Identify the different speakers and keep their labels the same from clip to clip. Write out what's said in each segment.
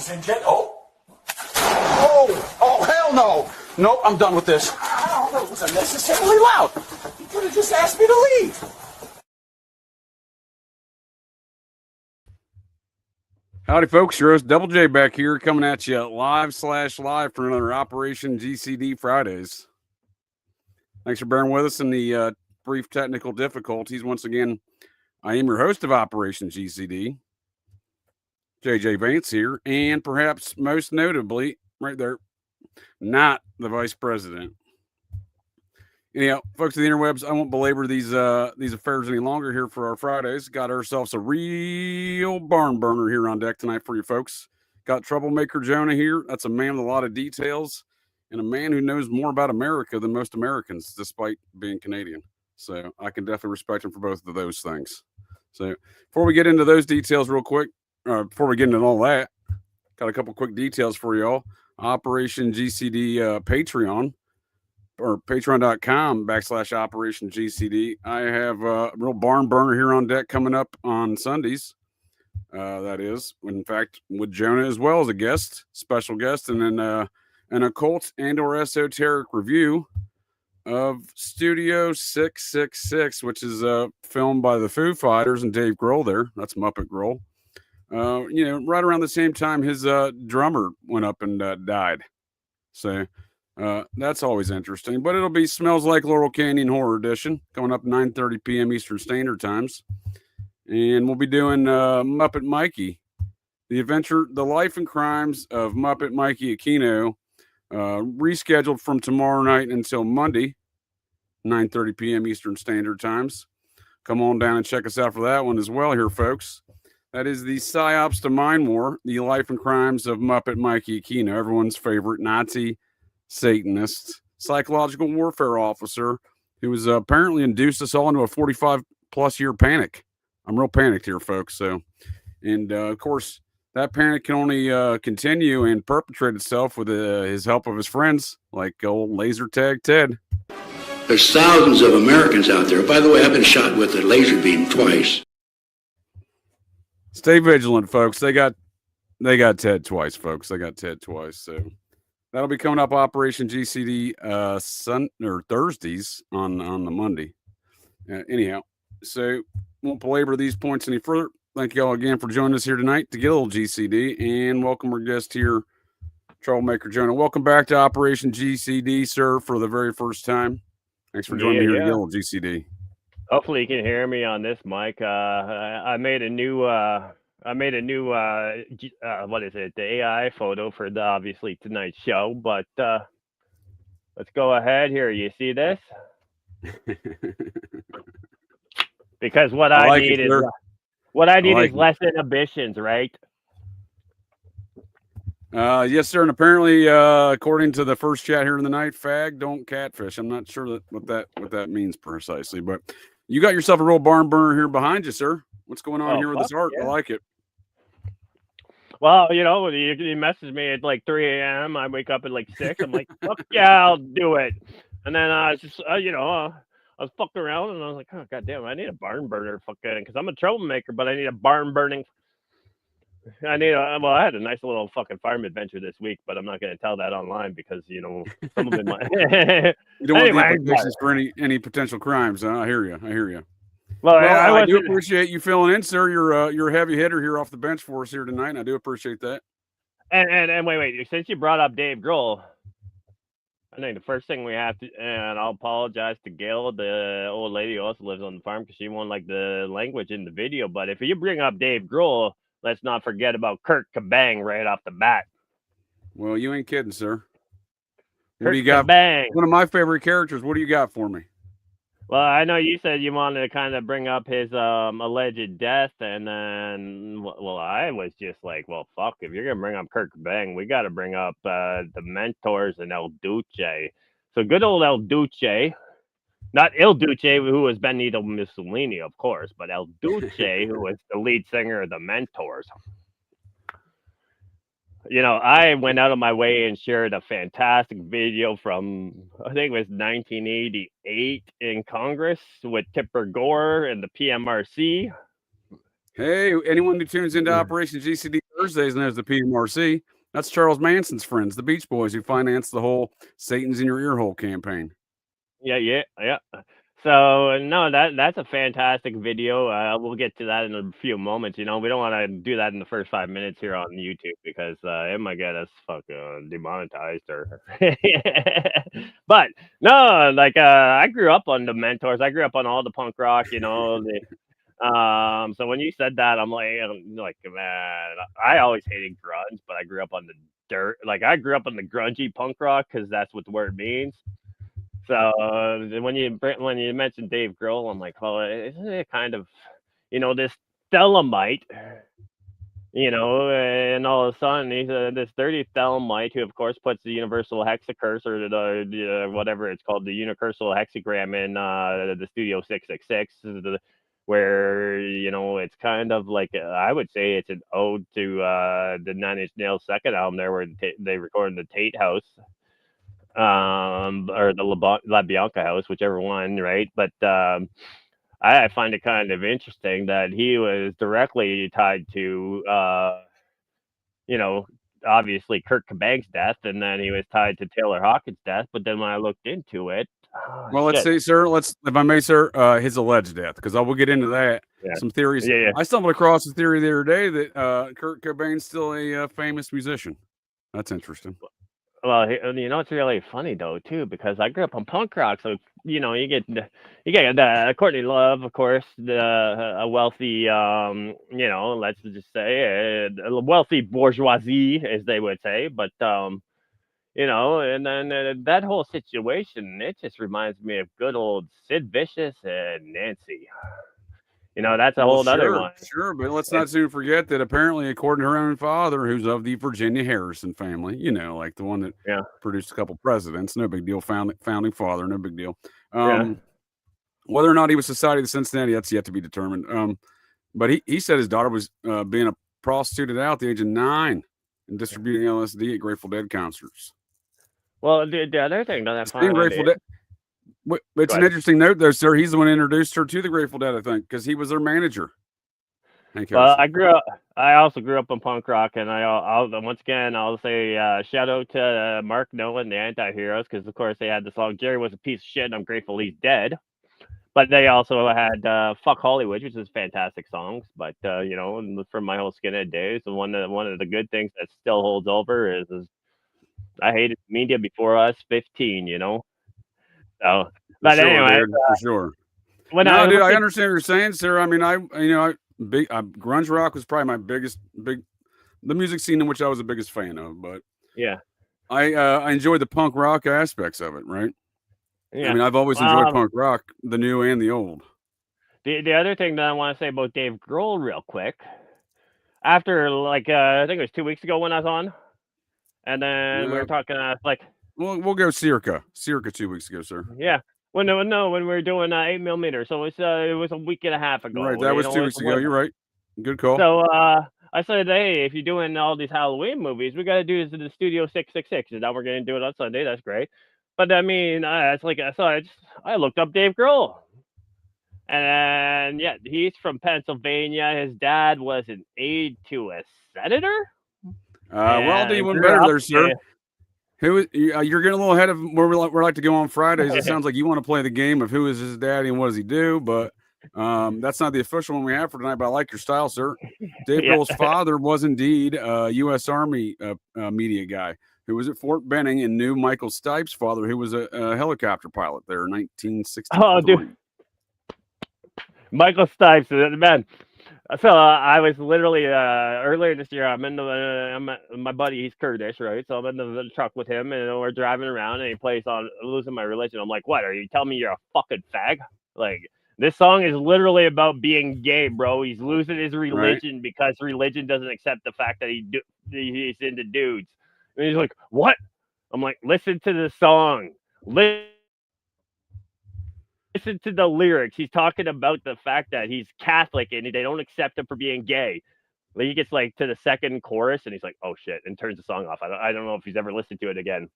Speaker 1: Ladies and gentlemen, oh, hell no. Nope, I'm done with this. Oh, that was unnecessarily loud. You could have just asked me to leave.
Speaker 2: Howdy, folks. Your host, Double J, back here, coming at you live for another Operation GCD Fridays. Thanks for bearing with us in the brief technical difficulties. Once again, I am your host of Operation GCD, JJ Vance here, and perhaps most notably, right there, not the vice president. Anyhow, folks of the interwebs, I won't belabor these affairs any longer here for our Fridays. Got ourselves a real barn burner here on deck tonight for you folks. Got Troublemaker Jonah here. That's a man with a lot of details and a man who knows more about America than most Americans, despite being Canadian. So I can definitely respect him for both of those things. So before we get into those details real quick, before we get into all that, got a couple quick details for y'all. Operation GCD Patreon, or patreon.com/Operation GCD. I have a real barn burner here on deck coming up on Sundays. That is, in fact, with Jonah as well as a guest, special guest, and then an occult and or esoteric review of Studio 666, which is filmed by the Foo Fighters and Dave Grohl there. That's Muppet Grohl. Right around the same time his drummer went up and died. So that's always interesting, but it'll be Smells Like Laurel Canyon Horror Edition coming up 9:30 p.m. Eastern Standard Times. And we'll be doing Muppet Mikey, the life and crimes of Muppet Mikey Aquino, rescheduled from tomorrow night until Monday, 9:30 p.m. Eastern Standard Times. Come on down and check us out for that one as well here, folks. That is the Psyops to Mind War, the life and crimes of Muppet Mikey Aquino, everyone's favorite Nazi Satanist, psychological warfare officer who was apparently induced us all into a 45-plus year panic. I'm real panicked here, folks. So, and of course, that panic can only continue and perpetrate itself with his help of his friends, like old Laser Tag Ted.
Speaker 3: There's thousands of Americans out there. By the way, I've been shot with a laser beam twice.
Speaker 2: Stay vigilant, folks. They got Ted twice, folks. They got Ted twice. So that'll be coming up Operation GCD Thursdays on the Monday. Anyhow, so won't belabor these points any further. Thank you all again for joining us here tonight to get a little GCD, and welcome our guest here, Troublemaker Jonah. Welcome back to Operation GCD, sir, for the very first time. Thanks for joining me here to get a little GCD.
Speaker 4: Hopefully you can hear me on this mic. I made a new what is it? The AI photo for obviously tonight's show, but let's go ahead here. You see this? Because what I need is less inhibitions, right?
Speaker 2: Yes, sir. And apparently, according to the first chat here in the night, fag, don't catfish. I'm not sure what that means precisely, but you got yourself a real barn burner here behind you, sir. What's going on here with this art? Yeah. I like it.
Speaker 4: Well, you message me at like 3 a.m. I wake up at like 6. I'm like, fuck yeah, I'll do it. And then I just, I was fucking around and I was like, oh, goddamn, I need a barn burner fucking, because I'm a troublemaker, but I need a barn burning. I had a nice little fucking farm adventure this week, but I'm not going to tell that online because, some of it might.
Speaker 2: You don't want the implications for any potential crimes. Huh? I hear you.
Speaker 4: Well,
Speaker 2: I do appreciate you filling in, sir. You're a heavy hitter here off the bench for us here tonight, and I do appreciate that.
Speaker 4: And wait, since you brought up Dave Grohl, I think the first thing we have to, and I'll apologize to Gail, the old lady who also lives on the farm, because she won't like the language in the video. But if you bring up Dave Grohl, let's not forget about Kurt Cobain right off the bat.
Speaker 2: Well, you ain't kidding, sir.
Speaker 4: Kurt
Speaker 2: what do you got?
Speaker 4: Cobain.
Speaker 2: One of my favorite characters. What do you got for me?
Speaker 4: Well, I know you said you wanted to kind of bring up his alleged death, and then, well, I was just like, well, fuck, if you're going to bring up Kurt Cobain, we got to bring up the Mentors and El Duce. So good old El Duce, not Il Duce, who was Benito Mussolini, of course, but El Duce, who was the lead singer of the Mentors. I went out of my way and shared a fantastic video from, I think it was 1988 in Congress with Tipper Gore and the PMRC.
Speaker 2: Hey, anyone who tunes into Operation GCD Thursdays knows the PMRC. That's Charles Manson's friends, the Beach Boys, who financed the whole "Satan's in Your Earhole" campaign.
Speaker 4: Yeah. So no, that's a fantastic video. We'll get to that in a few moments. We don't want to do that in the first 5 minutes here on YouTube because it might get us fucking demonetized or. But no, like I grew up on the Mentors. I grew up on all the punk rock. So when you said that, I'm like, man, I always hated grunge, but I grew up on the dirt. Like I grew up on the grungy punk rock because that's what the word means. So when you mentioned Dave Grohl, I'm like, well, isn't it kind of, this Thelemite, and all of a sudden he's this dirty Thelemite who, of course, puts the universal hexacurse or the whatever it's called, the universal hexagram in the Studio 666, where it's kind of like I would say it's an ode to the Nine Inch Nails second album there, where they recorded the Tate House. Or the La Bianca house, whichever one, right? But I find it kind of interesting that he was directly tied to, obviously Kurt Cobain's death, and then he was tied to Taylor Hawkins' death. But then when I looked into it,
Speaker 2: let's see, sir. If I may, sir, his alleged death, because I will get into that. Yeah. Some theories.
Speaker 4: Yeah.
Speaker 2: I stumbled across a theory the other day that Kurt Cobain's still a famous musician. That's interesting.
Speaker 4: Well, it's really funny though too, because I grew up on punk rock, so you get Courtney Love, of course, a wealthy, let's just say a wealthy bourgeoisie, as they would say, but and then that whole situation, it just reminds me of good old Sid Vicious and Nancy. That's a whole other one.
Speaker 2: Sure, but let's not soon forget that apparently, according to her own father, who's of the Virginia Harrison family, like the one that produced a couple presidents, no big deal, founding father, no big deal. Whether or not he was Society of Cincinnati, that's yet to be determined. But he said his daughter was being a prostitute at the age of 9 and distributing LSD at Grateful Dead concerts.
Speaker 4: Well, the other thing that I find
Speaker 2: Grateful Dead. It's an interesting note, though, sir. He's the one who introduced her to the Grateful Dead, I think, because he was their manager.
Speaker 4: Well, I also grew up in punk rock, and I'll once again, I'll say shout out to Mark Nolan, the Anti-Heroes, because of course they had the song "Jerry Was a Piece of Shit," and I'm grateful he's dead. But they also had "Fuck Hollywood," which is fantastic songs. But from my whole Skinhead days, and one of the good things that still holds over is I hated media before I was 15. So, but anyway,
Speaker 2: for sure. I understand what you're saying, sir. I mean, grunge rock was probably my the music scene in which I was the biggest fan of. But
Speaker 4: yeah,
Speaker 2: I enjoyed the punk rock aspects of it, right?
Speaker 4: Yeah,
Speaker 2: I mean, I've always enjoyed punk rock, the new and the old.
Speaker 4: The other thing that I want to say about Dave Grohl, real quick, after I think it was 2 weeks ago when I was on, and then we were talking like.
Speaker 2: Well, we'll go circa 2 weeks ago, sir.
Speaker 4: Yeah. When we were doing 8mm, so it was a week and a half ago.
Speaker 2: Right, that was 2 weeks ago. You're right. Good call.
Speaker 4: So I said, hey, if you're doing all these Halloween movies, we got to do this in the Studio 666, and now we're going to do it on Sunday. That's great. But I mean, I looked up Dave Grohl, and he's from Pennsylvania. His dad was an aide to a senator.
Speaker 2: Well, I'll do you one better there, sir. You're getting a little ahead of where we like to go on Fridays. It sounds like you want to play the game of who is his daddy and what does he do, but that's not the official one we have for tonight. But I like your style, sir. Dave Grohl's father was indeed a U.S. Army media guy who was at Fort Benning and knew Michael Stipe's father, who was a helicopter pilot there in 1963.
Speaker 4: Oh, dude, Michael Stipes, man. So I was literally earlier this year. My buddy, he's Kurdish, right? So I'm in the truck with him, and we're driving around, and he plays on "Losing My Religion." I'm like, "What? Are you telling me you're a fucking fag?" Like, this song is literally about being gay, bro. He's losing his religion because religion doesn't accept the fact that he's into dudes. And he's like, "What?" I'm like, "Listen to the song. Listen to the lyrics. He's talking about the fact that he's Catholic and they don't accept him for being gay." He gets to the second chorus and he's like, "Oh shit," and turns the song off. I don't know if he's ever listened to it again.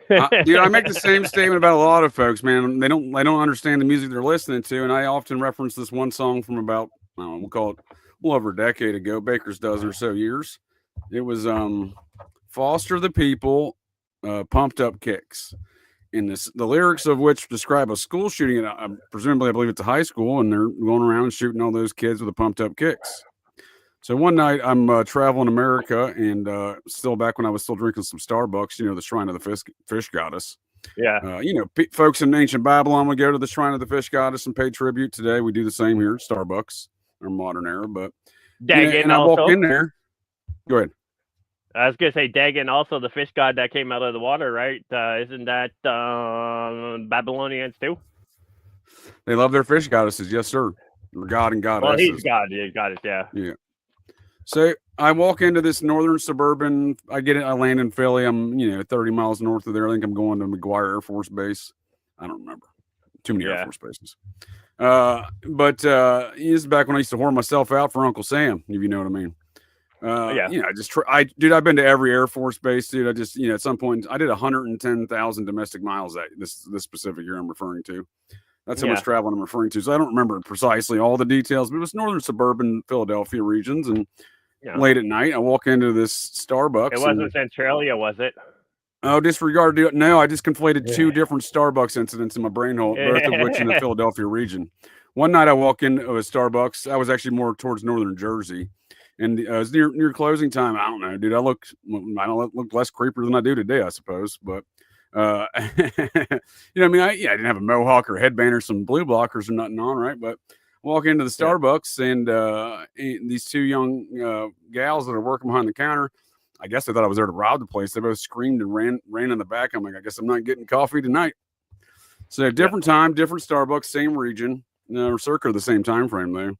Speaker 2: Dude, I make the same statement about a lot of folks, man. They don't understand the music they're listening to, and I often reference this one song from about, we'll call it over a decade ago, Baker's dozen or so years. It was Foster the People, Pumped Up Kicks. In the lyrics of which describe a school shooting, and presumably I believe it's a high school, and they're going around shooting all those kids with the pumped up kicks. So one night I'm traveling America, and still back when I was still drinking some Starbucks, the Shrine of the Fish Goddess.
Speaker 4: Yeah.
Speaker 2: Folks in ancient Babylon would go to the Shrine of the Fish Goddess and pay tribute. Today we do the same here at Starbucks, our modern era. But and I walk in there. Go ahead.
Speaker 4: I was gonna say Dagon, also the fish god that came out of the water, right? Isn't that Babylonians too?
Speaker 2: They love their fish goddesses, yes, sir. God and goddesses.
Speaker 4: Well, he's God. He's goddess, yeah.
Speaker 2: Yeah. So I walk into this northern suburban. I land in Philly. I'm 30 miles north of there. I think I'm going to McGuire Air Force Base. I don't remember. Too many Air Force bases. But this is back when I used to whore myself out for Uncle Sam, if you know what I mean. I've been to every Air Force base, dude. I just, at some point I did 110,000 domestic miles that this specific year I'm referring to. That's how much travel I'm referring to. So I don't remember precisely all the details, but it was northern suburban Philadelphia regions. And late at night, I walk into this Starbucks.
Speaker 4: It wasn't Centralia, was it?
Speaker 2: Oh, disregard. No, I just conflated two different Starbucks incidents in my brain hole, both of which in the Philadelphia region. One night I walk into a Starbucks. I was actually more towards northern Jersey. And it was near closing time. I don't know, dude. I look less creepier than I do today, I suppose. But I mean, I didn't have a mohawk or headband or some blue blockers or nothing on, right? But walk into the Starbucks and these two young gals that are working behind the counter. I guess they thought I was there to rob the place. They both screamed and ran in the back. I'm like, I guess I'm not getting coffee tonight. So different time, different Starbucks, same region, or circa the same time frame though.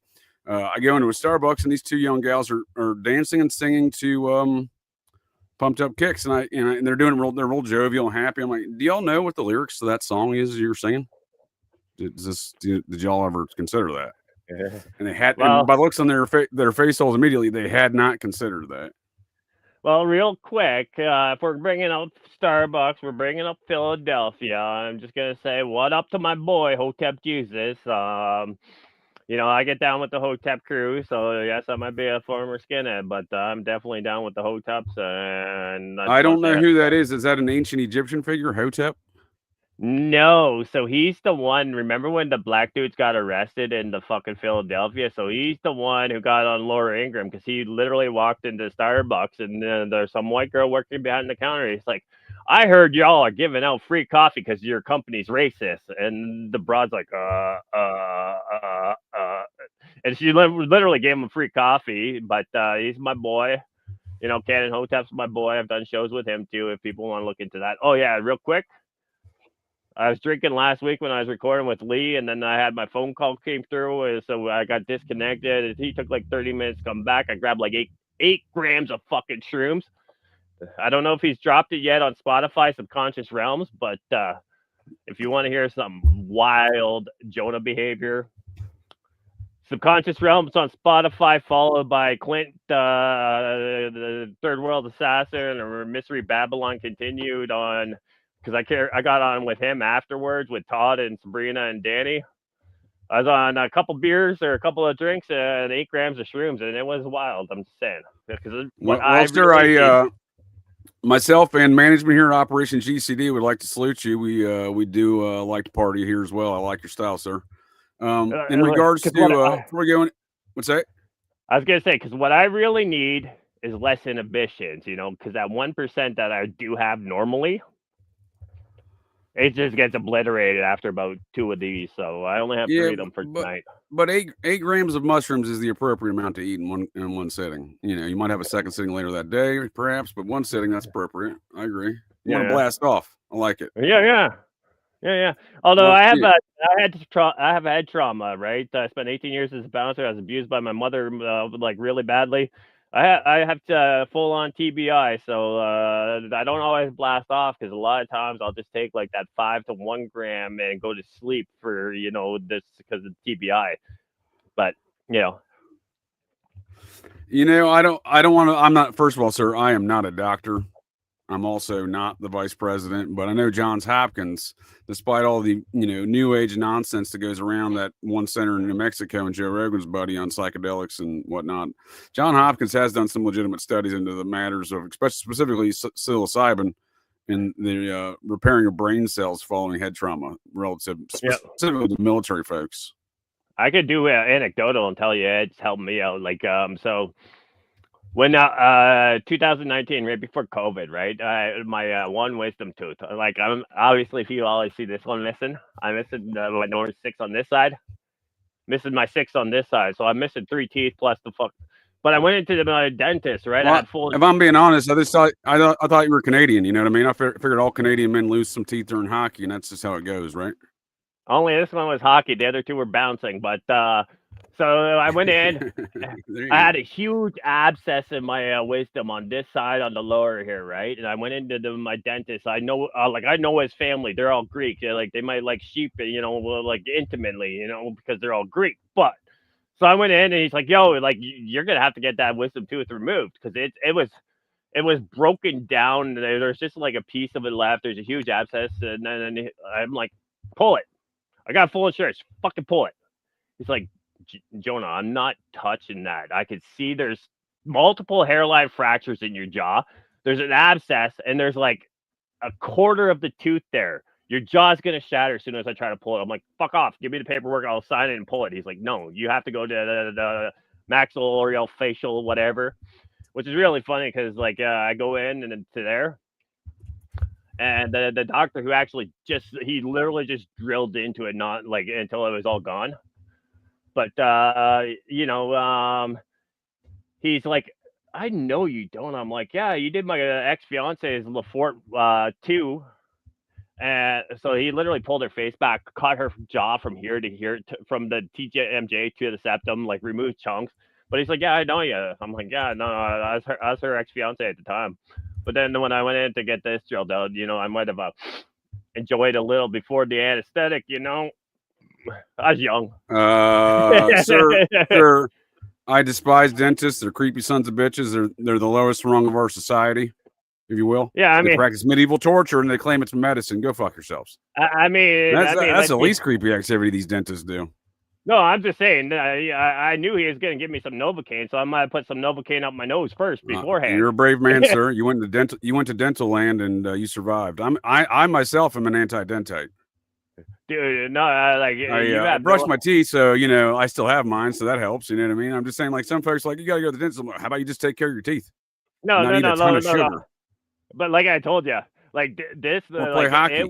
Speaker 2: I go into a Starbucks and these two young gals are dancing and singing to Pumped Up Kicks, and they're doing they're real jovial and happy. I'm like, do y'all know what the lyrics to that song is you're singing? Did y'all ever consider that? Yeah. And they had, and by looks on their face holes immediately, they had not considered that.
Speaker 4: Well, real quick, if we're bringing up Starbucks, we're bringing up Philadelphia. I'm just gonna say, what up to my boy Hotep Jesus. I get down with the Hotep crew, so yes, I might be a former skinhead, but I'm definitely down with the Hoteps. And
Speaker 2: I don't know who that is. Is that an ancient Egyptian figure, Hotep?
Speaker 4: No, so he's the one. Remember when the black dudes got arrested in the fucking Philadelphia? So he's the one who got on Laura Ingraham because he literally walked into Starbucks and there's some white girl working behind the counter. He's like, I heard y'all are giving out free coffee because your company's racist. And the broad's like, and she literally gave him free coffee, but he's my boy. Cannon Hotep's my boy. I've done shows with him too, if people want to look into that. Oh yeah, real quick. I was drinking last week when I was recording with Lee, and then I had my phone call came through, so I got disconnected. He took like 30 minutes to come back. I grabbed like 8 grams of fucking shrooms. I don't know if he's dropped it yet on Spotify, Subconscious Realms, but if you want to hear some wild Jonah behavior, Subconscious Realms on Spotify, followed by Clint, the Third World Assassin, or Mystery Babylon continued on, because I got on with him afterwards with Todd and Sabrina and Danny. I was on a couple beers or a couple of drinks and 8 grams of shrooms, and it was wild. I'm just saying.
Speaker 2: Myself and management here at Operation GCD would like to salute you. We do like to party here as well. I like your style, sir. In regards to before we go in, what's that?
Speaker 4: I was gonna say, because what I really need is less inhibitions, because that 1% that I do have normally, it just gets obliterated after about 2 of these. So I only have 3 of them for tonight.
Speaker 2: But 8 grams of mushrooms is the appropriate amount to eat in one sitting. You might have a second sitting later that day, perhaps, but one sitting, that's appropriate. I agree. You want to blast off. I like it.
Speaker 4: Yeah. Although I have had trauma, right? I spent 18 years as a bouncer. I was abused by my mother, like really badly. I have to full on TBI, so I don't always blast off because a lot of times I'll just take like that 5 to 1 gram and go to sleep for this because of TBI. But
Speaker 2: I don't want to. I'm not. First of all, sir, I am not a doctor. I'm also not the vice president, but I know Johns Hopkins, despite all the new age nonsense that goes around that one center in New Mexico and Joe Rogan's buddy on psychedelics and whatnot, John Hopkins has done some legitimate studies into the matters of, specifically psilocybin and the repairing of brain cells following head trauma, relative specifically to military folks.
Speaker 4: I could do anecdotal and tell you it's helped me out. Like, so when 2019, right before COVID, right? My one wisdom tooth. Like, I'm obviously, if you always see this one missing, I'm missing my normal 6 on this side, missing my 6 on this side. So I'm missing 3 teeth plus the fuck. But I went into the dentist, right?
Speaker 2: Well,
Speaker 4: I had full.
Speaker 2: If I'm being honest, I thought you were Canadian. You know what I mean? I figured all Canadian men lose some teeth during hockey, and that's just how it goes, right?
Speaker 4: Only this one was hockey. The other 2 were bouncing. But so I went in. I had a huge abscess in my wisdom on this side on the lower here, right? And I went into my dentist. I know, I know his family. They're all Greek. They might like sheep, like intimately, because they're all Greek. But so I went in and he's like, "Yo, like you're gonna have to get that wisdom tooth removed because it was broken down. There's just like a piece of it left. There's a huge abscess, and then I'm like, pull it. I got full insurance. Fucking pull it." He's like, "Jonah, I'm not touching that. I could see there's multiple hairline fractures in your jaw. There's an abscess, and there's like a quarter of the tooth there. Your jaw's going to shatter as soon as I try to pull it." I'm like, "Fuck off. Give me the paperwork. I'll sign it and pull it." He's like, "No, you have to go to the maxillofacial whatever," which is really funny because like I go in and to there. And the doctor who actually he literally just drilled into it, not like until it was all gone. But, he's like, "I know you don't." I'm like, "Yeah, you did my ex-fiance's Lafort too." And so he literally pulled her face back, cut her jaw from here to here, from the TMJ to the septum, like removed chunks. But he's like, "Yeah, I know you." I'm like, "Yeah, no, I was her ex-fiance at the time." But then when I went in to get this drilled out, I might have enjoyed a little before the anesthetic, I was young.
Speaker 2: Sir, I despise dentists. They're creepy sons of bitches. They're the lowest rung of our society, if you will.
Speaker 4: Yeah,
Speaker 2: they practice medieval torture and they claim it's medicine. Go fuck yourselves. That's the least creepy activity these dentists do.
Speaker 4: No, I'm just saying. I knew he was going to give me some Novocaine, so I might put some Novocaine up my nose first beforehand.
Speaker 2: You're a brave man, sir. You went to dental land and you survived. I myself am an anti-dentite.
Speaker 4: Dude, no,
Speaker 2: I brushed my teeth, so I still have mine, so that helps. You know what I mean? I'm just saying, like some folks, like you got to go to the dentist. How about you just take care of your teeth?
Speaker 4: No. But like I told you, like this,
Speaker 2: play hockey.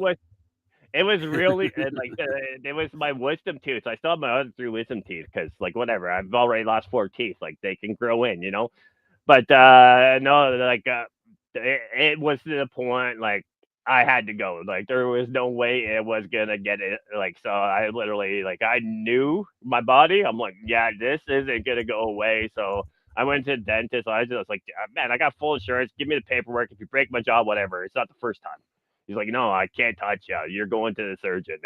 Speaker 4: It was really like it was my wisdom tooth. I still have my other 3 wisdom teeth because, like, whatever. I've already lost 4 teeth. Like they can grow in, But no, like it was to the point like I had to go. Like there was no way it was gonna get it. Like so, I literally I knew my body. I'm like, yeah, this isn't gonna go away. So I went to the dentist. I was like, "Man, I got full insurance. Give me the paperwork. If you break my jaw, whatever. It's not the first time." He's like, "No, I can't touch you. You're going to the surgeon."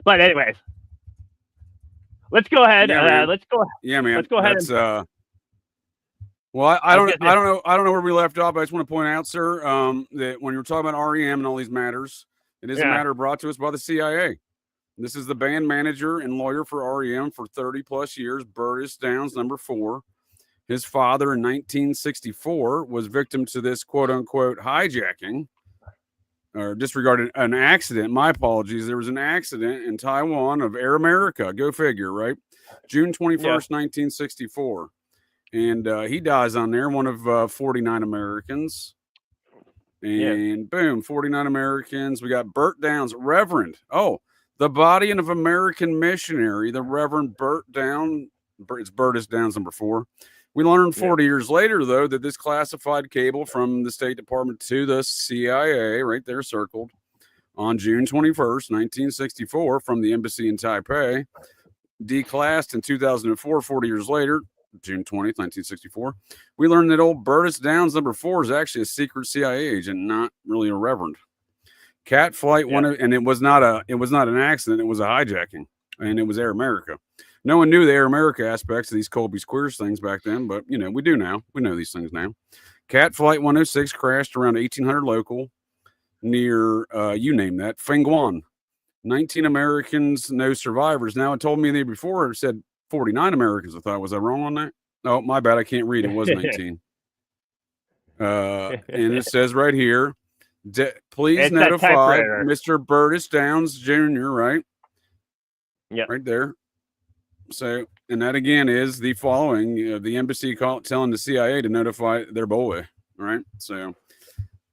Speaker 4: But anyways, let's go ahead.
Speaker 2: Yeah,
Speaker 4: let's go.
Speaker 2: Yeah, man.
Speaker 4: Let's go ahead.
Speaker 2: Well, I don't know where we left off. I just want to point out, sir, that when you're talking about REM and all these matters, it is a matter brought to us by the CIA. This is the band manager and lawyer for REM for 30 plus years, Burtis Downs, number 4. His father in 1964 was victim to this quote unquote hijacking or disregarded an accident. My apologies. There was an accident in Taiwan of Air America. Go figure, right? June 21st, 1964. And he dies on there, one of 49 Americans. And boom, 49 Americans. We got Burt Downs, Reverend. Oh, the body of American missionary, the Reverend Burt Downs. It's Burtis Downs, number 4. We learned 40 years later, though, that this classified cable from the State Department to the CIA, right there circled, on June 21st, 1964, from the embassy in Taipei, declassed in 2004, 40 years later, June 20th, 1964. We learned that old Burtis Downs, number 4, is actually a secret CIA agent, not really a reverend. Cat Flight, and it was not an accident, it was a hijacking. and it was Air America. No one knew the Air America aspects of these Colby's Queers things back then, but we do now. We know these things now. Cat Flight 106 crashed around 1800 local near you name that Fengguan. 19 Americans, no survivors. Now it told me the day before it said 49 Americans. I thought, was I wrong on that? Oh, my bad. I can't read. It was 19. And it says right here, please
Speaker 4: It's
Speaker 2: notify Mr. Burtis Downs Jr., right?
Speaker 4: Yeah.
Speaker 2: Right there. So, and that again is the following, the embassy telling the CIA to notify their boy, right? So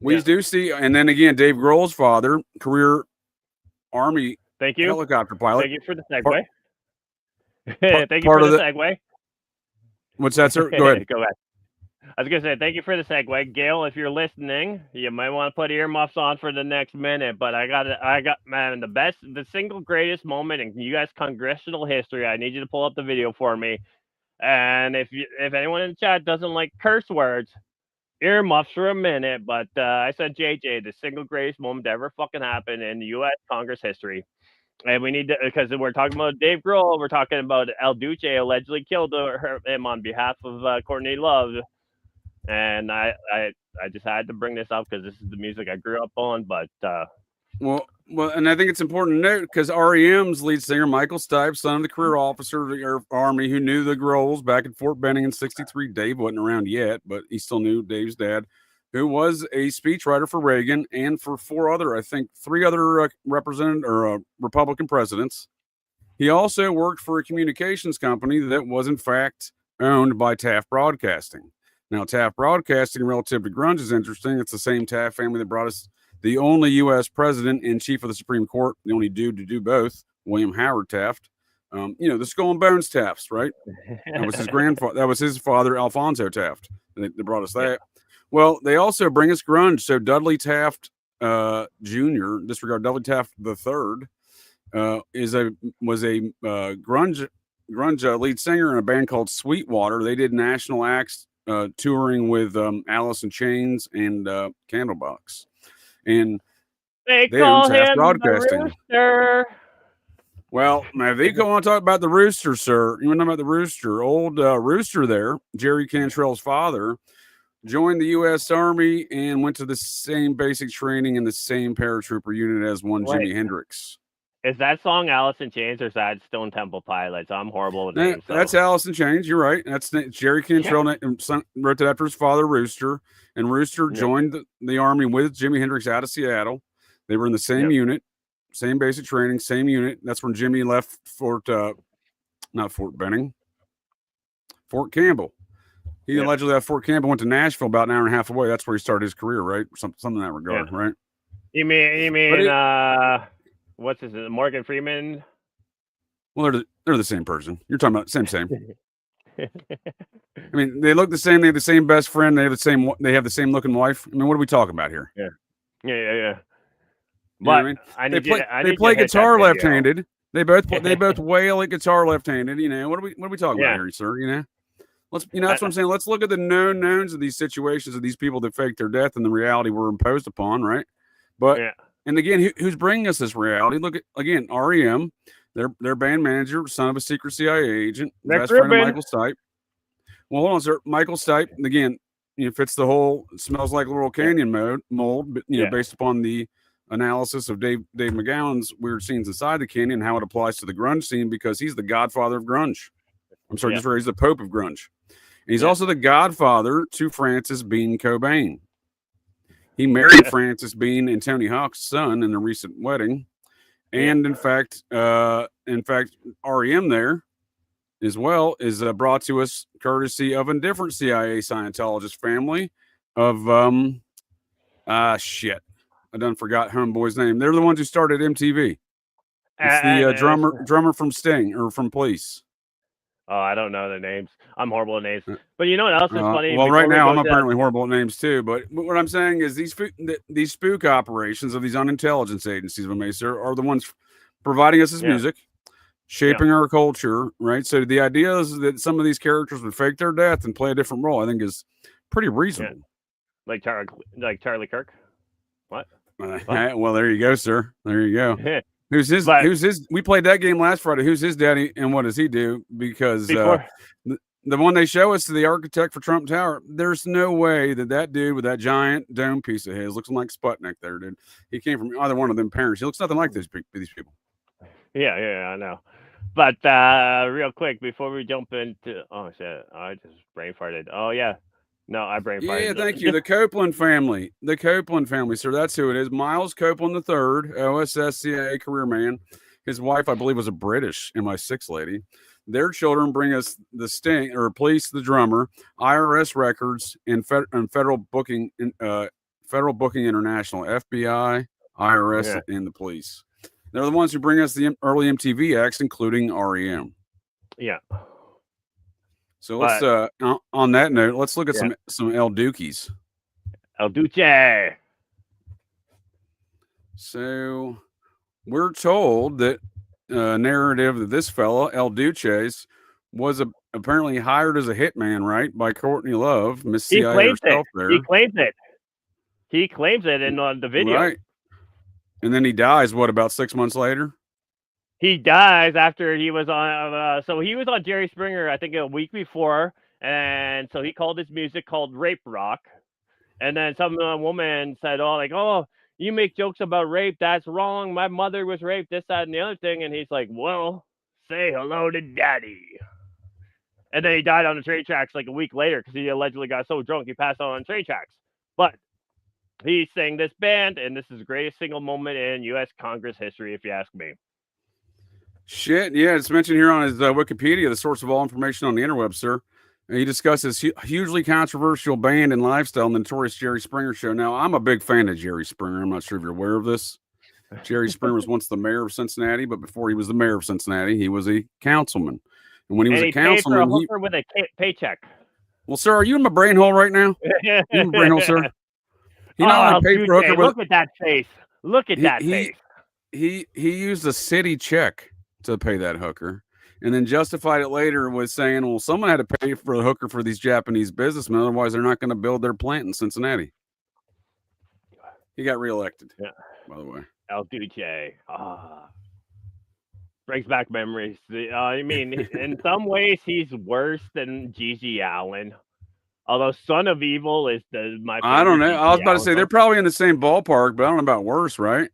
Speaker 2: we do see, and then again, Dave Grohl's father, career Army helicopter pilot.
Speaker 4: Thank you for the segue. Thank you for the segue.
Speaker 2: What's that, sir? Go ahead.
Speaker 4: Go ahead. I was going to say, thank you for the segue. Gail, if you're listening, you might want to put earmuffs on for the next minute, but I got, man, the single greatest moment in U.S. congressional history. I need you to pull up the video for me. And if anyone in the chat doesn't like curse words, earmuffs for a minute, but I said JJ, the single greatest moment to ever fucking happen in U.S. Congress history. And we need to, because we're talking about Dave Grohl, we're talking about El Duce allegedly killed him on behalf of Courtney Love. And I just had to bring this up because this is the music I grew up on. But
Speaker 2: well, and I think it's important to note because REM's lead singer Michael Stipe, son of the career officer of the Air Army who knew the Grohls back at Fort Benning in '63. Dave wasn't around yet, but he still knew Dave's dad, who was a speechwriter for Reagan and for three other Republican presidents. He also worked for a communications company that was in fact owned by Taft Broadcasting. Now, Taft Broadcasting, relative to grunge, is interesting. It's the same Taft family that brought us the only U.S. president and chief of the Supreme Court, the only dude to do both, William Howard Taft. The Skull and Bones Tafts, right? That was his grandfather. That was his father, Alfonso Taft. They brought us that. Yeah. Well, they also bring us grunge. So Dudley Taft Jr., disregard Dudley Taft III, was a grunge lead singer in a band called Sweetwater. They did national acts. Touring with Alice in Chains and Candlebox, and
Speaker 4: they call him
Speaker 2: Broadcasting.
Speaker 4: The Rooster.
Speaker 2: Well, now if you want to talk about the Rooster, sir, you want to know about the Rooster? Old Rooster there, Jerry Cantrell's father, joined the U.S. Army and went to the same basic training in the same paratrooper unit as Jimi Hendrix.
Speaker 4: Is that song Alice in Chains or is that Stone Temple Pilots? I'm horrible with names.
Speaker 2: That's Alice in Chains. You're right. That's Jerry Cantrell wrote that after his father, Rooster. And Rooster joined the Army with Jimi Hendrix out of Seattle. They were in the same unit, same basic training, same unit. That's when Jimmy left not Fort Benning, Fort Campbell. He allegedly left Fort Campbell, went to Nashville about an hour and a half away. That's where he started his career, right? Something in that regard, right?
Speaker 4: You mean what's his name? Morgan Freeman?
Speaker 2: Well, they're the same person. You're talking about same. I mean, they look the same. They have the same best friend. They have the same looking wife. I mean, what are we talking about here?
Speaker 4: Yeah.
Speaker 2: But they play guitar left-handed. They both wail at guitar left-handed. What are we talking about here, sir? That's what I'm saying. Let's look at the known knowns of these situations of these people that faked their death and the reality we're imposed upon, right? But and again, who's bringing us this reality? Look at again, REM, their band manager, son of a secret CIA agent, best friend of Michael Stipe. Well, hold on, sir. Michael Stipe, again, fits the whole smells like Laurel Canyon mold, but based upon the analysis of Dave McGowan's Weird Scenes Inside the Canyon, how it applies to the grunge scene, because he's the godfather of grunge. I'm sorry, he's the Pope of grunge. And he's also the godfather to Francis Bean Cobain. He married Francis Bean and Tony Hawk's son in a recent wedding. And in fact, REM there as well is brought to us courtesy of a different CIA Scientologist family of shit. I done forgot homeboy's name. They're the ones who started MTV. It's the drummer from Sting or from Police.
Speaker 4: Oh, I don't know the names. I'm horrible at names. But you know what else is funny?
Speaker 2: Well, right now I'm apparently horrible at names too. But what I'm saying is these spook operations of these unintelligence agencies, sir, are the ones providing us this music, shaping our culture, right? So the idea is that some of these characters would fake their death and play a different role, I think, is pretty reasonable.
Speaker 4: Like Charlie Kirk. What?
Speaker 2: Well, there you go, sir. There you go. Who's his?
Speaker 4: But
Speaker 2: Who's his? We played that game last Friday. Who's his daddy, and what does he do? Because
Speaker 4: before,
Speaker 2: the one they show us, the architect for Trump Tower, there's no way that dude with that giant dome piece of his looks like Sputnik there, dude. He came from either one of them parents. He looks nothing like these people.
Speaker 4: yeah, I know. But real quick before we jump into, oh shit, I just brain farted. Oh yeah, no, I brain farted.
Speaker 2: Yeah, thank you. The Copeland family, sir. That's who it is. Miles Copeland III, OSSCA career man. His wife, I believe, was a British MI6 lady. Their children bring us the Sting, or Police, the drummer, IRS records, and Federal Booking International, FBI, IRS, and the police. They're the ones who bring us the early MTV acts, including REM.
Speaker 4: Yeah.
Speaker 2: So let's on that note, let's look at some El Dukies.
Speaker 4: El Duce.
Speaker 2: So we're told that narrative that this fella, El Duces, was apparently hired as a hitman, right, by Courtney Love, Miss CIA herself. There,
Speaker 4: he claims it. He claims it in the video.
Speaker 2: Right. And then he dies. What, about 6 months later?
Speaker 4: He dies after he was on. So he was on Jerry Springer, I think, a week before, and so he called his music called Rape Rock. And then some woman said, "Oh, you make jokes about rape. That's wrong. My mother was raped. This, that, and the other thing." And he's like, "Well, say hello to Daddy." And then he died on the train tracks like a week later because he allegedly got so drunk he passed out on train tracks. But he sang this band, and this is the greatest single moment in U.S. Congress history, if you ask me.
Speaker 2: Shit, yeah, it's mentioned here on his Wikipedia, the source of all information on the interweb, sir. And he discusses hugely controversial band and lifestyle in the notorious Jerry Springer show. Now, I'm a big fan of Jerry Springer. I'm not sure if you're aware of this. Jerry Springer was once the mayor of Cincinnati, but before he was the mayor of Cincinnati, he was a councilman. And when he was a councilman,
Speaker 4: paid for a hooker with a paycheck.
Speaker 2: Well, sir, are you in my brain hole right now? You in my brain hole, sir? He not only paid for hooker with.
Speaker 4: Look at that face. Look at that face.
Speaker 2: He used a city check to pay that hooker, and then justified it later with saying, "Well, someone had to pay for the hooker for these Japanese businessmen, otherwise they're not going to build their plant in Cincinnati." He got reelected.
Speaker 4: Yeah.
Speaker 2: By the way,
Speaker 4: El Duce. Brings back memories. I mean, in some ways, he's worse than Gigi Allen. Although Son of Evil is my favorite.
Speaker 2: I don't know. I was about to say they're probably in the same ballpark, but I don't know about worse, right?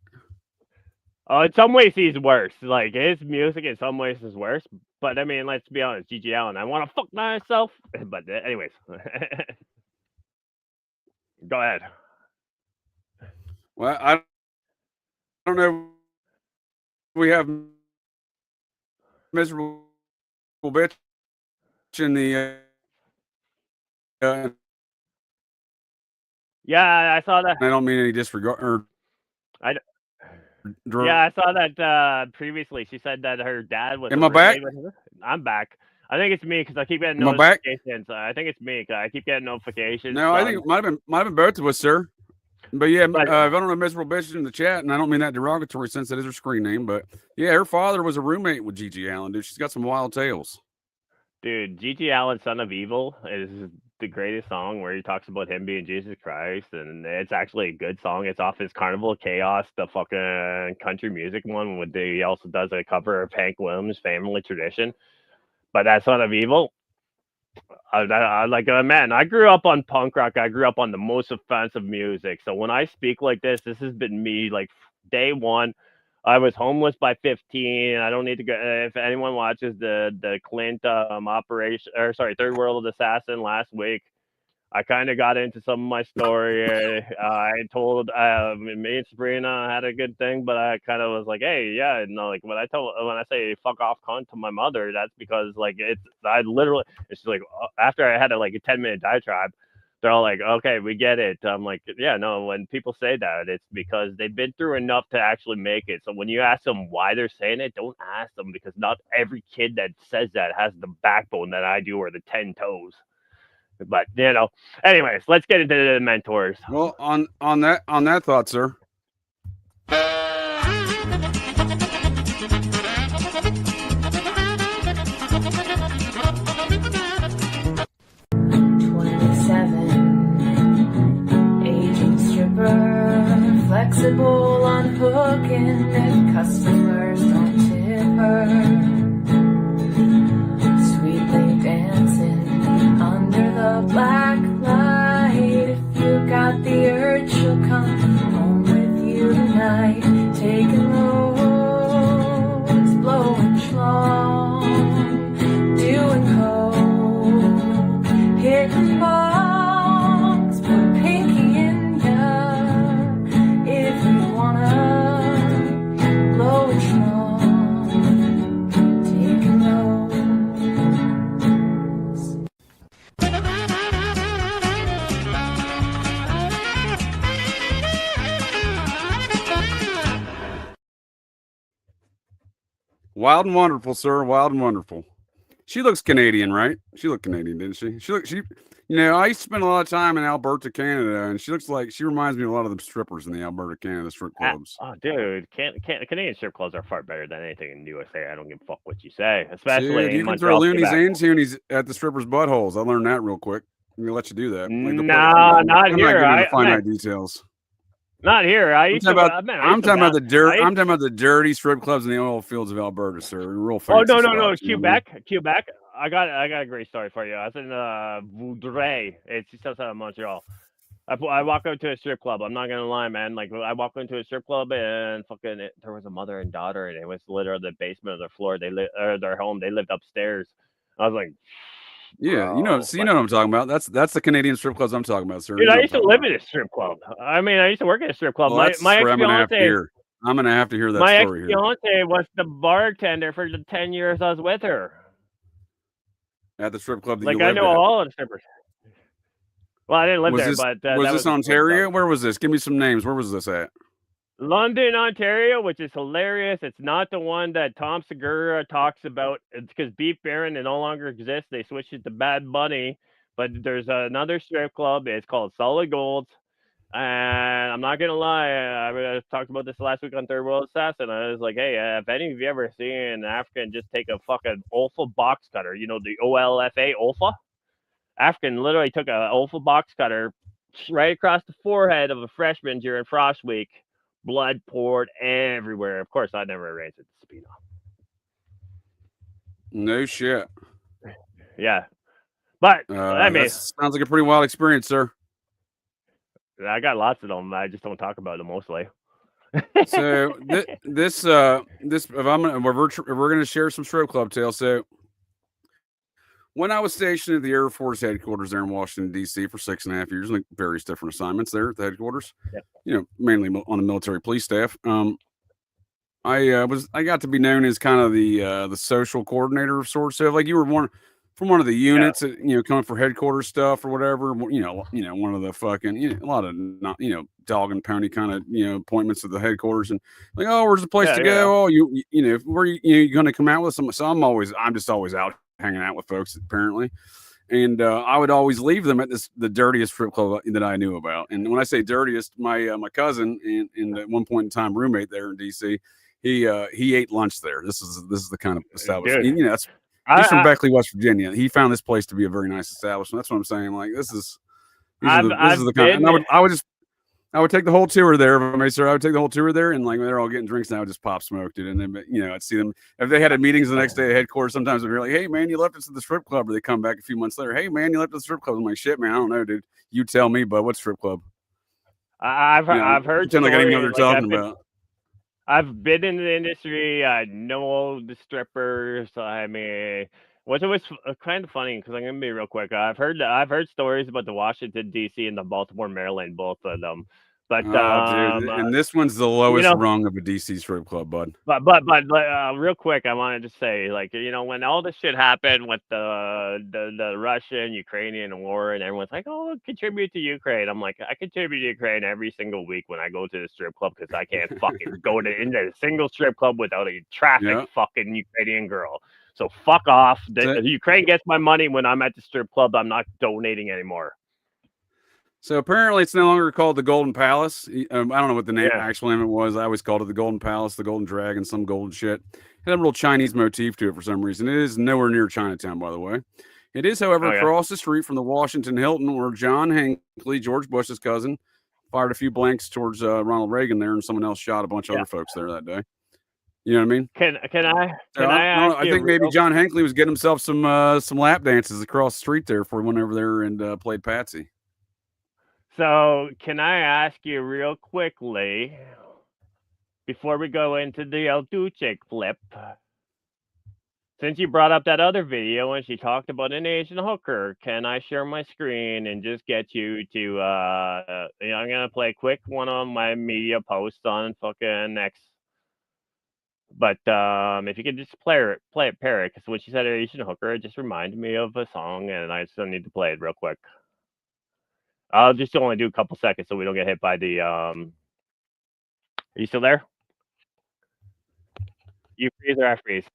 Speaker 4: In some ways, he's worse. Like, his music in some ways is worse. But, I mean, let's be honest. Gigi Allen, I want to fuck myself. But anyways. Go ahead.
Speaker 2: Well, I don't know. We have miserable bitch in the...
Speaker 4: yeah, I saw that.
Speaker 2: I don't mean any disregard.
Speaker 4: I saw that previously. She said that her dad was.
Speaker 2: Am I back?
Speaker 4: I'm back. I think it's me because I keep getting notifications. I think it's me because I keep getting notifications.
Speaker 2: No, I think it might have been both of us, sir. But yeah, if I don't know miserable bitch in the chat, and I don't mean that derogatory since that is her screen name, but yeah, her father was a roommate with Gigi Allen, dude. She's got some wild tales.
Speaker 4: Dude, Gigi Allen, Son of Evil is the greatest song where he talks about him being Jesus Christ, and it's actually a good song. It's off his Carnival of Chaos, the fucking country music one. He also does a cover of Hank Williams' Family Tradition. But that Son of Evil, man, I grew up on punk rock. I grew up on the most offensive music. So when I speak like this has been me like day one. I was homeless by 15. I don't need to go. If anyone watches the Clint Third World Assassin last week, I kind of got into some of my story. I told me and Sabrina had a good thing, but I kind of was like, hey, yeah, no, like when I say fuck off cunt to my mother, that's because like it's like after I had a 10-minute diatribe, they're all like, okay, we get it. I'm like, yeah, no, when people say that, it's because they've been through enough to actually make it. So when you ask them why they're saying it, don't ask them, because not every kid that says that has the backbone that I do or the 10 toes. But, anyways, let's get into the mentors.
Speaker 2: Well, on that thought, sir.
Speaker 5: Flexible on hooking if customer
Speaker 2: Wild and wonderful, sir. Wild and wonderful. She looks Canadian, right? She looked Canadian, didn't she? You know, I used to spend a lot of time in Alberta, Canada, and she reminds me of a lot of the strippers in the Alberta, Canada strip clubs.
Speaker 4: Oh, dude, Canadian strip clubs are far better than anything in the USA. I don't give a fuck what you say, especially
Speaker 2: Dude,
Speaker 4: in
Speaker 2: you can throw
Speaker 4: Montreal,
Speaker 2: loonies
Speaker 4: Quebec.
Speaker 2: and toonies at the strippers' buttholes. I learned that real quick. I'm gonna let you do that. Like,
Speaker 4: Nah, not
Speaker 2: I'm not
Speaker 4: here.
Speaker 2: giving you the finite details.
Speaker 4: Not here. I
Speaker 2: I'm
Speaker 4: used
Speaker 2: talking
Speaker 4: to.
Speaker 2: about.
Speaker 4: Man,
Speaker 2: I'm talking about the dirt. I'm talking about the dirty strip clubs in the oil fields of Alberta, sir. Real fancy.
Speaker 4: Oh no,
Speaker 2: spots, you know what I mean?
Speaker 4: Quebec. I got a great story for you. I was in Vaudreuil. It's just outside of Montreal. I walk into a strip club. I'm not gonna lie, man. Like I walk into a strip club and there was a mother and daughter, and it was literally the basement of their floor. Their home. They lived upstairs. I was like,
Speaker 2: yeah, you know what I'm talking about. That's the Canadian strip clubs I'm talking about, sir.
Speaker 4: dude,
Speaker 2: You know
Speaker 4: I used to live in a strip club. I mean, I used to work at a strip club.
Speaker 2: Well,
Speaker 4: My
Speaker 2: that's the story I'm gonna have to hear. I'm gonna have to hear that
Speaker 4: my
Speaker 2: story here.
Speaker 4: ex-fiance was the bartender for the 10 years I was with her.
Speaker 2: At the strip club that
Speaker 4: Like
Speaker 2: you lived
Speaker 4: I know
Speaker 2: at.
Speaker 4: all of the strippers. Well, I didn't live there,
Speaker 2: this,
Speaker 4: but
Speaker 2: was
Speaker 4: that
Speaker 2: this
Speaker 4: was
Speaker 2: Ontario? Where was this? Give me some names. Where was this at?
Speaker 4: London, Ontario, which is hilarious. It's not the one that Tom Segura talks about. It's because Beef Baron no longer exists. They switched it to Bad Bunny. But there's another strip club. It's called Solid Gold. And I'm not going to lie. I talked about this last week on Third World Assassin. I was like, hey, if any of you ever seen an African just take a fucking Olfa box cutter, you know, the OLFA, Olfa? African literally took a Olfa box cutter right across the forehead of a freshman during Frost Week. Blood poured everywhere. Of course, I never arranged it. Subpoena.
Speaker 2: No shit.
Speaker 4: Yeah, but I mean,
Speaker 2: that sounds like a pretty wild experience, sir.
Speaker 4: I got lots of them. I just don't talk about them mostly.
Speaker 2: So we're gonna share some strip club tales. So when I was stationed at the Air Force headquarters there in Washington D.C. for 6.5 years, like various different assignments there at the headquarters, you know, mainly on the military police staff. I got to be known as kind of the social coordinator of sorts. So like you were from one of the units, that, you know, coming for headquarters stuff or whatever. You know, one of the fucking, you know, a lot of not, you know, dog and pony kind of, you know, appointments at the headquarters and like, oh, where's the place to go? Oh, you know, where you going to come out with some? So I'm just always out hanging out with folks apparently. And I would always leave them at the dirtiest strip club that I knew about. And when I say dirtiest, my cousin and at one point in time roommate there in DC, he ate lunch there. This is the kind of establishment. You know, he's from Beckley, West Virginia. He found this place to be a very nice establishment. That's what I'm saying. Like this is the kind. And I would take the whole tour there, I would take the whole tour there, and like when they're all getting drinks, and I would just pop smoke, dude. And then, you know, I'd see them if they had meetings the next day at headquarters. Sometimes they'd be like, "Hey, man, you left us at the strip club," or they come back a few months later. "Hey, man, you left us at the strip club." I'm like, "Shit, man, I don't know, dude. You tell me, but what strip club?"
Speaker 4: I've heard.
Speaker 2: Pretend like I didn't know what they're talking about.
Speaker 4: I've been in the industry. I know the strippers. I mean, what's always kind of funny because I'm gonna be real quick. I've heard stories about the Washington D.C. and the Baltimore, Maryland, both of them. But
Speaker 2: dude, and this one's the lowest rung of a DC strip club, bud.
Speaker 4: But real quick, I wanted to say, like, you know, when all this shit happened with the Russian Ukrainian war, and everyone's like, "Oh, contribute to Ukraine," I'm like, I contribute to Ukraine every single week when I go to the strip club because I can't fucking go into a single strip club without a traffic fucking Ukrainian girl. So fuck off. Ukraine gets my money when I'm at the strip club. I'm not donating anymore.
Speaker 2: So apparently it's no longer called the Golden Palace. I don't know what the actual name it was. I always called it the Golden Palace, the Golden Dragon, some golden shit. It had a real Chinese motif to it for some reason. It is nowhere near Chinatown, by the way. It is, however, across the street from the Washington Hilton, where John Hinckley, George Bush's cousin, fired a few blanks towards Ronald Reagan there, and someone else shot a bunch of other folks there that day. You know what I mean?
Speaker 4: Can I ask
Speaker 2: I think maybe John Hinckley was getting himself some lap dances across the street there before he went over there and played Patsy.
Speaker 4: So, can I ask you real quickly, before we go into the El Duce flip, since you brought up that other video and she talked about an Asian hooker, can I share my screen and just get you to, you know, I'm going to play a quick one on my media post on fucking X. But if you could just pair it, because when she said Asian hooker, it just reminded me of a song, and I still need to play it real quick. I'll just only do a couple seconds so we don't get hit by the. Are you still there? You freeze or I freeze.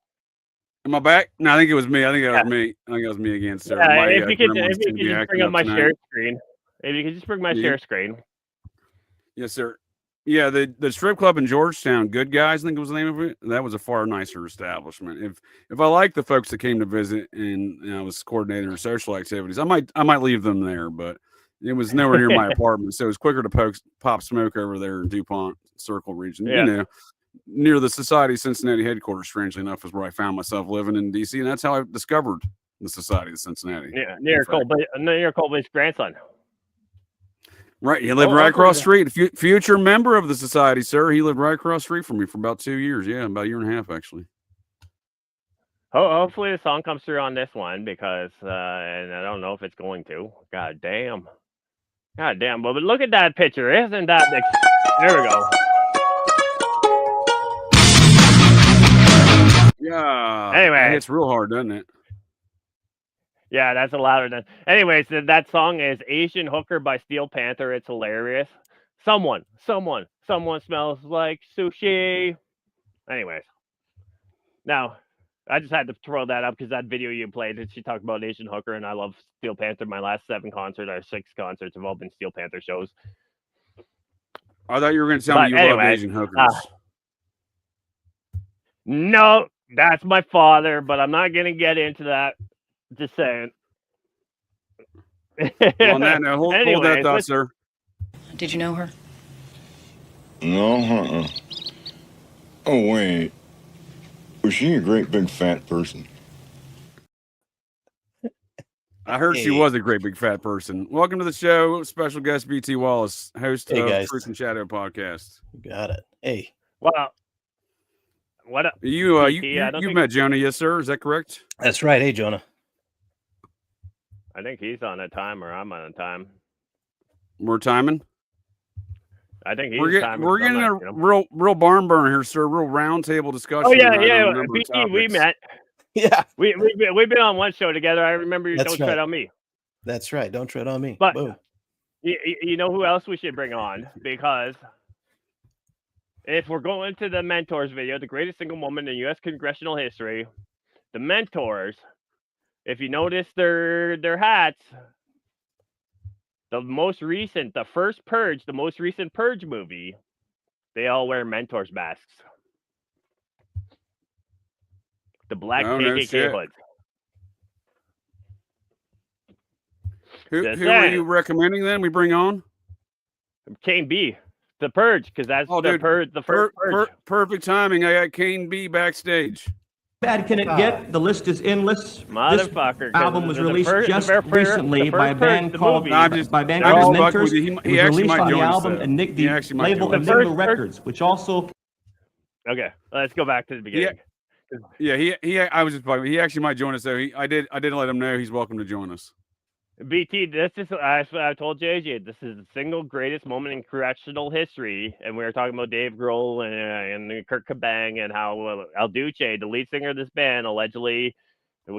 Speaker 2: Am I back? No, I think it was me. I think it was
Speaker 4: Yeah.
Speaker 2: me. I think it was me again, sir.
Speaker 4: Yeah,
Speaker 2: My
Speaker 4: if you could
Speaker 2: gremlins seem to be
Speaker 4: just
Speaker 2: acting
Speaker 4: bring up
Speaker 2: up
Speaker 4: my
Speaker 2: tonight.
Speaker 4: share screen. If you could just bring my
Speaker 2: Yeah.
Speaker 4: share screen.
Speaker 2: Yes, sir. Yeah, the strip club in Georgetown, Good Guys, I think it was the name of it. That was a far nicer establishment. If I liked the folks that came to visit and I was coordinating their social activities, I might leave them there, but it was nowhere near my apartment, so it was quicker to pop smoke over there in DuPont Circle region.
Speaker 4: Yeah.
Speaker 2: You know, near the Society of Cincinnati headquarters. Strangely enough, is where I found myself living in DC, and that's how I discovered the Society of Cincinnati.
Speaker 4: Yeah, near Colby's grandson.
Speaker 2: Right, he lived right across the street. Future member of the society, sir. He lived right across the street from me for about 2 years. Yeah, about a year and a half, actually.
Speaker 4: Hopefully the song comes through on this one because, and I don't know if it's going to. God damn. But look at that picture. Isn't that big? There we go.
Speaker 2: Yeah.
Speaker 4: Anyway,
Speaker 2: it's real hard, doesn't it?
Speaker 4: Yeah, that's a louder than. Anyways, that song is Asian Hooker by Steel Panther. It's hilarious. Someone smells like sushi. Anyways, now I just had to throw that up because that video you played, she talked about Asian Hooker, and I love Steel Panther. My last 7 concerts or 6 concerts have all been Steel Panther shows.
Speaker 2: I thought you were going to tell me you love Asian hookers.
Speaker 4: No, that's my father, but I'm not going to get into that. Just saying.
Speaker 2: Well, on that note, hold that thought, sir.
Speaker 5: Did you know her?
Speaker 6: No, Oh, wait. Was she a great big fat person?
Speaker 2: I heard she was a great big fat person. Welcome to the show. Special guest BT Wallace, host of Truth and Shadow podcast.
Speaker 7: You got it. Hey.
Speaker 4: Well, what up?
Speaker 2: You've met Jonah, yes, sir. Is that correct?
Speaker 7: That's right. Hey, Jonah.
Speaker 4: I think he's on a time or I'm on a time.
Speaker 2: We're timing.
Speaker 4: I think he's
Speaker 2: timing. We're getting a real barn burner here, sir. Real roundtable discussion.
Speaker 4: Oh yeah. BT, we met.
Speaker 7: Yeah.
Speaker 4: We've been on one show together. I remember you Don't Tread on Me.
Speaker 7: That's right. Don't tread on me.
Speaker 4: But
Speaker 7: boom.
Speaker 4: You know who else we should bring on? Because if we're going to the Mentors video, the greatest single moment in U.S. congressional history, the Mentors. If you notice their hats, the most recent Purge movie, they all wear Mentors masks. The black KKK hoods.
Speaker 2: Who are you recommending then we bring on?
Speaker 4: Kane B. The Purge, because that's the first Purge.
Speaker 2: Perfect timing. I got Kane B backstage.
Speaker 8: Bad can it get? The list is endless.
Speaker 4: Motherfucker.
Speaker 8: This album was released just recently by a band called Mentors.
Speaker 2: He actually might join us.
Speaker 8: And Nick the label Enigma Records, which also.
Speaker 4: Okay, let's go back to the beginning.
Speaker 2: Yeah, I was just bugging. He actually might join us though. I did let him know he's welcome to join us.
Speaker 4: BT, this is I told JJ this is the single greatest moment in correctional history, and we were talking about Dave Grohl and Kurt Cobain and how El Duce, the lead singer of this band, allegedly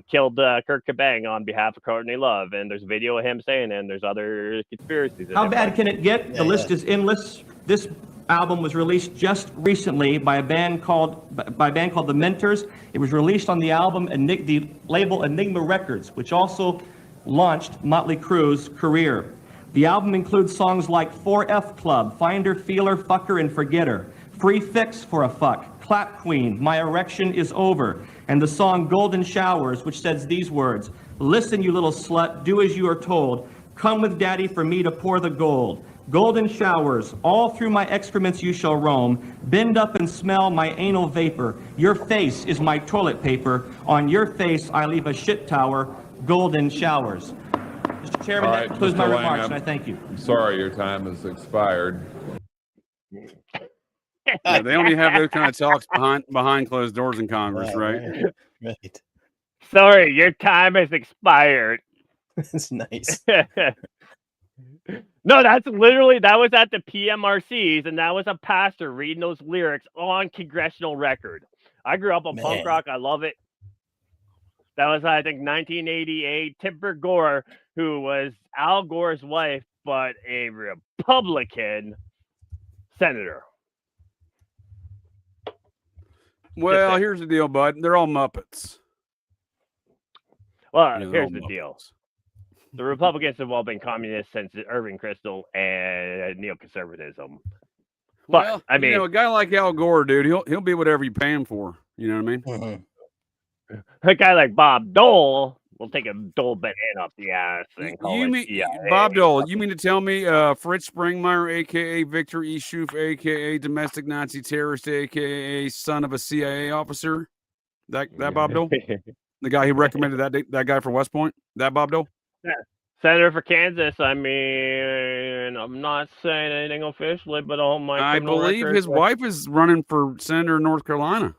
Speaker 4: killed Kurt Cobain on behalf of Courtney Love, and there's a video of him saying, and there's other conspiracies.
Speaker 8: How bad can it get? The list is endless. This album was released just recently by a band called the Mentors. It was released on the album and the label Enigma Records, which also launched Motley Crue's career. The album includes songs like 4F Club, Finder, Feeler, Fucker, and Forgetter, Free Fix for a Fuck, Clap Queen, My Erection is Over, and the song Golden Showers, which says these words: listen, you little slut, do as you are told, come with daddy for me to pour the gold. Golden showers, all through my excrements you shall roam, bend up and smell my anal vapor, your face is my toilet paper, on your face I leave a shit tower, golden showers. Mr. Chairman, that concludes my remarks, and I thank you.
Speaker 9: I'm sorry your time has expired.
Speaker 2: Yeah, they only have those kind of talks behind closed doors in Congress, right?
Speaker 7: Right.
Speaker 4: Sorry, your time has expired.
Speaker 7: That's nice.
Speaker 4: No, that was at the PMRCs, and that was a pastor reading those lyrics on congressional record. I grew up on punk rock. I love it. That was, I think, 1988. Tipper Gore, who was Al Gore's wife, but a Republican senator.
Speaker 2: Well, here's the deal, bud. They're all Muppets.
Speaker 4: Well,
Speaker 2: They're
Speaker 4: here's
Speaker 2: all
Speaker 4: the deal.
Speaker 2: Muppets.
Speaker 4: The Republicans have all been communists since Irving Kristol and neoconservatism. But
Speaker 2: Well,
Speaker 4: I mean,
Speaker 2: a guy like Al Gore, dude, he'll be whatever you pay him for. You know what I mean?
Speaker 7: Mm-hmm.
Speaker 4: a guy like Bob Dole will take a Dole banana up the ass and call it CIA.
Speaker 2: Bob Dole? You mean to tell me Fritz Springmeier, aka Victor E. Schoof, aka domestic Nazi terrorist, aka son of a CIA officer? That Bob Dole? The guy who recommended that guy for West Point? That Bob Dole?
Speaker 4: Yeah. Senator for Kansas. I mean, I'm not saying anything officially, but all my
Speaker 2: I believe
Speaker 4: records,
Speaker 2: his wife is running for senator in North Carolina.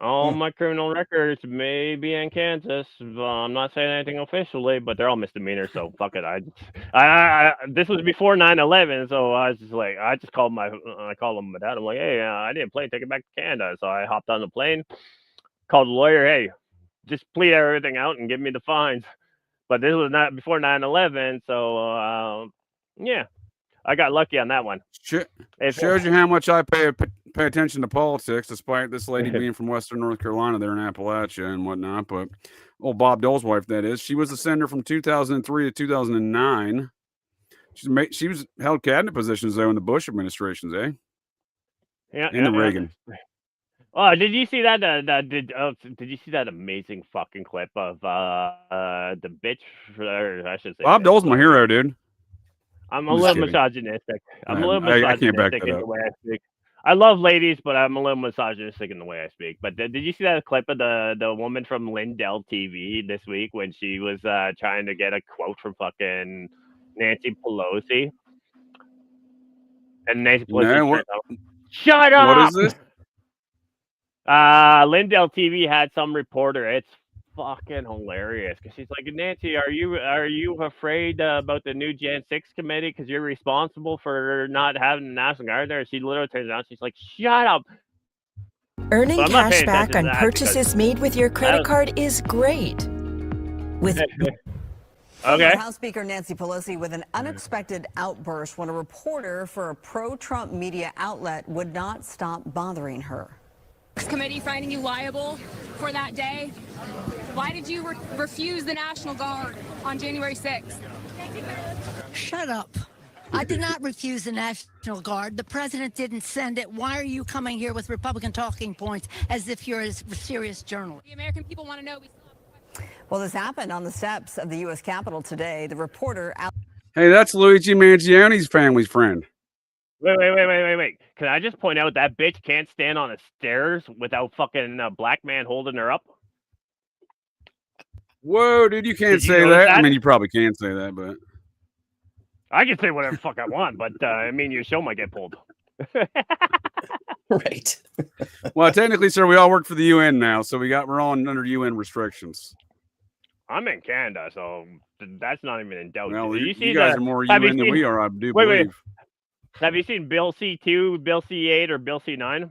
Speaker 4: All my criminal records may be in Kansas. I'm not saying anything officially, but they're all misdemeanors, so fuck it. I this was before 9/11, so I was just like, I called him my dad. I'm like, hey, I didn't play, take it back to Canada. So I hopped on the plane, called the lawyer, hey, just plead everything out and give me the fines. But this was not before 9/11, so yeah, I got lucky on that one.
Speaker 2: Shows you how much I pay attention to politics, despite this lady being from Western North Carolina there in Appalachia and whatnot. But old Bob Dole's wife, that is, she was a senator from 2003 to 2009. She was held cabinet positions though in the Bush administrations, eh?
Speaker 4: Yeah,
Speaker 2: in the Reagan.
Speaker 4: Oh, did you see that? Did you see that amazing fucking clip of the bitch? Or I should say,
Speaker 2: Bob Dole's my hero, dude.
Speaker 4: I'm a little misogynistic. I'm a little
Speaker 2: I can't back
Speaker 4: misogynistic
Speaker 2: that
Speaker 4: in
Speaker 2: up.
Speaker 4: the way I speak. I love ladies, but I'm a little misogynistic in the way I speak. But did you see that clip of the woman from Lindell TV this week when she was trying to get a quote from fucking Nancy Pelosi? And Nancy Pelosi said, "Shut up!"
Speaker 2: What is this?
Speaker 4: Lindell TV had some reporter. It's fucking hilarious because she's like, Nancy, are you afraid about the new Jan 6 committee because you're responsible for not having the National Guard there? She literally turns around, she's like, shut up.
Speaker 10: Earning cash back on purchases made with your credit card is great. With
Speaker 4: okay.
Speaker 11: House Speaker Nancy Pelosi with an unexpected outburst when a reporter for a pro-Trump media outlet would not stop bothering her.
Speaker 12: Committee finding you liable for that day. Why did you refuse the National Guard on January 6th?
Speaker 13: Shut up. I did not refuse the National Guard. The president didn't send it. Why are you coming here with Republican talking points as if you're a serious journalist?
Speaker 12: The American people want to know.
Speaker 11: Well, this happened on the steps of the U.S. Capitol today. The reporter...
Speaker 2: Hey, that's Luigi Mangioni's family's friend.
Speaker 4: Wait. Can I just point out that bitch can't stand on the stairs without fucking a black man holding her up?
Speaker 2: Whoa, dude, you can't say that. I mean, you probably can say that, but...
Speaker 4: I can say whatever the fuck I want, but I mean, your show might get pulled.
Speaker 7: Right.
Speaker 2: Well, technically, sir, we all work for the UN now, so we're all under UN restrictions.
Speaker 4: I'm in Canada, so that's not even in doubt.
Speaker 2: Well, you guys are more UN than we are, I do believe.
Speaker 4: Wait. Have you seen Bill C2, Bill C8, or Bill C9?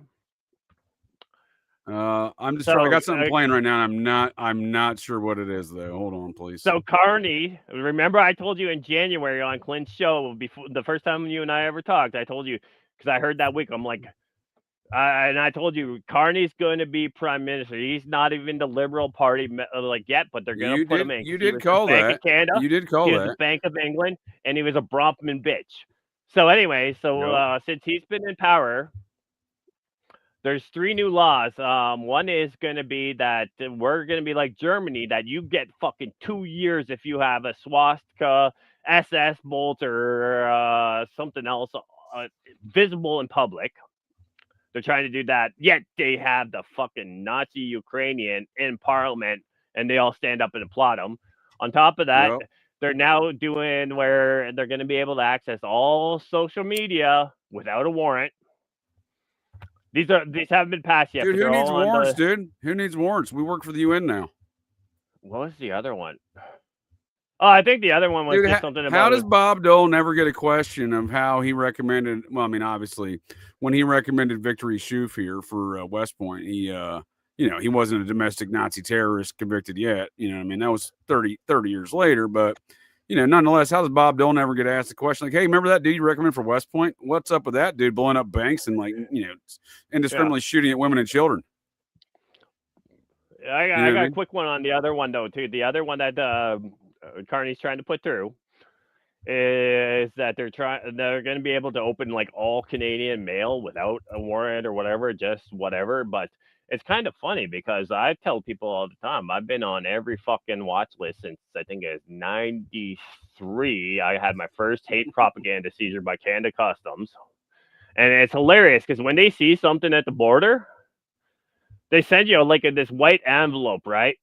Speaker 2: I'm just I got something playing right now. And I'm not sure what it is though. Hold on, please.
Speaker 4: So Carney, remember I told you in January on Clint's show before the first time you and I ever talked. I told you because I heard that week. I'm like, and I told you Carney's going to be prime minister. He's not even the Liberal Party yet, but they're going to put him in.
Speaker 2: You did call that.
Speaker 4: Bank of Canada.
Speaker 2: You did call
Speaker 4: he
Speaker 2: that.
Speaker 4: was the Bank of England, and he was a Bronfman bitch. So anyway, since he's been in power, there's 3 new laws. One is going to be that we're going to be like Germany, that you get fucking 2 years if you have a swastika, SS bolt, or something else visible in public. They're trying to do that, yet they have the fucking Nazi Ukrainian in parliament, and they all stand up and applaud them. On top of that, they're now doing where they're going to be able to access all social media without a warrant. These haven't been passed yet.
Speaker 2: Dude, who needs warrants, dude? Who needs warrants? We work for the UN now.
Speaker 4: What was the other one? Oh, I think the other one was just something about...
Speaker 2: How does Bob Dole never get a question of how he recommended... Well, I mean, obviously, when he recommended Victory Schoof here for West Point, he wasn't a domestic Nazi terrorist convicted yet. You know what I mean? That was 30 years later, but... nonetheless, how does Bob Dole never get asked the question like, hey, remember that dude you recommend for West Point? What's up with that dude blowing up banks and indiscriminately shooting at women and children?
Speaker 4: I got
Speaker 2: what I
Speaker 4: a
Speaker 2: mean?
Speaker 4: quick one on the other one though too. The other one that Carney's trying to put through is that they're going to be able to open like all Canadian mail without a warrant or whatever, just whatever. But it's kind of funny because I tell people all the time, I've been on every fucking watch list since I think it's 93. I had my first hate propaganda seizure by Canada Customs. And it's hilarious because when they see something at the border, they send you like this white envelope, right?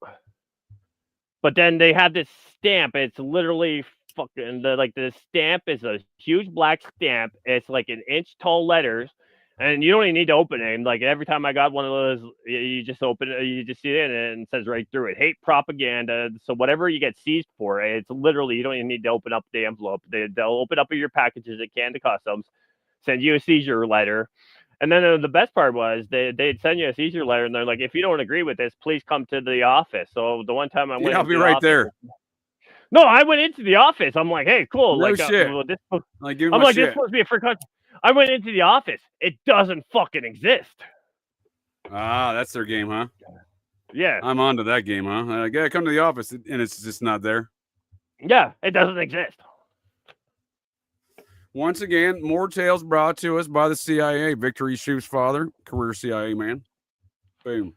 Speaker 4: But then they have this stamp. It's literally fucking the stamp is a huge black stamp. It's like an inch tall letters, and you don't even need to open it. And like every time I got one of those, you just open it, you just see it, and it says right through it, hate propaganda. So whatever you get seized for, it's literally you don't even need to open up the envelope. They'll open up your packages at Canada Customs, send you a seizure letter. And then the best part was they'd send you a seizure letter, and they're like, if you don't agree with this, please come to the office. So the one time I went,
Speaker 2: I'll be right there.
Speaker 4: No, I went into the office. I'm like, hey, cool.
Speaker 2: No
Speaker 4: like,
Speaker 2: shit.
Speaker 4: This
Speaker 2: shit.
Speaker 4: supposed to be a free country. I went into the office. It doesn't fucking exist.
Speaker 2: Ah, that's their game, huh?
Speaker 4: Yeah.
Speaker 2: I'm on to that game, huh? Yeah, come to the office, and it's just not there.
Speaker 4: Yeah, it doesn't exist.
Speaker 2: Once again, more tales brought to us by the CIA. Victory Shoof's father, career CIA man. Boom.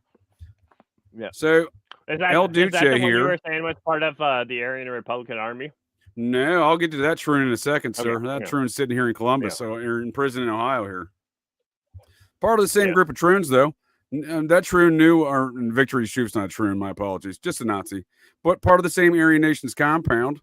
Speaker 4: Yeah.
Speaker 2: So, El Duce
Speaker 4: is that the one
Speaker 2: here.
Speaker 4: you were saying was part of the Aryan Republican Army?
Speaker 2: No, I'll get to that troon in a second, sir.
Speaker 4: Okay,
Speaker 2: That
Speaker 4: yeah.
Speaker 2: troon's sitting here in Columbus,
Speaker 4: Yeah.
Speaker 2: so you're in prison in Ohio here. Part of the same group of troons, though. That troon knew, or Victory Shoof's not a troon, my apologies, just a Nazi. But part of the same Aryan Nations compound,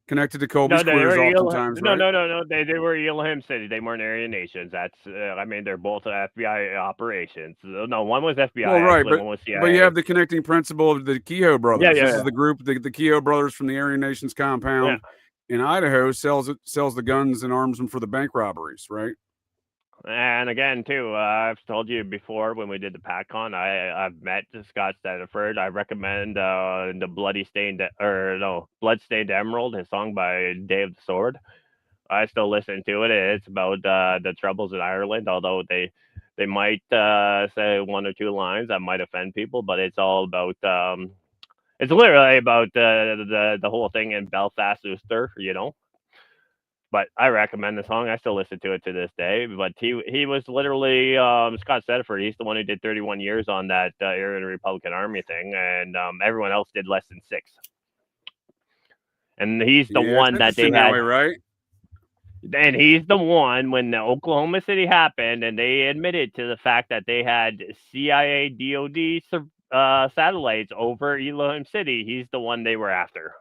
Speaker 2: connected to Colby's queers oftentimes, right?
Speaker 4: No. They were Elohim City. They weren't Aryan Nations. That's they're both FBI operations. No, one was FBI.
Speaker 2: Well, right,
Speaker 4: actually, one was CIA.
Speaker 2: but you have the connecting principle of the Kehoe brothers.
Speaker 4: Yeah,
Speaker 2: This is the group, the Kehoe brothers from the Aryan Nations compound in Idaho sells the guns and arms them for the bank robberies, right?
Speaker 4: And again, too, I've told you before when we did the PACCON, I've met Scott Stanford. I recommend the Bloodstained Emerald, his song by Day of the Sword. I still listen to it. It's about the troubles in Ireland, although they might say one or two lines that might offend people, but it's all about it's literally about the whole thing in Belfast, Ulster, But I recommend the song. I still listen to it to this day. But he was literally Scott Stanford. He's the one who did 31 years on that Aryan Republican Army thing, and everyone else did less than 6. And he's the one that they had,
Speaker 2: right?
Speaker 4: And he's the one when the Oklahoma City happened, and they admitted to the fact that they had CIA DOD satellites over Elohim City. He's the one they were after.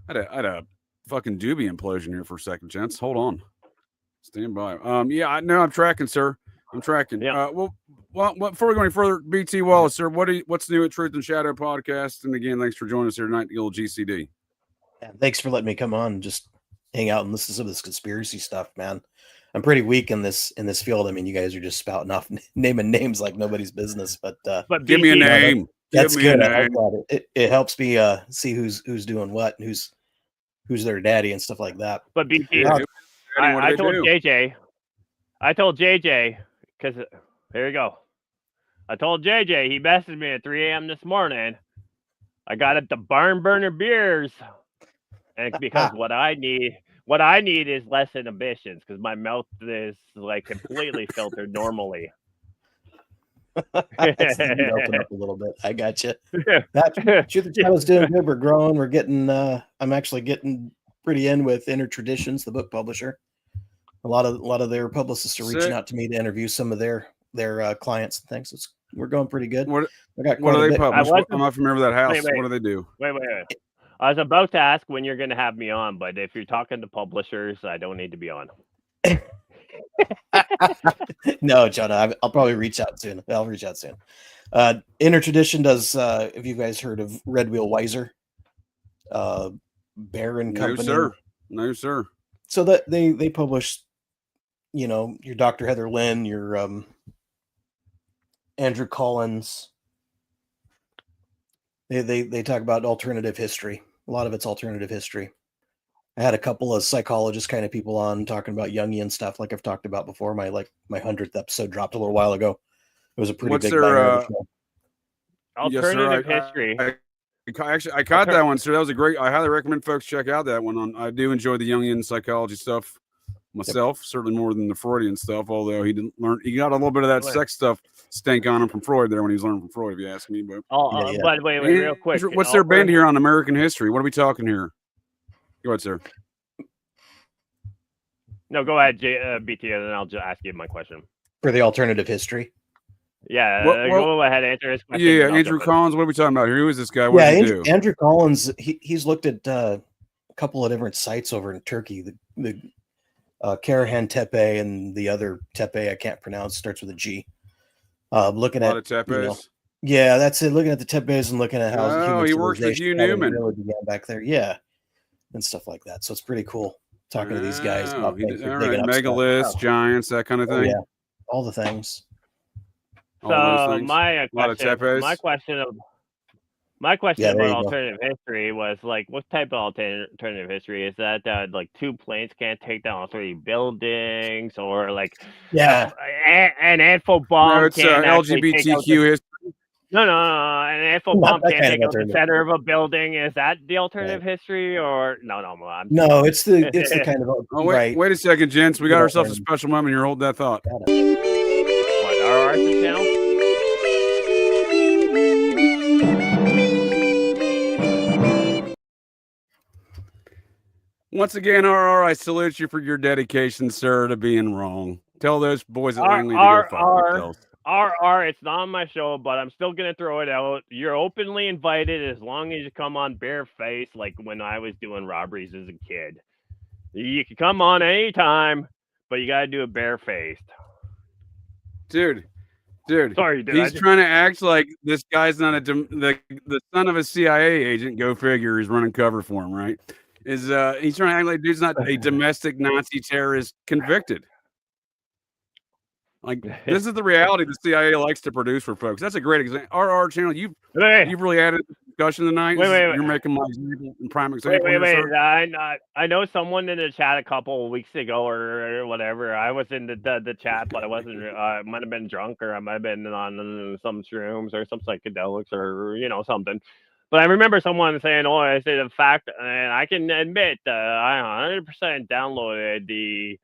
Speaker 2: I had a fucking doobie implosion here for a second, gents. Hold on. Stand by. Yeah, I know I'm tracking, sir. I'm tracking.
Speaker 4: Yeah.
Speaker 2: Well, before we go any further, BT Wallace, sir, what's new at Truth and Shadow podcast? And again, thanks for joining us here tonight, the old GCD.
Speaker 7: Yeah, thanks for letting me come on and just hang out and listen to some of this conspiracy stuff, man. I'm pretty weak in this field. I mean, you guys are just spouting off naming names like nobody's business, but
Speaker 2: give me a name.
Speaker 7: That's good. I like that. It helps me see who's doing what and who's their daddy and stuff like that.
Speaker 4: But BT, I told JJ, because here you go. I told JJ, he messaged me at 3 a.m. this morning. I got at the Barn Burner Beers, and it's because what I need is less inhibitions because my mouth is like completely filtered normally.
Speaker 7: Open up a little bit. I got you. That Truth and Shadow's doing good. We're growing. We're getting. I'm actually getting pretty in with Inner Traditions, the book publisher. A lot of their publicists are reaching out to me to interview some of their clients and things. We're going pretty good.
Speaker 2: What do they publish? I'm not familiar with that house. What do they do?
Speaker 4: Wait. I was about to ask when you're going to have me on, but if you're talking to publishers, I don't need to be on.
Speaker 7: No, Jonah, I'll probably reach out soon. I'll reach out soon. Inner Tradition does. Have you guys heard of Red Wheel Weiser? Baron Company?
Speaker 2: No, sir.
Speaker 7: So that they publish, your Dr. Heather Lynn, your Andrew Collins. They talk about alternative history. A lot of it's alternative history. I had a couple of psychologist kind of people on talking about Jungian stuff, like I've talked about before. My 100th episode dropped a little while ago. It was a pretty
Speaker 2: What's
Speaker 7: big
Speaker 2: their
Speaker 7: banger of a show.
Speaker 4: Alternative
Speaker 2: yes,
Speaker 4: history.
Speaker 2: I caught that one, sir. That was a great. I highly recommend folks check out that one. I do enjoy the Jungian psychology stuff myself, certainly more than the Freudian stuff. Although he didn't learn, he got a little bit of that sex stuff stank on him from Freud there when he was learning from Freud. If you ask me, but
Speaker 4: But wait, real quick.
Speaker 2: What's their bend here on American history? What are we talking here? Go ahead, sir.
Speaker 4: No, go ahead, BT, and then I'll just ask you my question.
Speaker 7: For the alternative history.
Speaker 4: Yeah, go ahead and answer his question.
Speaker 2: Yeah, Andrew Collins. What are we talking about here? Who is this guy? What does he do?
Speaker 7: Andrew Collins. He's looked at a couple of different sites over in Turkey. The Karahan Tepe and the other Tepe I can't pronounce, starts with a G. Looking at
Speaker 2: Tepes.
Speaker 7: Yeah, that's it. Looking at the Tepes and looking at how human
Speaker 2: he works with Hugh Newman.
Speaker 7: really began back there. Yeah, and stuff like that. So it's pretty cool talking to these guys about things
Speaker 2: all right, megaliths, giants, that kind of thing.
Speaker 7: Yeah, all the things.
Speaker 4: So my question about alternative history was like, what type of alternative history is that? Like 2 planes can't take down 3 buildings, or like an info bomb.
Speaker 2: No, it's LGBTQ history.
Speaker 4: No, an info bomb can't take out the center of a building. Is that the alternative history, or no?
Speaker 7: No, it's the kind of
Speaker 2: wait a second, gents. We got ourselves a special moment here. Hold that thought.
Speaker 4: What, our channel?
Speaker 2: Once again, RR, I salute you for your dedication, sir, to being wrong. Tell those boys at Langley to go fuck themselves.
Speaker 4: It's not on my show, but I'm still gonna throw it out. You're openly invited as long as you come on barefaced, like when I was doing robberies as a kid. You can come on anytime, but you gotta do it barefaced.
Speaker 2: Dude.
Speaker 4: Sorry, dude.
Speaker 2: He's trying to act like this guy's not the son of a CIA agent. Go figure. He's running cover for him, right? He's trying to act like dude's not a domestic Nazi terrorist convicted. Like, this is the reality the CIA likes to produce for folks. That's a great example. RR channel, you've really added to the discussion tonight. You're making my example and prime example.
Speaker 4: I know someone in the chat a couple of weeks ago or whatever. I was in the chat, but I wasn't. I might have been drunk, or I might have been on some shrooms or some psychedelics or something. But I remember someone saying, "Oh, I say the fact," and I can admit I 100% downloaded the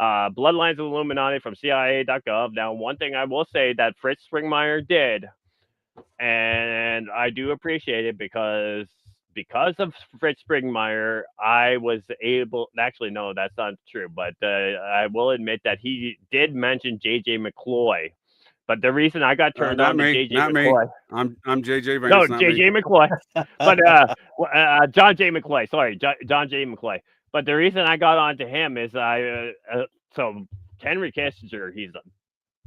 Speaker 4: Bloodlines of Illuminati from CIA.gov. Now, one thing I will say that Fritz Springmeier did, and I do appreciate it because of Fritz Springmeier, I was able. Actually, no, that's not true. But I will admit that he did mention J.J. McCloy. But the reason I got turned on to J.J. McCloy.
Speaker 2: I'm J.J. Vance.
Speaker 4: No, J.J. McCloy. But John J. McCloy. Sorry, John J. McCloy. But the reason I got onto him is so Henry Kissinger, he's the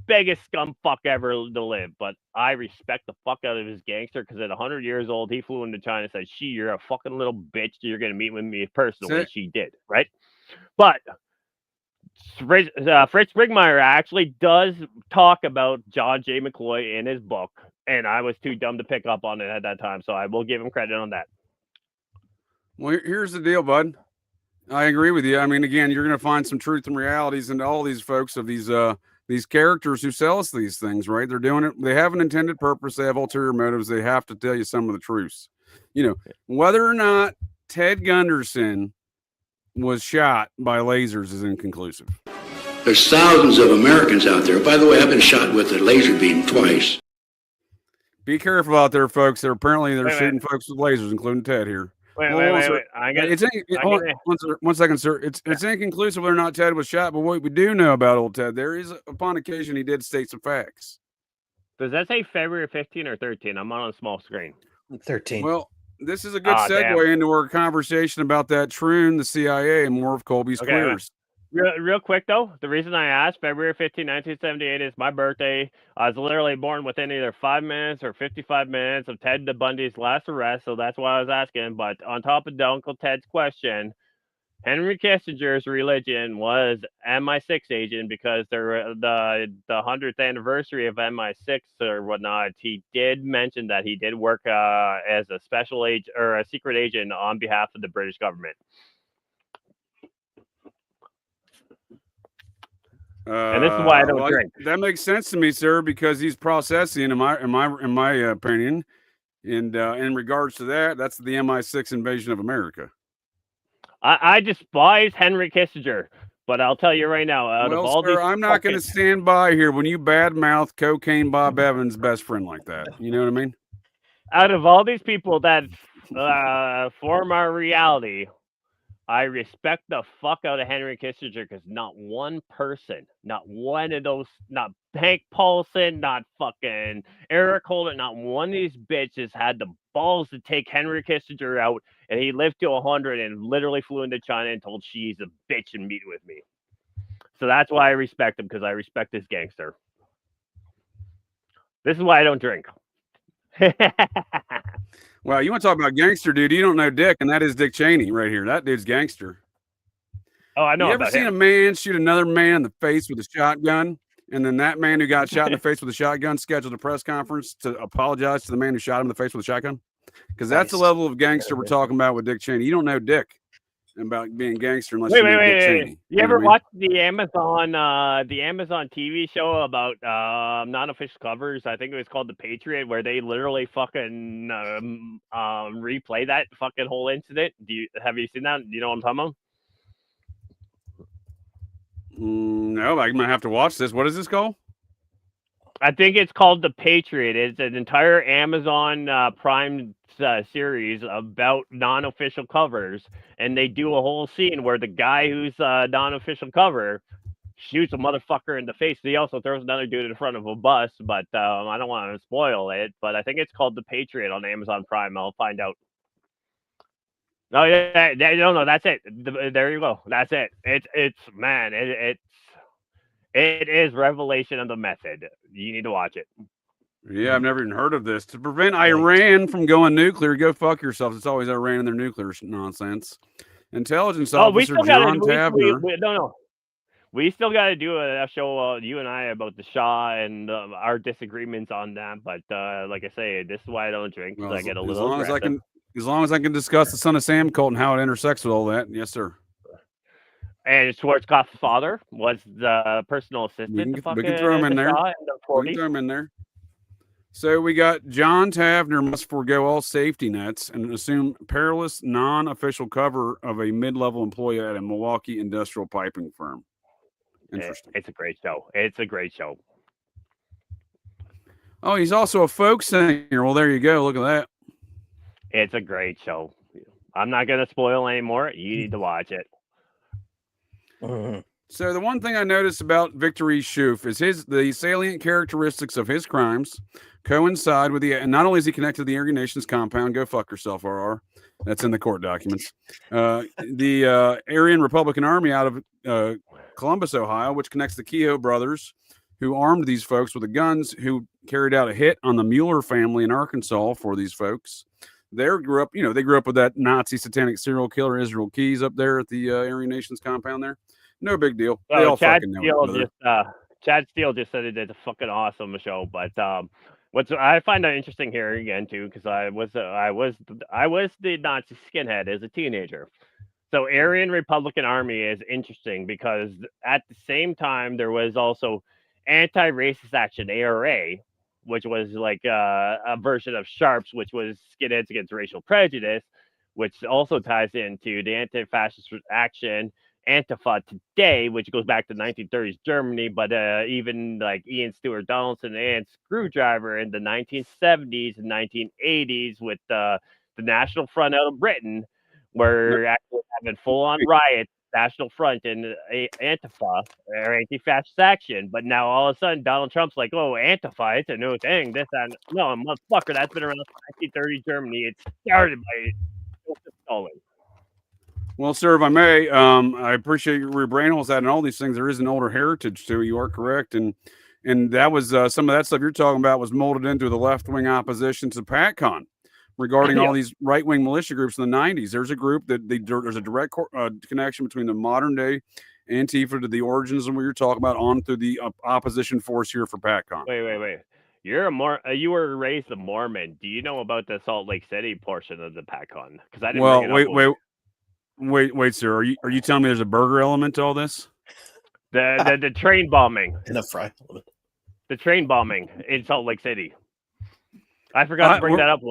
Speaker 4: biggest scum fuck ever to live. But I respect the fuck out of his gangster because at 100 years old, he flew into China and said, "She, you're a fucking little bitch. You're going to meet with me personally." She did, right? But Fritz Springmeier actually does talk about John J. McCloy in his book, and I was too dumb to pick up on it at that time, so I will give him credit on that.
Speaker 2: Well, here's the deal, bud. I agree with you. I mean, again, you're going to find some truth and realities into all these folks of these characters who sell us these things, right? They're doing it. They have an intended purpose. They have ulterior motives. They have to tell you some of the truths. Whether or not Ted Gunderson was shot by lasers is inconclusive.
Speaker 3: There's thousands of Americans out there. By the way, I've been shot with a laser beam twice.
Speaker 2: Be careful out there, folks. They're shooting folks with lasers, including Ted here.
Speaker 4: Wait.
Speaker 2: One second, sir. It's inconclusive whether or not Ted was shot, but what we do know about old Ted, there is, upon occasion, he did state some facts.
Speaker 4: Does that say February 15 or 13? I'm on a small screen.
Speaker 7: 13.
Speaker 2: Well, this is a good segue into our conversation about that Troon, the CIA, and more of Colby's queers.
Speaker 4: Real quick, though, the reason I asked, February 15, 1978 is my birthday. I was literally born within either 5 minutes or 55 minutes of Ted Bundy's last arrest, so that's why I was asking. But on top of Uncle Ted's question, Henry Kissinger's religion was MI6 agent because the 100th anniversary of MI6 or whatnot, he did mention that he did work as a special agent or a secret agent on behalf of the British government. And this is why I don't drink.
Speaker 2: That makes sense to me, sir, because he's processing, in my opinion. And in regards to that, that's the MI6 invasion of America.
Speaker 4: I despise Henry Kissinger, but I'll tell you right now, out of all
Speaker 2: sir,
Speaker 4: these,
Speaker 2: I'm not going to stand by here when you badmouth Cocaine Bob Evans' best friend like that. You know what I mean?
Speaker 4: Out of all these people that form our reality, I respect the fuck out of Henry Kissinger because not one person, not one of those, not Hank Paulson, not fucking Eric Holder, not one of these bitches had the balls to take Henry Kissinger out, and he lived to 100 and literally flew into China and told she's a bitch and meet with me. So that's why I respect him, because I respect this gangster. This is why I don't drink.
Speaker 2: Well, you want to talk about gangster, dude? You don't know Dick, and that is Dick Cheney right here. That dude's gangster.
Speaker 4: Oh, I know.
Speaker 2: You ever seen a man shoot another man in the face with a shotgun, and then that man who got shot in the face with a shotgun scheduled a press conference to apologize to the man who shot him in the face with a shotgun? Because that's the level of gangster we're talking about with Dick Cheney. You don't know Dick about being gangster unless you know Dick Cheney.
Speaker 4: You ever watched the Amazon TV show about non-official covers? I think it was called The Patriot, where they literally fucking replay that fucking whole incident. Have you seen that? Do you know what I'm talking about?
Speaker 2: No, I'm gonna have to watch this. What is this called?
Speaker 4: I think it's called The Patriot. It's an entire Amazon Prime series about non-official covers, and they do a whole scene where the guy who's non-official cover shoots a motherfucker in the face. He also throws another dude in front of a bus, but I don't want to spoil it. But I think it's called The Patriot on Amazon Prime. I'll find out. No, yeah, no, that's it. There you go. That's it. It's man, it is revelation of the method. You need to watch it.
Speaker 2: Yeah, I've never even heard of this. To prevent Iran from going nuclear, go fuck yourselves. It's always Iran and their nuclear nonsense. Intelligence officer John Tavner.
Speaker 4: We still got to do a show, you and I, about the Shah and our disagreements on that. But like I say, this is why I don't drink, because I get a little aggressive.
Speaker 2: As long as I can discuss the Son of Sam cult and how it intersects with all that, yes, sir.
Speaker 4: And Schwarzkopf's father was the personal assistant.
Speaker 2: We can throw him in there. We can throw him in there. So we got John Tavner must forego all safety nets and assume perilous non-official cover of a mid-level employee at a Milwaukee industrial piping firm. Interesting.
Speaker 4: It's a great show. It's a great show.
Speaker 2: Oh, he's also a folk singer. Well, there you go. Look at that.
Speaker 4: It's a great show. I'm not going to spoil anymore. You need to watch it.
Speaker 2: So the one thing I noticed about Victory Shoof is the salient characteristics of his crimes coincide with and not only is he connected to the Aryan Nations compound, go fuck yourself, RR. That's in the court documents. The Aryan Republican Army out of Columbus, Ohio, which connects the Kehoe brothers, who armed these folks with the guns, who carried out a hit on the Mueller family in Arkansas for these folks. They grew up with that Nazi satanic serial killer Israel Keys up there at the Aryan Nations compound there. No big deal. They all fucking know.
Speaker 4: Chad Steele just said it's a fucking awesome show. But what I find that interesting here again too, because I was the Nazi skinhead as a teenager. So Aryan Republican Army is interesting because at the same time there was also Anti-Racist Action, ARA, which was like a version of Sharps, which was Skinheads Against Racial Prejudice, which also ties into the Anti-Fascist Action, Antifa today, which goes back to 1930s Germany, but even like Ian Stewart Donaldson and Screwdriver in the 1970s and 1980s with the National Front out of Britain, were actually having full-on riots, National Front and Antifa or Anti-Fascist Action. But now all of a sudden Donald Trump's like, oh, Antifa, it's a new thing. No, motherfucker, that's been around 1930 Germany. It started by Joseph Stalin.
Speaker 2: Well, sir, if I may, I appreciate your brain holes that and all these things. There is an older heritage to it. You are correct. And that was some of that stuff you're talking about was molded into the left-wing opposition to PATCON. Regarding all these right-wing militia groups in the 90s, there's a group that there's a direct connection between the modern-day Antifa to the origins of what you're talking about on through the opposition force here for PATCON.
Speaker 4: Wait. You were raised a Mormon. Do you know about the Salt Lake City portion of the PATCON? Because I didn't.
Speaker 2: Wait, sir. Are you telling me there's a burger element to all this?
Speaker 4: The train bombing.
Speaker 7: In a fry.
Speaker 4: The train bombing in Salt Lake City. I forgot to bring that up.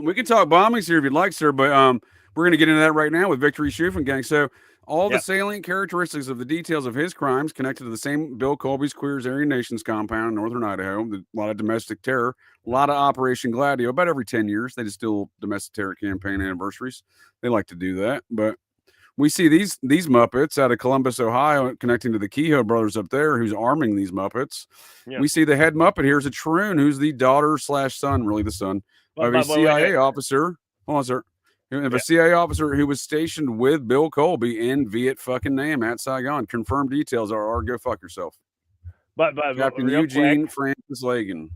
Speaker 2: We can talk bombings here if you'd like, sir, but we're going to get into that right now with Victory Shufin Gang. So all the salient characteristics of the details of his crimes connected to the same Bill Colby's Queers Aryan Nations compound in northern Idaho, a lot of domestic terror, a lot of Operation Gladio. About every 10 years, they just do domestic terror campaign anniversaries. They like to do that. But we see these Muppets out of Columbus, Ohio, connecting to the Kehoe brothers up there, who's arming these Muppets. Yeah. We see the head Muppet here is a Troon, who's the daughter/son, really the son, of a CIA officer. Hold on, sir. Of a CIA officer who was stationed with Bill Colby in Viet fucking Nam at Saigon. Confirmed details are go fuck yourself.
Speaker 4: But
Speaker 2: Captain Eugene Francis Lagan.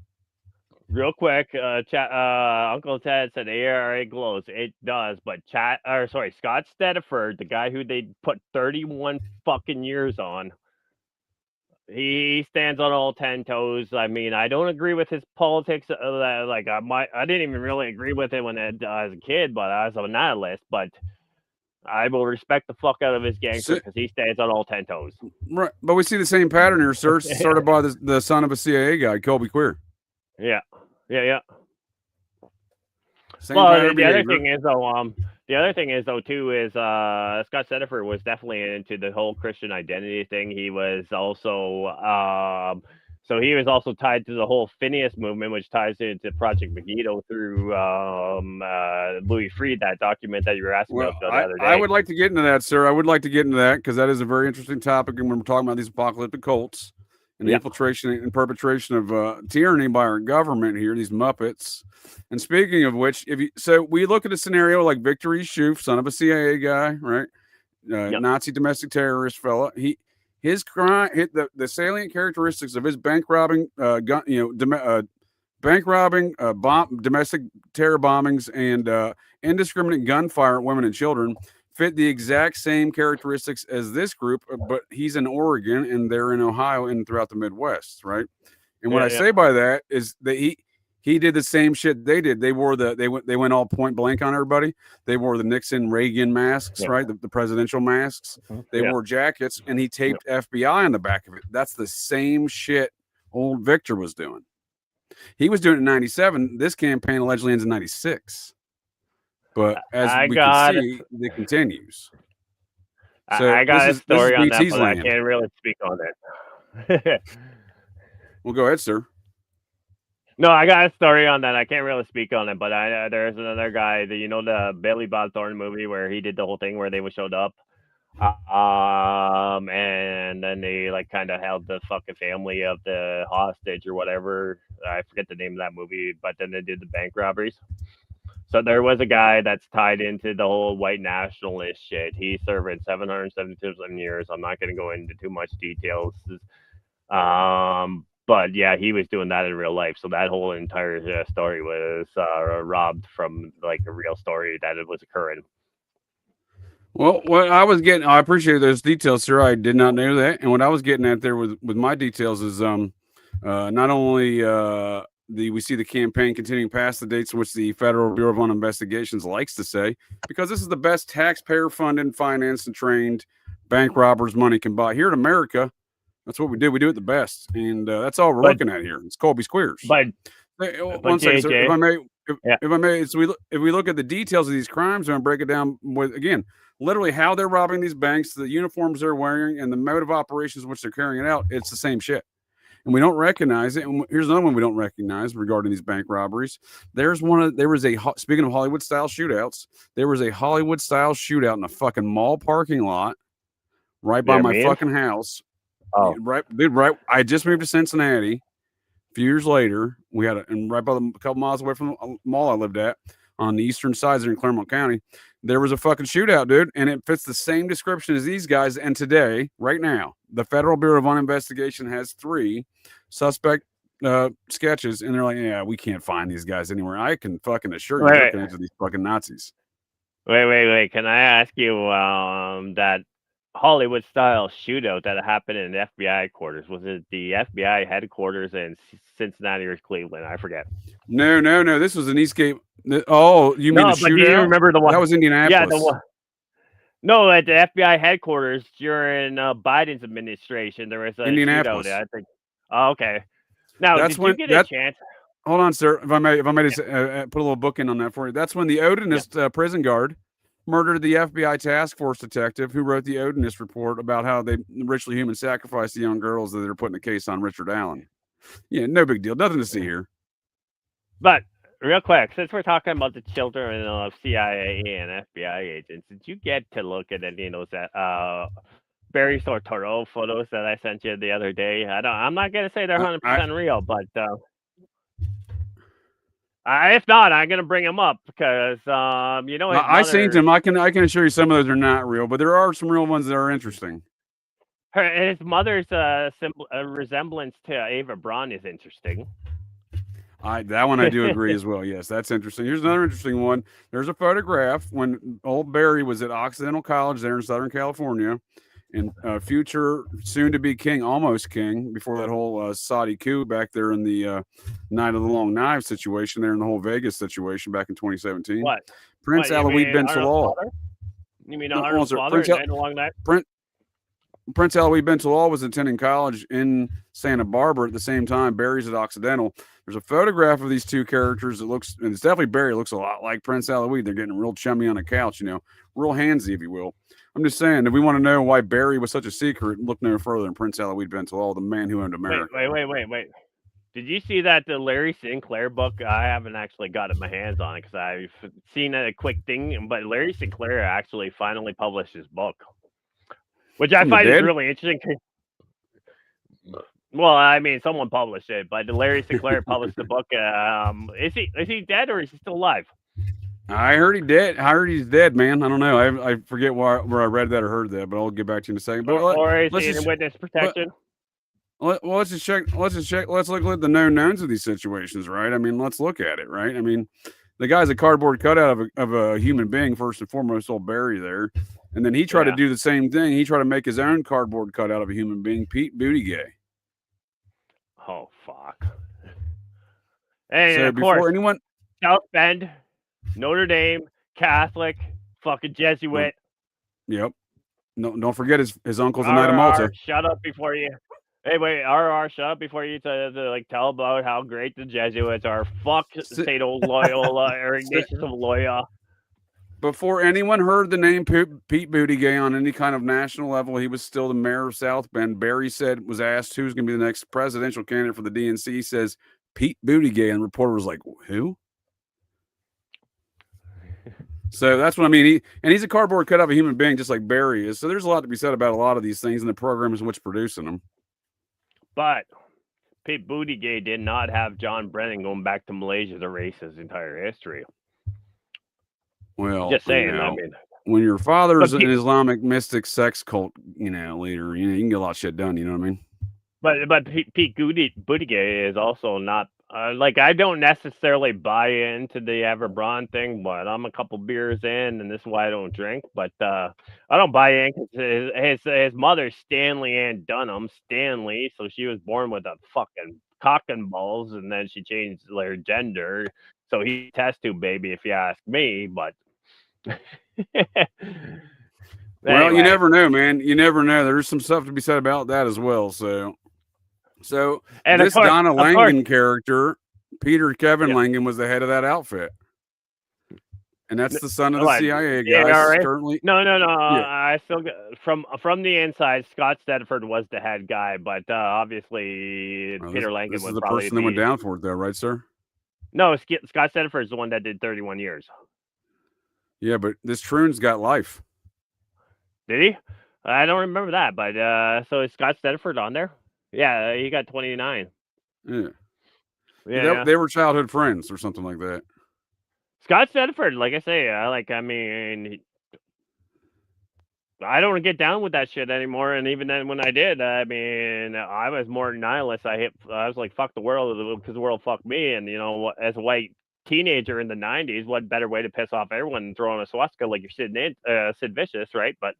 Speaker 4: Real quick, Uncle Ted said ARA glows. It does, but Scott Stediford, the guy who they put 31 fucking years on, he stands on all 10 toes. I mean, I don't agree with his politics. I didn't even really agree with it when as a kid, but as an analyst. But I will respect the fuck out of his gangster because he stands on all 10 toes.
Speaker 2: Right, but we see the same pattern here, sir. Started by the son of a CIA guy, Colby Queer.
Speaker 4: Yeah.
Speaker 2: Same
Speaker 4: the other thing is though, too, is Scott Stediford was definitely into the whole Christian identity thing. He was also he was also tied to the whole Phineas movement, which ties into Project Megiddo through Louis Freed, that document that you were asking about the other day.
Speaker 2: I would like to get into that, sir. I would like to get into that because that is a very interesting topic, and when we're talking about these apocalyptic cults and the infiltration and perpetration of tyranny by our government here, these Muppets. And speaking of which, we look at a scenario like Victory Shuf, son of a CIA guy, right? Nazi domestic terrorist fella. His crime, the salient characteristics of his bank robbing, domestic terror bombings, and indiscriminate gunfire at women and children fit the exact same characteristics as this group, but he's in Oregon and they're in Ohio and throughout the Midwest, right? And what I say by that is that he did the same shit they did. They went all point blank on everybody. They wore the Nixon Reagan masks, right? The presidential masks. They wore jackets, and he taped FBI on the back of it. That's the same shit old Victor was doing. He was doing it in 97. This campaign allegedly ends in 96. But as we can see, it continues. So
Speaker 4: I got a story on that, but I can't really speak on it.
Speaker 2: Well, go ahead, sir.
Speaker 4: No, I got a story on that. I can't really speak on it, but there's another guy, the Billy Bob Thornton movie where he did the whole thing where they showed up, and then they kind of held the fucking family of the hostage or whatever. I forget the name of that movie, but then they did the bank robberies. So there was a guy that's tied into the whole white nationalist shit. He's serving 777 years. I'm not going to go into too much details. But yeah, he was doing that in real life. So that whole entire story was robbed from a real story that it was occurring.
Speaker 2: Well, what I was getting, I appreciate those details, sir. I did not know that. And what I was getting at there with my details is not only we see the campaign continuing past the dates in which the Federal Bureau of Investigations likes to say, because this is the best taxpayer-funded, financed, and trained bank robbers money can buy. Here in America, that's what we do. We do it the best, and that's all we're looking at here. It's Colby Squares.
Speaker 4: One
Speaker 2: second, sir, if I may. So if we look at the details of these crimes, and break it down with again, literally how they're robbing these banks, the uniforms they're wearing, and the mode of operations which they're carrying it out. It's the same shit. And we don't recognize it. And here's another one we don't recognize regarding these bank robberies. Speaking of Hollywood style shootouts, there was a Hollywood style shootout in a fucking mall parking lot right by my fucking house.
Speaker 4: Oh,
Speaker 2: right, dude, right. I just moved to Cincinnati. A few years later, we had and right by a couple miles away from the mall I lived at on the eastern sides in Claremont County, there was a fucking shootout, dude, and it fits the same description as these guys. And today, right now, the Federal Bureau of Investigation has 3 suspect sketches, and they're like, yeah, we can't find these guys anywhere. I can fucking assure you they're connected to these fucking Nazis.
Speaker 4: Wait. Can I ask you that Hollywood style shootout that happened in the FBI headquarters? Was it the FBI headquarters in Cincinnati or Cleveland? I forget.
Speaker 2: No. This was an Eastgate. Oh, you mean the shootout?
Speaker 4: Do you remember the one?
Speaker 2: That was Indianapolis.
Speaker 4: Yeah, No, at the FBI headquarters during Biden's administration, there was a
Speaker 2: Indianapolis.
Speaker 4: shootout. I think. Oh, okay. Now,
Speaker 2: That's
Speaker 4: did you get a chance?
Speaker 2: Hold on, sir. If I may put a little book in on that for you. That's when the Odinist prison guard murdered the FBI task force detective who wrote the Odinist report about how they ritually human sacrificed the young girls that they're putting a case on Richard Allen. Yeah, no big deal. Nothing to see here.
Speaker 4: But real quick, since we're talking about the children of CIA and FBI agents, did you get to look at any of those Barry Sortoro photos that I sent you the other day? I'm not gonna say they're 100% real, but if not, I'm gonna bring them up because
Speaker 2: I seen them. I can assure you some of those are not real, but there are some real ones that are interesting.
Speaker 4: His mother's resemblance to Ava Braun is interesting.
Speaker 2: That one I do agree as well. Yes, that's interesting. Here's another interesting one. There's a photograph when old Barry was at Occidental College there in Southern California, and future soon-to-be king, almost king, before that whole Saudi coup back there in the Night of the Long Knives situation there in the whole Vegas situation back in 2017.
Speaker 4: What?
Speaker 2: Prince Alaouid bin Talal.
Speaker 4: You mean Arnold's father in Night of the Long Knives?
Speaker 2: Prince Alaouid bin Talal was attending college in Santa Barbara at the same time. Barry's at Occidental. There's a photograph of these two characters that looks, and it's definitely Barry, looks a lot like Prince Alaouid. They're getting real chummy on a couch, real handsy, if you will. I'm just saying, if we want to know why Barry was such a secret, look no further than Prince Alaouid bin Talal, the man who owned America.
Speaker 4: Wait. Did you see that the Larry Sinclair book? I haven't actually got my hands on it because I've seen a quick thing, but Larry Sinclair actually finally published his book, which I find is really interesting. Well, I mean, someone published it, but Larry Sinclair published the book. Is he dead or is he still alive?
Speaker 2: I heard he's dead, man. I don't know. I forget where I read that or heard that, but I'll get back to you in a second. But
Speaker 4: or is he in witness protection?
Speaker 2: Let's just check. Let's look at the known knowns of these situations, right? I mean, let's look at it, right? I mean, the guy's a cardboard cutout of a human being, first and foremost, old Barry there. And then he tried to do the same thing. He tried to make his own cardboard cutout of a human being, Pete Buttigieg.
Speaker 4: Oh, fuck. And
Speaker 2: so
Speaker 4: of course,
Speaker 2: anyone...
Speaker 4: South Bend, Notre Dame, Catholic, fucking Jesuit.
Speaker 2: Yep. No, don't forget his uncle's a Knight of Malta.
Speaker 4: Shut up before you... Hey, wait, shut up before you tell about how great the Jesuits are. Fuck St. Loyola or Ignatius of Loyola.
Speaker 2: Before anyone heard the name Pete Buttigieg on any kind of national level, he was still the mayor of South Bend. Barry was asked who's going to be the next presidential candidate for the DNC. He says Pete Buttigieg, and the reporter was like, "Who?" So that's what I mean. He's a cardboard cut of a human being, just like Barry is. So there's a lot to be said about a lot of these things and the programs in which producing them.
Speaker 4: But Pete Buttigieg did not have John Brennan going back to Malaysia to erase his entire history.
Speaker 2: Well,
Speaker 4: just saying. I mean,
Speaker 2: when your father's an Islamic mystic sex cult, leader, you can get a lot of shit done. You know what I mean?
Speaker 4: But Pete Buttigieg is also not I don't necessarily buy into the Ava Braun thing, but I'm a couple beers in, and this is why I don't drink. But I don't buy in because his mother's Stanley Ann Dunham, Stanley, so she was born with a fucking cock and balls, and then she changed her gender. So he's a test tube baby, if you ask me. But
Speaker 2: well, you never know, man. You never know. There's some stuff to be said about that as well. So and this Donna Langen character, Peter Kevin Langen, was the head of that outfit, and that's the son of the CIA guy.
Speaker 4: Currently, no. Yeah. I still from the inside, Scott Stedford was the head guy, but obviously Peter Langen was
Speaker 2: the person that went down for it, though, right, sir?
Speaker 4: No, Scott Stedford is the one that did 31 years.
Speaker 2: Yeah, but this Troon's got life.
Speaker 4: Did he? I don't remember that, but so is Scott Stedford on there? Yeah, he got 29.
Speaker 2: Yeah. They were childhood friends or something like that.
Speaker 4: Scott Stedford, like I say, I mean, I don't get down with that shit anymore. And even then, when I did, I mean, I was more nihilist. I was like, fuck the world because the world fucked me. And as a white teenager in the 90s, what better way to piss off everyone than throwing a swastika like you're Sid Vicious, right? But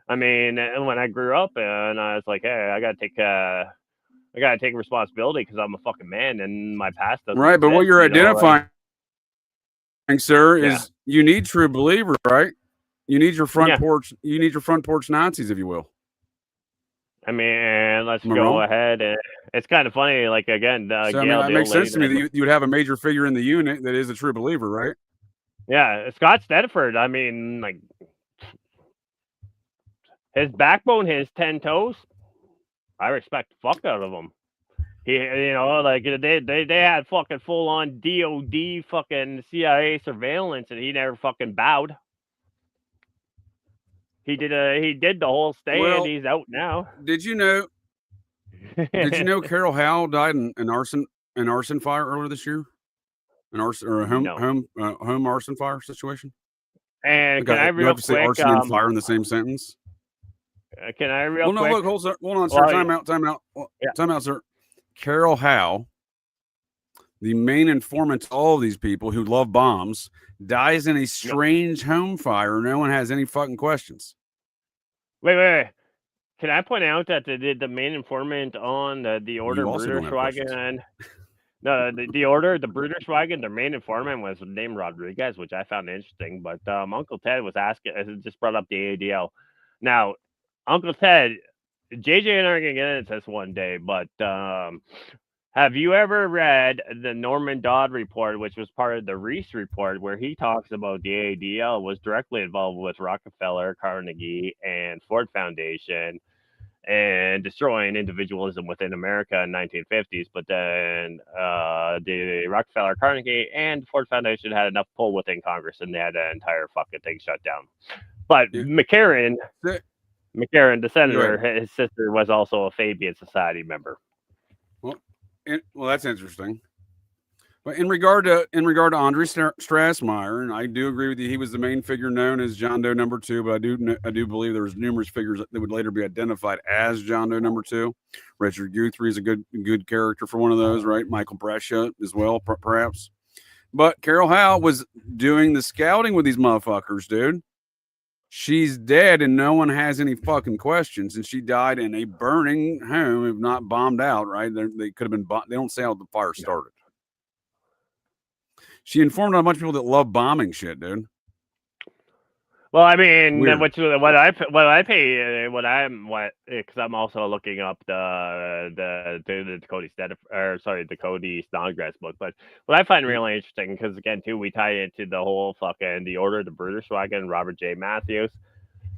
Speaker 4: I mean, when I grew up and I was like, hey, I gotta take responsibility because I'm a fucking man and my past doesn't
Speaker 2: right. But what you're identifying, sir, is you need true believer, right? You need your front porch. You need your front porch Nazis, if you will.
Speaker 4: I mean, let's
Speaker 2: Am I
Speaker 4: go
Speaker 2: wrong?
Speaker 4: ahead. And it's kind of funny. Like again,
Speaker 2: So I
Speaker 4: Gail,
Speaker 2: mean, that
Speaker 4: the
Speaker 2: makes
Speaker 4: old lady
Speaker 2: sense to me that you would have a major figure in the unit that is a true believer, right?
Speaker 4: Yeah, Scott Stedford. I mean, like his backbone, his 10 toes. I respect the fuck out of him. He, you know, like they had fucking full on DOD fucking CIA surveillance, and he never fucking bowed. He did the whole stand.
Speaker 2: Well,
Speaker 4: He's out now.
Speaker 2: Did you know? Did you know Carol Howe died in an arson fire earlier this year? An arson or a home arson fire situation.
Speaker 4: And can I real
Speaker 2: have to say
Speaker 4: quick?
Speaker 2: Arson and fire in the same sentence.
Speaker 4: Can I real
Speaker 2: Well, no,
Speaker 4: quick?
Speaker 2: look, hold on, sir. Time out. Time out, sir. Carol Howe, the main informant to all of these people who love bombs, dies in a strange home fire. No one has any fucking questions.
Speaker 4: Wait. Can I point out that the main informant on the Order Bruderschwagen? No, the Order, the Bruderschwagen, their main informant was named Rodriguez, which I found interesting. But Uncle Ted was asking, just brought up the ADL. Now, Uncle Ted, JJ and I are going to get into this one day, but have you ever read the Norman Dodd report, which was part of the Reese report, where he talks about the ADL was directly involved with Rockefeller, Carnegie, and Ford Foundation and destroying individualism within America in 1950s, but then the Rockefeller, Carnegie, and Ford Foundation had enough pull within Congress, and they had the entire fucking thing shut down. But McCarran, the senator, his sister was also a Fabian Society member.
Speaker 2: Well, that's interesting. But in regard to Andre Strassmeyer, and I do agree with you, he was the main figure known as John Doe number 2. But I do believe there was numerous figures that would later be identified as John Doe number 2. Richard Guthrie is a good character for one of those, right? Michael Brescia as well, perhaps. But Carol Howe was doing the scouting with these motherfuckers, dude. She's dead, and no one has any fucking questions. And she died in a burning home, if not bombed out. Right? They could have been. They don't say how the fire started. She informed a bunch of people that love bombing shit, dude.
Speaker 4: Well, I mean, because I'm also looking up the Cody the Cody Snodgrass book. But what I find really interesting, because again, too, we tie it to the whole fucking the Order, the Bruderschwagen, Robert J. Matthews,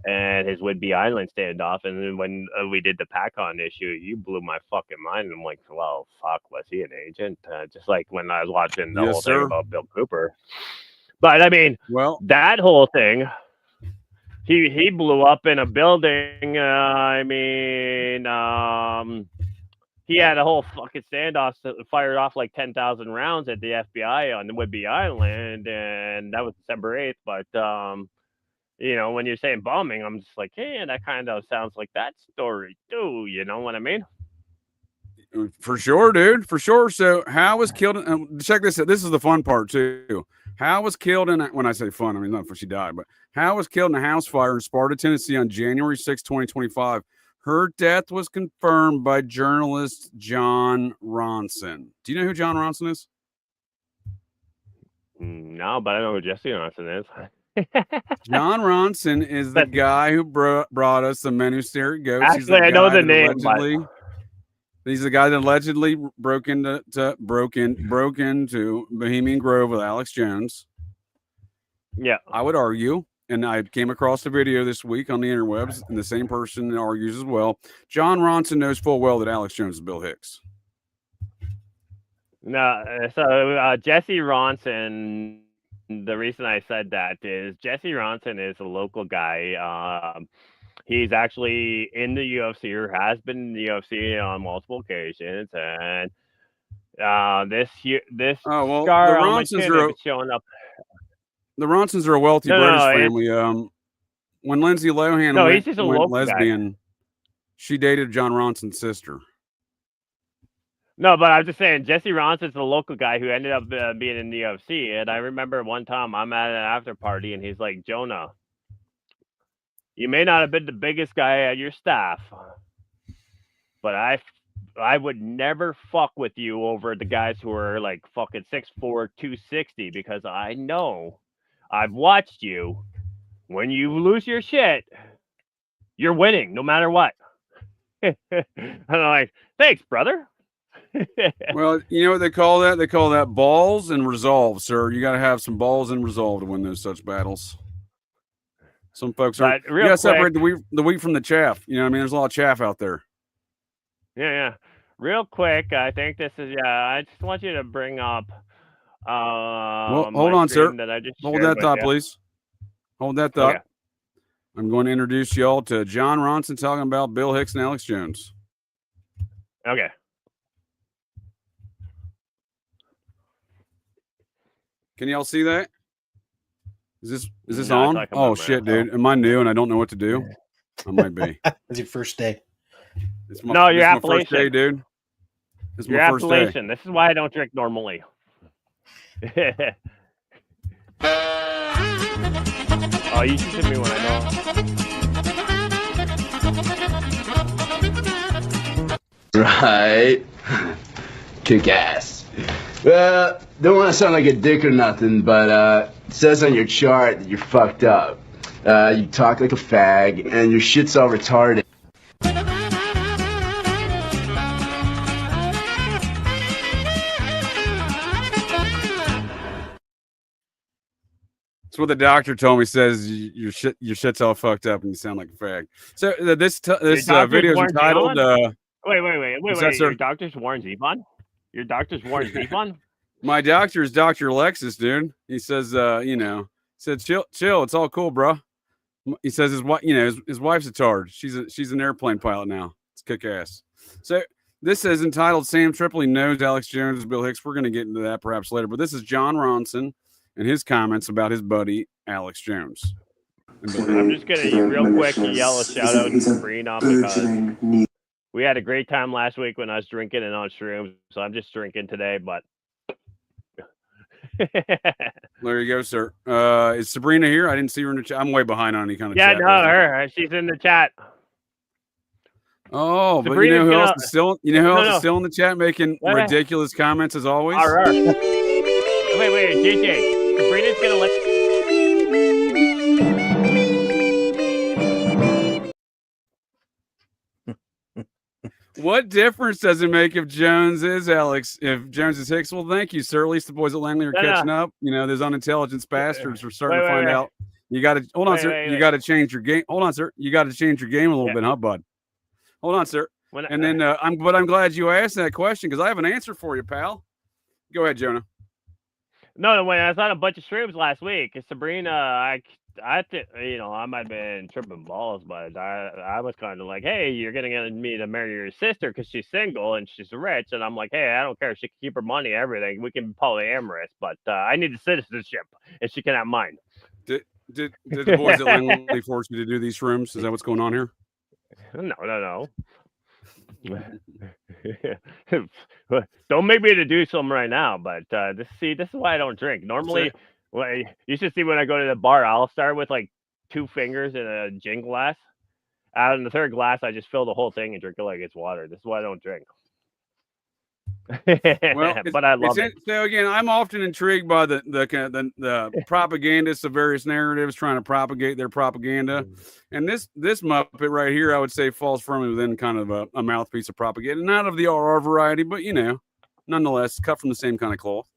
Speaker 4: and his Whidbey Island standoff. And then when we did the PACON issue, you blew my fucking mind. And I'm like, well, fuck, was he an agent? Just like when I was watching the whole thing about Bill Cooper. But I mean, that whole thing, he blew up in a building. He had a whole fucking standoff, fired off like 10,000 rounds at the FBI on the Whidbey Island, and that was December 8th. But you know, when you're saying bombing, I'm just like, hey, that kind of sounds like that story too. You know what I mean?
Speaker 2: For sure, dude. For sure. So Howe was killed. Check this out. This is the fun part too. Howe was killed in, when I say fun, I mean not for she died, but Howe was killed in a house fire in Sparta, Tennessee on January 6, 2025. Her death was confirmed by journalist John Ronson. Do you know who John Ronson is?
Speaker 4: No, but I know who Jesse Ronson is.
Speaker 2: John Ronson is the guy who brought us the Men Who Stare at Ghosts.
Speaker 4: Actually, I know the name.
Speaker 2: He's the guy that allegedly broke into Bohemian Grove with Alex Jones.
Speaker 4: Yeah,
Speaker 2: I would argue, and I came across a video this week on the interwebs, and the same person argues as well. John Ronson knows full well that Alex Jones is Bill Hicks.
Speaker 4: No, so Jesse Ronson. The reason I said that is Jesse Ronson is a local guy. He's actually in the UFC or has been in the UFC on multiple occasions, and this scar on my chin is showing up.
Speaker 2: The Ronsons are a wealthy British family. When Lindsay Lohan went lesbian, guy. She dated John Ronson's sister.
Speaker 4: No, but I'm just saying, Jesse Ronson's a local guy who ended up being in the UFC. And I remember one time I'm at an after party, and he's like, Jonah, you may not have been the biggest guy at your staff, but I would never fuck with you over the guys who are like fucking 6'4", 260, because I know I've watched you when you lose your shit, you're winning no matter what. And I'm like, thanks, brother.
Speaker 2: Well, you know what they call that? They call that balls and resolve, sir. You got to have some balls and resolve to win those such battles. Some folks are. You got to separate the wheat from the chaff. You know what I mean? There's a lot of chaff out there.
Speaker 4: Yeah. Real quick, I think this is, I just want you to bring up.
Speaker 2: Well, hold on, sir. Hold that thought, please. Hold that thought. Okay. I'm going to introduce y'all to John Ronson talking about Bill Hicks and Alex Jones.
Speaker 4: Okay.
Speaker 2: Can y'all see that? Is this on? Oh shit, dude! Am I new and I don't know what to do? I might be.
Speaker 7: It's your first day.
Speaker 4: No, your Appalachian.
Speaker 2: My first day, dude. It's
Speaker 4: your
Speaker 2: my first
Speaker 4: Appalachian.
Speaker 2: day.
Speaker 4: This is why I don't drink normally. Oh, you should hit me when I know.
Speaker 14: Right. Kick ass. Well, don't want to sound like a dick or nothing, but it says on your chart that you're fucked up. You talk like a fag, and your shit's all retarded.
Speaker 2: That's what the doctor told me. Says your shit's all fucked up and you sound like a fag. So this video is entitled.
Speaker 4: Wait. Your doctor's Warren Zevon? Your doctor's Warren Zevon?
Speaker 2: My doctor is Dr. Alexis, dude. He says, said chill, it's all cool, bro. He says his wife's a tard. She's an airplane pilot now. It's kick ass. So this is entitled Sam Tripoli knows Alex Jones, Bill Hicks. We're going to get into that perhaps later, but this is John Ronson and his comments about his buddy Alex Jones.
Speaker 4: I'm just gonna real quick yell a shout out to Sabrina because we had a great time last week when I was drinking and on shrooms, so I'm just drinking today. But
Speaker 2: there you go, sir. Is Sabrina here? I didn't see her in the chat. I'm way behind on any kind of chat.
Speaker 4: Yeah, no, her. She's in the chat.
Speaker 2: Oh, but you know who else is still? You know who else is still in the chat making ridiculous comments as always?
Speaker 4: Wait, JJ. Sabrina's gonna let.
Speaker 2: What difference does it make if Jones is Alex? If Jones is Hicks? Well, thank you, sir. At least the boys at Langley are catching up. You know, those unintelligent bastards are starting to find out. You got to hold on, sir. You got to change your game. Hold on, sir. You got to change your game a little bit, huh, bud? Hold on, sir. I'm glad you asked that question because I have an answer for you, pal. Go ahead, Jonah.
Speaker 4: No, when I was on a bunch of shrooms last week, Sabrina, I think, I might have been tripping balls, but I was kind of like, hey, you're going to get me to marry your sister because she's single and she's rich. And I'm like, hey, I don't care if she can keep her money, everything. We can be polyamorous, but I need the citizenship and she can have mine.
Speaker 2: Did the boys at Langley force you to do these shrooms? Is that what's going on here?
Speaker 4: No. Don't make me to do something right now, but this is why I don't drink. Normally, you should see when I go to the bar, I'll start with like 2 fingers in a gin glass. Out in the third glass, I just fill the whole thing and drink it like it's water. This is why I don't drink.
Speaker 2: Well,
Speaker 4: but I love it.
Speaker 2: So again, I'm often intrigued by the propagandists of various narratives trying to propagate their propaganda, and this Muppet right here, I would say, falls firmly within kind of a mouthpiece of propaganda, not of the RR variety, but nonetheless, cut from the same kind of cloth.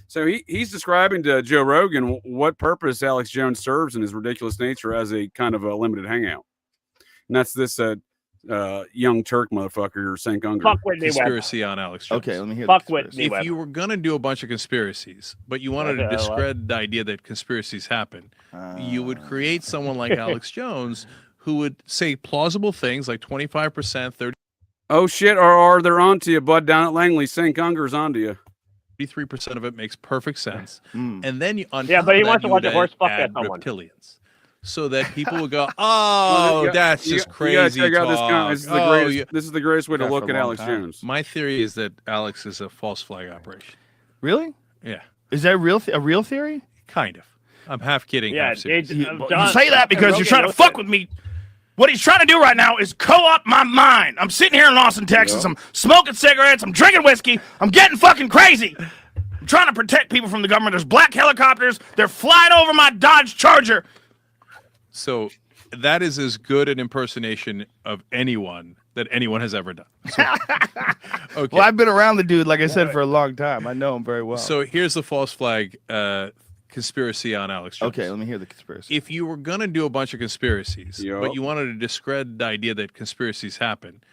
Speaker 2: So he's describing to Joe Rogan what purpose Alex Jones serves in his ridiculous nature as a kind of a limited hangout, and that's this young Turk motherfucker, St. Unger.
Speaker 4: Fuck Whitney
Speaker 15: conspiracy on Alex Jones.
Speaker 16: Okay, let me hear
Speaker 4: Fuck
Speaker 16: the
Speaker 4: Whitney
Speaker 15: If you were going to do a bunch of conspiracies, but you wanted to discredit the idea that conspiracies happen, you would create someone like Alex Jones who would say plausible things like 25%, 30%.
Speaker 2: Oh, shit, RR, they're onto you, bud, down at Langley. St. Unger's onto you.
Speaker 15: 33% of it makes perfect sense. And then you
Speaker 4: but he wants to watch a horse fuck at someone.
Speaker 15: Reptilians. So that people would go, oh, that's just crazy talk.
Speaker 2: This is the greatest way to look at Alex Jones.
Speaker 15: My theory is that Alex is a false flag operation.
Speaker 16: Really?
Speaker 15: Yeah.
Speaker 16: Is that a real theory?
Speaker 15: Kind of. I'm half kidding.
Speaker 4: Yeah,
Speaker 16: you say that because you're trying to fuck with me. What he's trying to do right now is co-opt my mind. I'm sitting here in Austin, Texas. I'm smoking cigarettes. I'm drinking whiskey. I'm getting fucking crazy. I'm trying to protect people from the government. There's black helicopters. They're flying over my Dodge Charger.
Speaker 15: So that is as good an impersonation of anyone that anyone has ever done. So, okay.
Speaker 16: Well, I've been around the dude, like I said, for a long time. I know him very well.
Speaker 15: So here's the false flag conspiracy on Alex Jones.
Speaker 16: Okay, let me hear the conspiracy.
Speaker 15: If you were going to do a bunch of conspiracies, but you wanted to discredit the idea that conspiracies happen,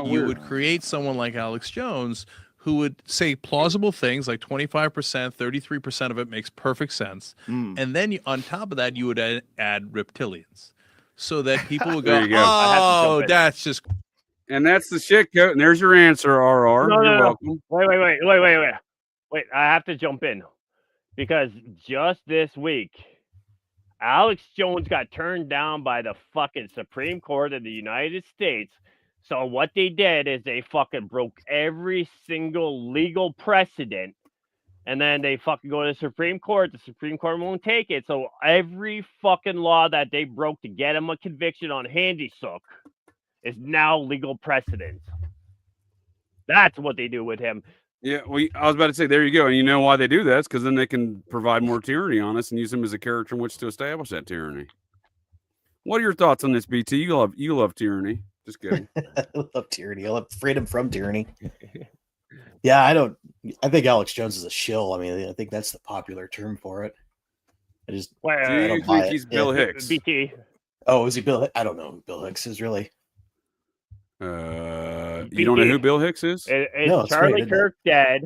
Speaker 15: you would create someone like Alex Jones who would say plausible things like 25%, 33% of it makes perfect sense. And then on top of that, you would add reptilians so that people would go,
Speaker 2: There you go.
Speaker 15: oh, that's just...
Speaker 2: And that's the shit coat. And there's your answer, RR. You're welcome.
Speaker 4: Wait, I have to jump in. Because just this week, Alex Jones got turned down by the fucking Supreme Court of the United States. So what they did is they fucking broke every single legal precedent. And then they fucking go to the Supreme Court. The Supreme Court won't take it. So every fucking law that they broke to get him a conviction on Handy Sook is now legal precedent. That's what they do with him.
Speaker 2: Yeah, well, I was about to say, there you go. And you know why they do that? It's because then they can provide more tyranny on us and use him as a character in which to establish that tyranny. What are your thoughts on this, BT? You love tyranny. Just kidding.
Speaker 7: I love tyranny. I love freedom from tyranny. Yeah, I think Alex Jones is a shill. I mean, I think that's the popular term for it. I just
Speaker 2: do you think he's Bill Hicks?
Speaker 4: BT.
Speaker 7: Oh, is he Bill? I don't know who Bill Hicks is really.
Speaker 2: You don't know who Bill Hicks is?
Speaker 4: Is Charlie Kirk dead?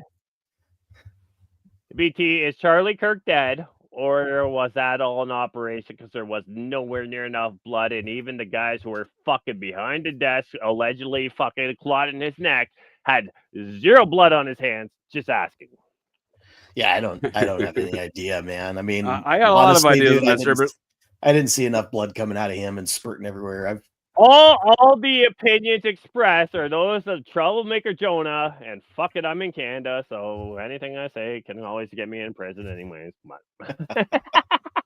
Speaker 4: BT, is Charlie Kirk dead? Or was that all an operation because there was nowhere near enough blood, and even the guys who were fucking behind the desk, allegedly fucking clotting his neck, had zero blood on his hands? Just asking.
Speaker 7: Yeah, I don't have any idea, man. I mean,
Speaker 2: I got a lot of ideas.
Speaker 7: Dude, I didn't see enough blood coming out of him and spurting everywhere.
Speaker 4: All the opinions expressed are those of Troublemaker Jonah, and fuck it, I'm in Canada, so anything I say can always get me in prison anyways.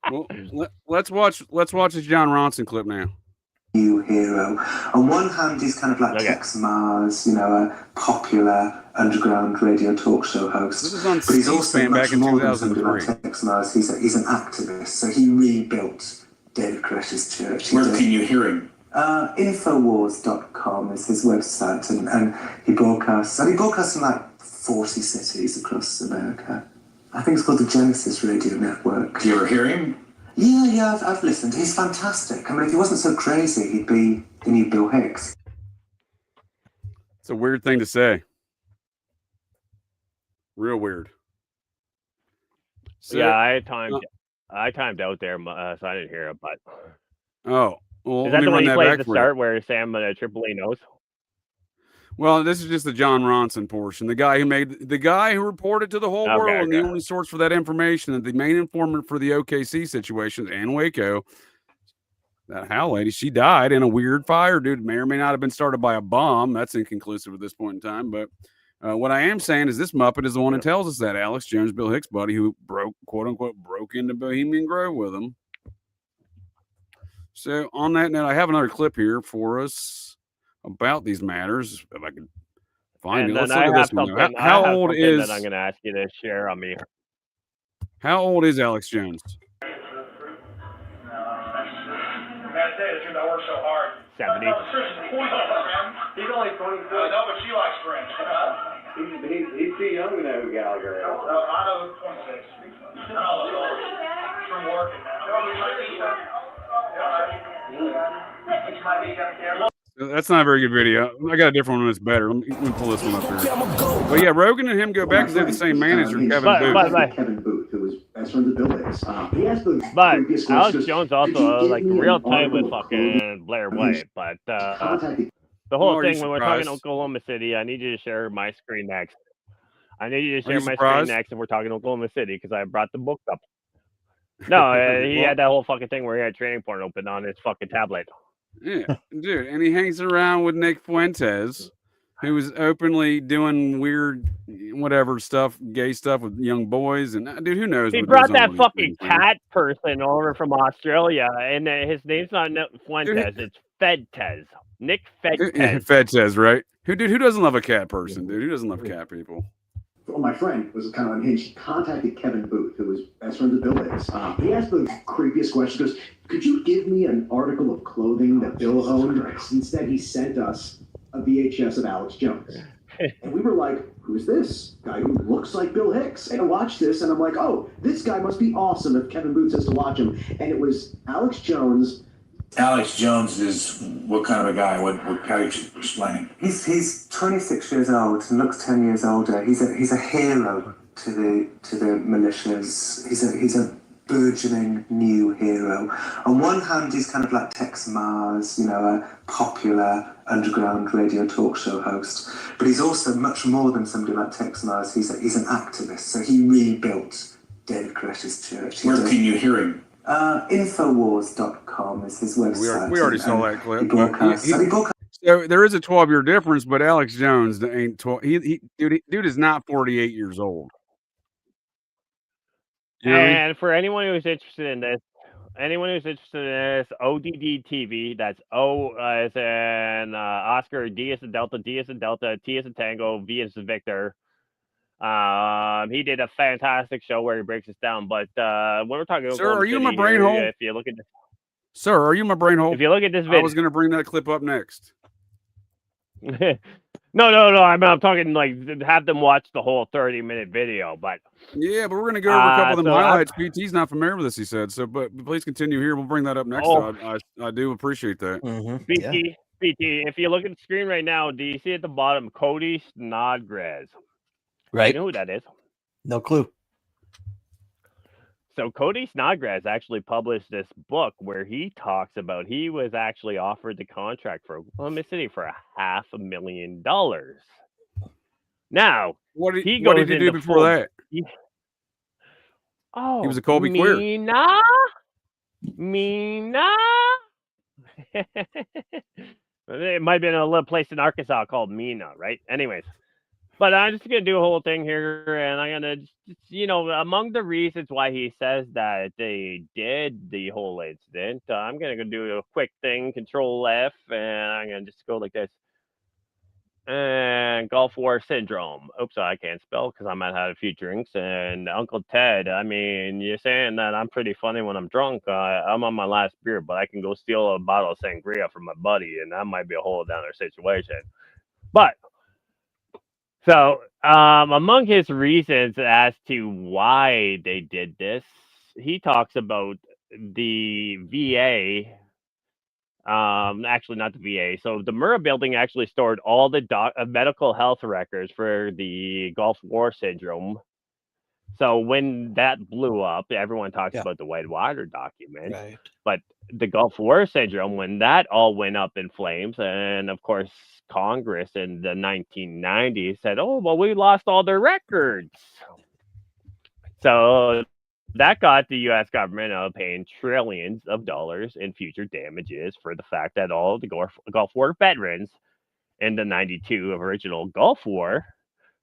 Speaker 2: Well, let's watch this John Ronson clip now.
Speaker 17: New hero. On one hand, he's kind of like Tex Mars, a popular underground radio talk show host.
Speaker 2: This is on
Speaker 17: but he's also
Speaker 2: C-SPAN back in 2003.
Speaker 17: Like Tex Mars. He's an activist, so he rebuilt David Koresh's church.
Speaker 3: Where can you hear him?
Speaker 17: Infowars.com is his website, and he broadcasts in like 40 cities across America. I think it's called the Genesis Radio Network.
Speaker 3: Do you ever hear him?
Speaker 17: Yeah, I've listened. He's fantastic. I mean, if he wasn't so crazy, he'd be the new Bill Hicks.
Speaker 2: It's a weird thing to say. Real weird. So,
Speaker 4: yeah, I timed out there, so I didn't hear it. But
Speaker 2: well,
Speaker 4: is that the one you played at the start where Sam Tripoli knows?
Speaker 2: Well, this is just the John Ronson portion. The guy who reported to the whole world, and the only source for that information, and the main informant for the OKC situation and Waco. That Hal lady, she died in a weird fire, dude. May or may not have been started by a bomb. That's inconclusive at this point in time. But what I am saying is this Muppet is the one who tells us that Alex Jones, Bill Hicks' buddy, who quote unquote, broke into Bohemian Grove with him. So on that note, I have another clip here for us about these matters. If I can find it. Let's look at this one. How old is
Speaker 4: that I'm going to ask you to share on me?
Speaker 2: How old is Alex Jones?
Speaker 18: I work so hard.
Speaker 4: 70.
Speaker 18: No, he's only 24. No, but she likes French.
Speaker 14: He's too young to know who Gallagher is.
Speaker 18: I know 26. From working now.
Speaker 2: That's not a very good video. I got a different one that's better. Let me pull this one up here. But yeah, Rogan and him go back because they're the same manager, Kevin Booth.
Speaker 17: Kevin Booth, who was best friend of Bill Hicks. He asked Booth.
Speaker 4: But Alex Jones also like real tight with fucking Blair White. But the whole thing when we're talking Oklahoma City, I need you to share my screen next. I need you to share my screen next, and we're talking Oklahoma City because I brought the book up. No, he had that whole fucking thing where he had training porn open on his fucking tablet.
Speaker 2: Yeah, dude, and he hangs around with Nick Fuentes, who was openly doing weird, whatever stuff, gay stuff with young boys, and dude, who knows?
Speaker 4: He brought that fucking cat person over from Australia, and his name's not Fuentes, it's Fedtez, Nick Fedtez.
Speaker 2: Fedtez, right? Who doesn't love a cat person, dude? Who doesn't love cat people?
Speaker 19: well, my friend was kind of unhinged. He contacted Kevin Booth, who was best friends with Bill Hicks. He asked the creepiest question. He goes, could you give me an article of clothing that Bill owned? Instead, he sent us a VHS of Alex Jones. And we were like, who's this guy who looks like Bill Hicks? And I watched this, and I'm like, oh, this guy must be awesome if Kevin Booth says to watch him. And it was Alex Jones.
Speaker 20: Alex Jones is what kind of a guy? How are you explaining?
Speaker 17: He's 26 years old and looks 10 years older. He's a hero to the militias. He's a burgeoning new hero. On one hand, he's kind of like Tex Mars, a popular underground radio talk show host. But he's also much more than somebody like Tex Mars. He's an activist. So he rebuilt David Koresh's church.
Speaker 20: Where can you hear him?
Speaker 17: Infowars.com is his website.
Speaker 2: We already saw that clip.
Speaker 17: He broadcasts.
Speaker 2: So there is a 12-year difference, but Alex Jones ain't 12. Dude is not 48 years old.
Speaker 4: And for anyone who's interested in this, ODD TV, that's O as in Oscar, D as in Delta, D as in Delta, T as in Tango, V as in Victor. He did a fantastic show where he breaks this down. But when we're talking,
Speaker 2: sir, are you my brain hole?
Speaker 4: If you look at this,
Speaker 2: sir, are you my brain hole?
Speaker 4: If you look at this video,
Speaker 2: I was going to bring that clip up next.
Speaker 4: No. I'm talking like have them watch the whole 30-minute video. But
Speaker 2: yeah, but we're going to go over a couple of the highlights. PT's not familiar with this, he said. So, but please continue here. We'll bring that up next time. I do appreciate that.
Speaker 4: PT, if you look at the screen right now, do you see at the bottom Cody Snodgrass?
Speaker 7: Right.
Speaker 4: You know who that is?
Speaker 7: No clue.
Speaker 4: So Cody Snodgrass actually published this book where he talks about he was actually offered the contract for Oklahoma City for $500,000. Now,
Speaker 2: what did he do before that? He was a Colby queer.
Speaker 4: Mina. It might have been a little place in Arkansas called Mina, right? Anyways. But I'm just going to do a whole thing here, and I'm going to, among the reasons why he says that they did the whole incident, I'm going to do a quick thing, Control F, and I'm going to just go like this. And Gulf War Syndrome. Oops, I can't spell because I might have a few drinks. And Uncle Ted, I mean, you're saying that I'm pretty funny when I'm drunk. I'm on my last beer, but I can go steal a bottle of sangria from my buddy, and that might be a whole other situation. But so, among his reasons as to why they did this, he talks about the VA. Actually, not the VA. So, the Murrah building actually stored all the medical health records for the Gulf War Syndrome. So, when that blew up, everyone talks about the Whitewater document.
Speaker 7: Right.
Speaker 4: But the Gulf War Syndrome, when that all went up in flames, and of course, Congress in the 1990s said, oh, well, we lost all their records. So that got the U.S. government paying trillions of dollars in future damages for the fact that all the Gulf War veterans in the 92 original Gulf War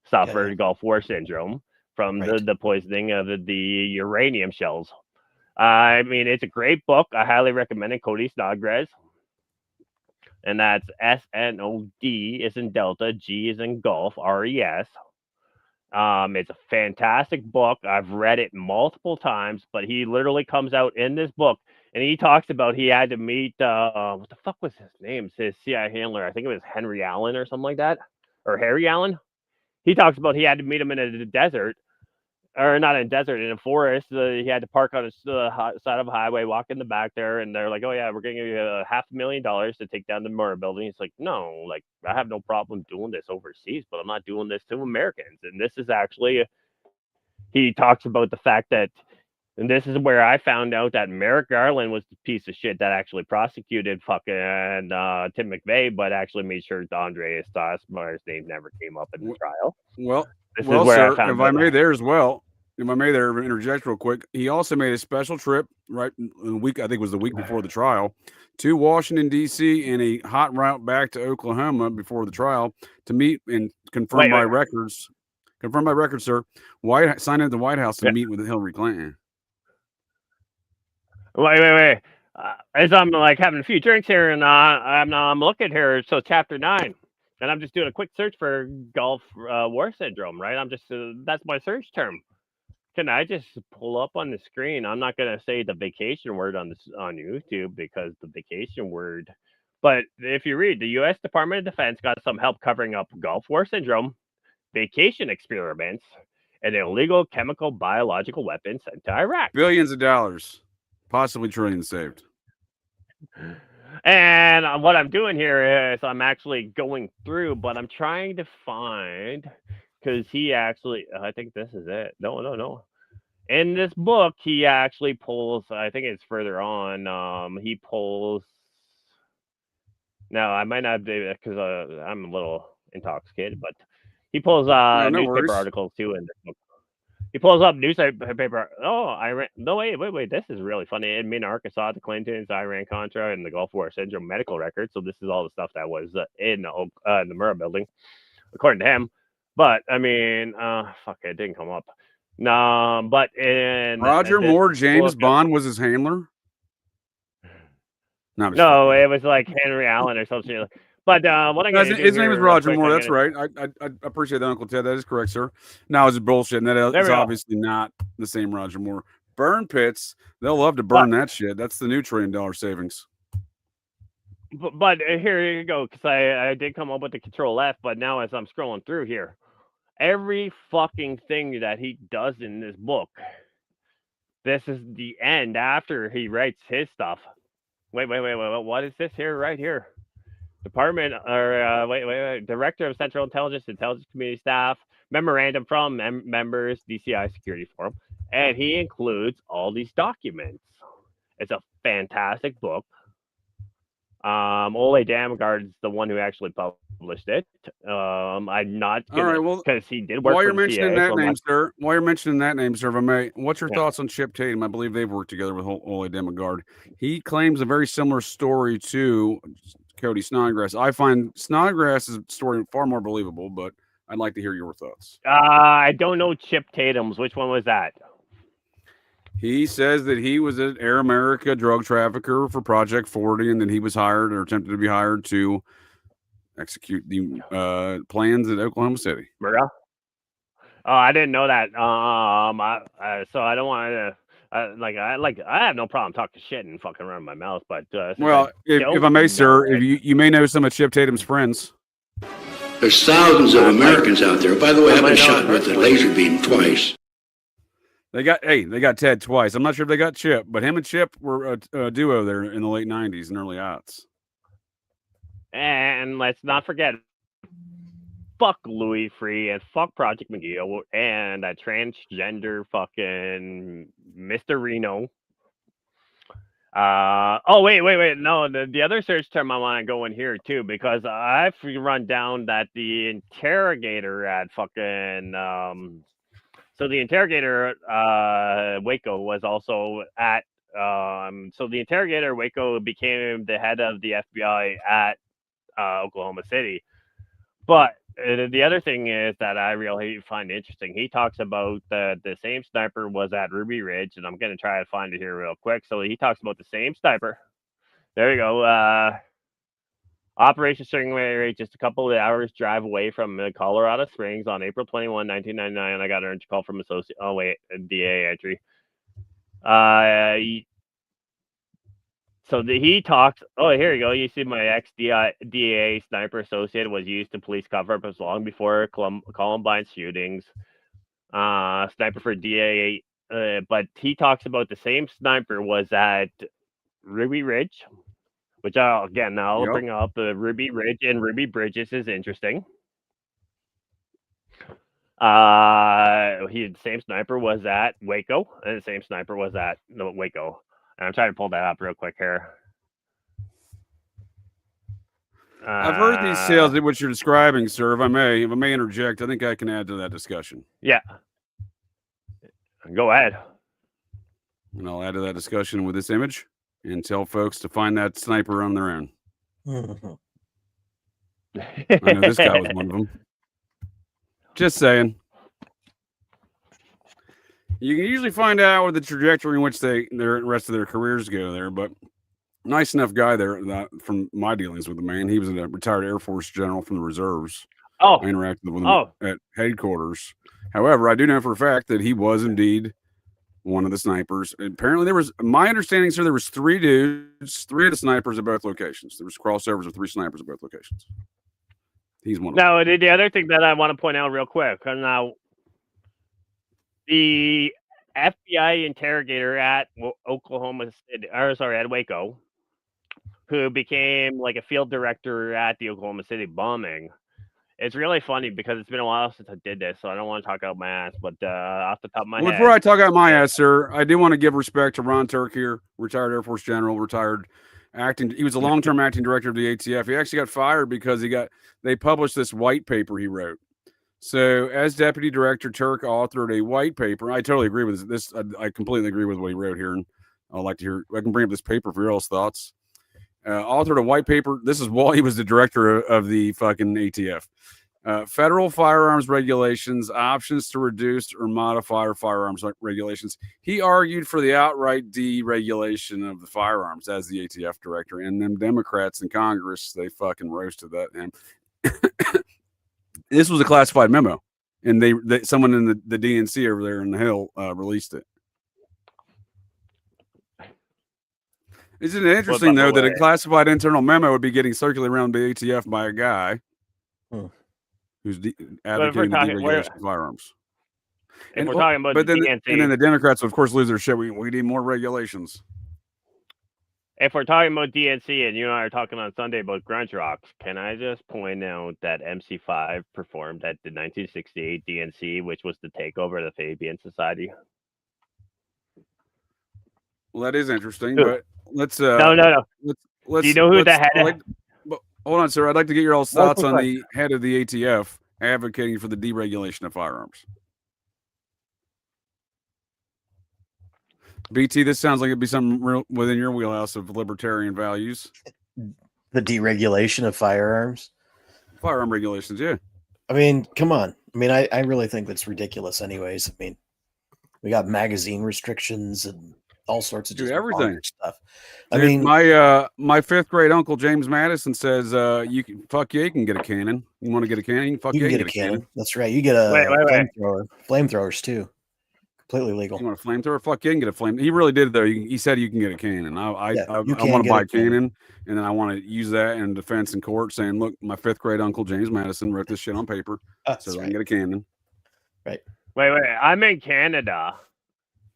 Speaker 4: suffered Gulf War Syndrome from the poisoning of the uranium shells. I mean, it's a great book. I highly recommend it. Cody Snodgrass. And that's SNOD is in Delta, G is in Golf, RES. It's a fantastic book. I've read it multiple times, but he literally comes out in this book and he talks about he had to meet, what the fuck was his name? His CIA handler. I think it was Henry Allen or something like that. Or Harry Allen. He talks about he had to meet him in a desert. Or not in a desert, in a forest. He had to park on the side of a highway, walk in the back there, and they're like, oh, yeah, we're going to give you $500,000 to take down the Murrah building. He's like, no, like, I have no problem doing this overseas, but I'm not doing this to Americans. And this is actually, he talks about the fact that, and this is where I found out that Merrick Garland was the piece of shit that actually prosecuted fucking Tim McVeigh, but actually made sure Andreas Stossmeyer's name never came up in the trial.
Speaker 2: Well, sir, if I may interject real quick. He also made a special trip right in the week, I think it was the week before the trial, to Washington, D.C. and a hot route back to Oklahoma before the trial to meet and confirm my records. Confirm my records, sir. Sign in at the White House to meet with Hillary Clinton.
Speaker 4: Wait. As I'm like having a few drinks here and I'm looking here. So chapter 9. And I'm just doing a quick search for Gulf War Syndrome, right? I'm just that's my search term. Can I just pull up on the screen? I'm not gonna say the vacation word on YouTube because the vacation word. But if you read, the U.S. Department of Defense got some help covering up Gulf War Syndrome, vacation experiments, and illegal chemical biological weapons sent to Iraq.
Speaker 2: Billions of dollars, possibly trillions saved.
Speaker 4: And what I'm doing here is I'm actually going through, but I'm trying to find, because he actually, I think this is it. No. In this book, he actually pulls, I think it's further on, he pulls, no, I might not be, because I'm a little intoxicated, but he pulls newspaper articles too in this book. He pulls up newspaper. Oh, Iran. No, wait. This is really funny. In Mina, Arkansas, the Clintons, Iran-Contra, and the Gulf War Syndrome medical records. So this is all the stuff that was in the Murrah building, according to him. But I mean, fuck, it didn't come up. No, but in
Speaker 2: Roger Moore, James Bond was his handler.
Speaker 4: No, it was like Henry Allen or something. But what I'm going to do
Speaker 2: his name is Roger
Speaker 4: quick,
Speaker 2: Moore. That's right. I appreciate that, Uncle Ted. That is correct, sir. Now it's bullshit, and that is obviously not the same Roger Moore. Burn pits. They'll love to burn that shit. That's the new $1 trillion savings.
Speaker 4: But here you go, because I did come up with the Control F, but now as I'm scrolling through here, every fucking thing that he does in this book, this is the end after he writes his stuff. Wait. What is this here? Right here. Department or Director of Central Intelligence Community Staff, memorandum from members, DCI Security Forum, and he includes all these documents. It's a fantastic book. Ole Damgard's the one who actually published it. I'm not gonna, because he did work.
Speaker 2: While you're
Speaker 4: for the
Speaker 2: mentioning
Speaker 4: CIA,
Speaker 2: that name, sir, if I may, what's your thoughts on Chip Tatum? I believe they've worked together with Ole Damgard. He claims a very similar story to Cody Snodgrass. I find Snodgrass's story far more believable, but I'd like to hear your thoughts.
Speaker 4: I don't know Chip Tatum's. Which one was that?
Speaker 2: He says that he was an Air America drug trafficker for Project 40, and then he was hired or attempted to be hired to execute the plans at Oklahoma City.
Speaker 4: Murrah? Oh, I didn't know that. So I don't want to. I have no problem talking shit and fucking running my mouth, but
Speaker 2: well, if I may, sir, if you may know some of Chip Tatum's friends.
Speaker 3: There's thousands of Americans out there. By the way, I've been shot with a laser beam twice.
Speaker 2: They got Ted twice. I'm not sure if they got Chip, but him and Chip were a duo there in the late 90s and early aughts.
Speaker 4: And let's not forget, fuck Louis Free and fuck Project McGee and a transgender fucking Mr. Reno. Wait. No, the other search term I want to go in here too, because I've run down that the interrogator at fucking so the interrogator Waco was also at so the interrogator Waco became the head of the FBI at Oklahoma City. But the other thing is that I really find interesting. He talks about the same sniper was at Ruby Ridge, and I'm going to try to find it here real quick. So he talks about the same sniper. There you go. Operation Stingray, just a couple of hours drive away from Colorado Springs on April 21, 1999. I got an urgent call from associate. Oh wait, DA entry. So he talks. Oh, here you go. You see my ex-DA sniper associate was used to police cover-up as long before Columbine shootings. Sniper for DA, but he talks about the same sniper was at Ruby Ridge, which I'll bring up. Ruby Ridge and Ruby Bridges is interesting. The same sniper was at Waco, and the same sniper was at Waco. And I'm trying to pull that up real quick here.
Speaker 2: I've heard these tales of what you're describing, sir. If I may interject, I think I can add to that discussion.
Speaker 4: Yeah. Go ahead.
Speaker 2: And I'll add to that discussion with this image and tell folks to find that sniper on their own. I know this guy was one of them. Just saying. You can usually find out what the trajectory in which the rest of their careers go there, but Nice enough guy there. From my dealings with the man, he was a retired Air Force general from the reserves.
Speaker 4: Oh,
Speaker 2: I interacted with him at headquarters. However, I do know for a fact that he was indeed one of the snipers. Apparently, my understanding, sir, there was 3 dudes, 3 of the snipers at both locations. There was crossovers of 3 snipers at both locations. He's one of them.
Speaker 4: Now, the other thing that I want to point out real quick, now, the FBI interrogator at at Waco, who became like a field director at the Oklahoma City bombing. It's really funny because it's been a while since I did this, so I don't want to talk out my ass. But off the top of my head,
Speaker 2: Before I talk out my ass, sir, I do want to give respect to Ron Turk here, retired Air Force general, retired acting. He was a long-term acting director of the ATF. He actually got fired because they published this white paper he wrote. So, as deputy director, Turk authored a white paper. I totally agree with this. I completely agree with what he wrote here, and I'd like to hear. I can bring up this paper for your all's thoughts. Authored a white paper. This is while he was the director of the fucking ATF. Federal firearms regulations, options to reduce or modify firearms regulations. He argued for the outright deregulation of the firearms as the ATF director, and them Democrats in Congress, they fucking roasted that. And this was a classified memo, and they someone in the DNC over there in the Hill released it. Isn't it interesting, though, that a classified internal memo would be getting circulated around the ATF by a guy who's advocating the deregulation of firearms?
Speaker 4: If we're talking about DNC,
Speaker 2: and then the Democrats, of course, lose their shit. We need more regulations.
Speaker 4: If we're talking about DNC, and you and I are talking on Sunday about grunge rocks, can I just point out that MC5 performed at the 1968 DNC, which was the takeover of the Fabian Society?
Speaker 2: Well, that is interesting, but let's
Speaker 4: no.
Speaker 2: Let's,
Speaker 4: do you know who the head?
Speaker 2: Hold on, sir. I'd like to get your all's thoughts on the head of the ATF advocating for the deregulation of firearms. BT, this sounds like it'd be something real within your wheelhouse of libertarian values.
Speaker 7: The deregulation of firearms?
Speaker 2: Firearm regulations, yeah.
Speaker 7: I mean, come on. I mean, I really think that's ridiculous anyways. I mean, we got magazine restrictions and all sorts of just
Speaker 2: everything
Speaker 7: stuff.
Speaker 2: Dude,
Speaker 7: I mean,
Speaker 2: my 5th grade uncle James Madison says, "You can you can get a cannon. You want to get a cannon? You can get a cannon.
Speaker 7: That's right. You get a flamethrower. Flamethrowers too, completely legal.
Speaker 2: You want a flamethrower? Fuck, you can get a flame. He really did though. He said you can get a cannon. I want to buy a cannon, and then I want to use that in defense in court, saying, "Look, my 5th grade uncle James Madison wrote this shit on paper, so I can get a cannon."
Speaker 7: Right.
Speaker 4: Wait. I'm in Canada.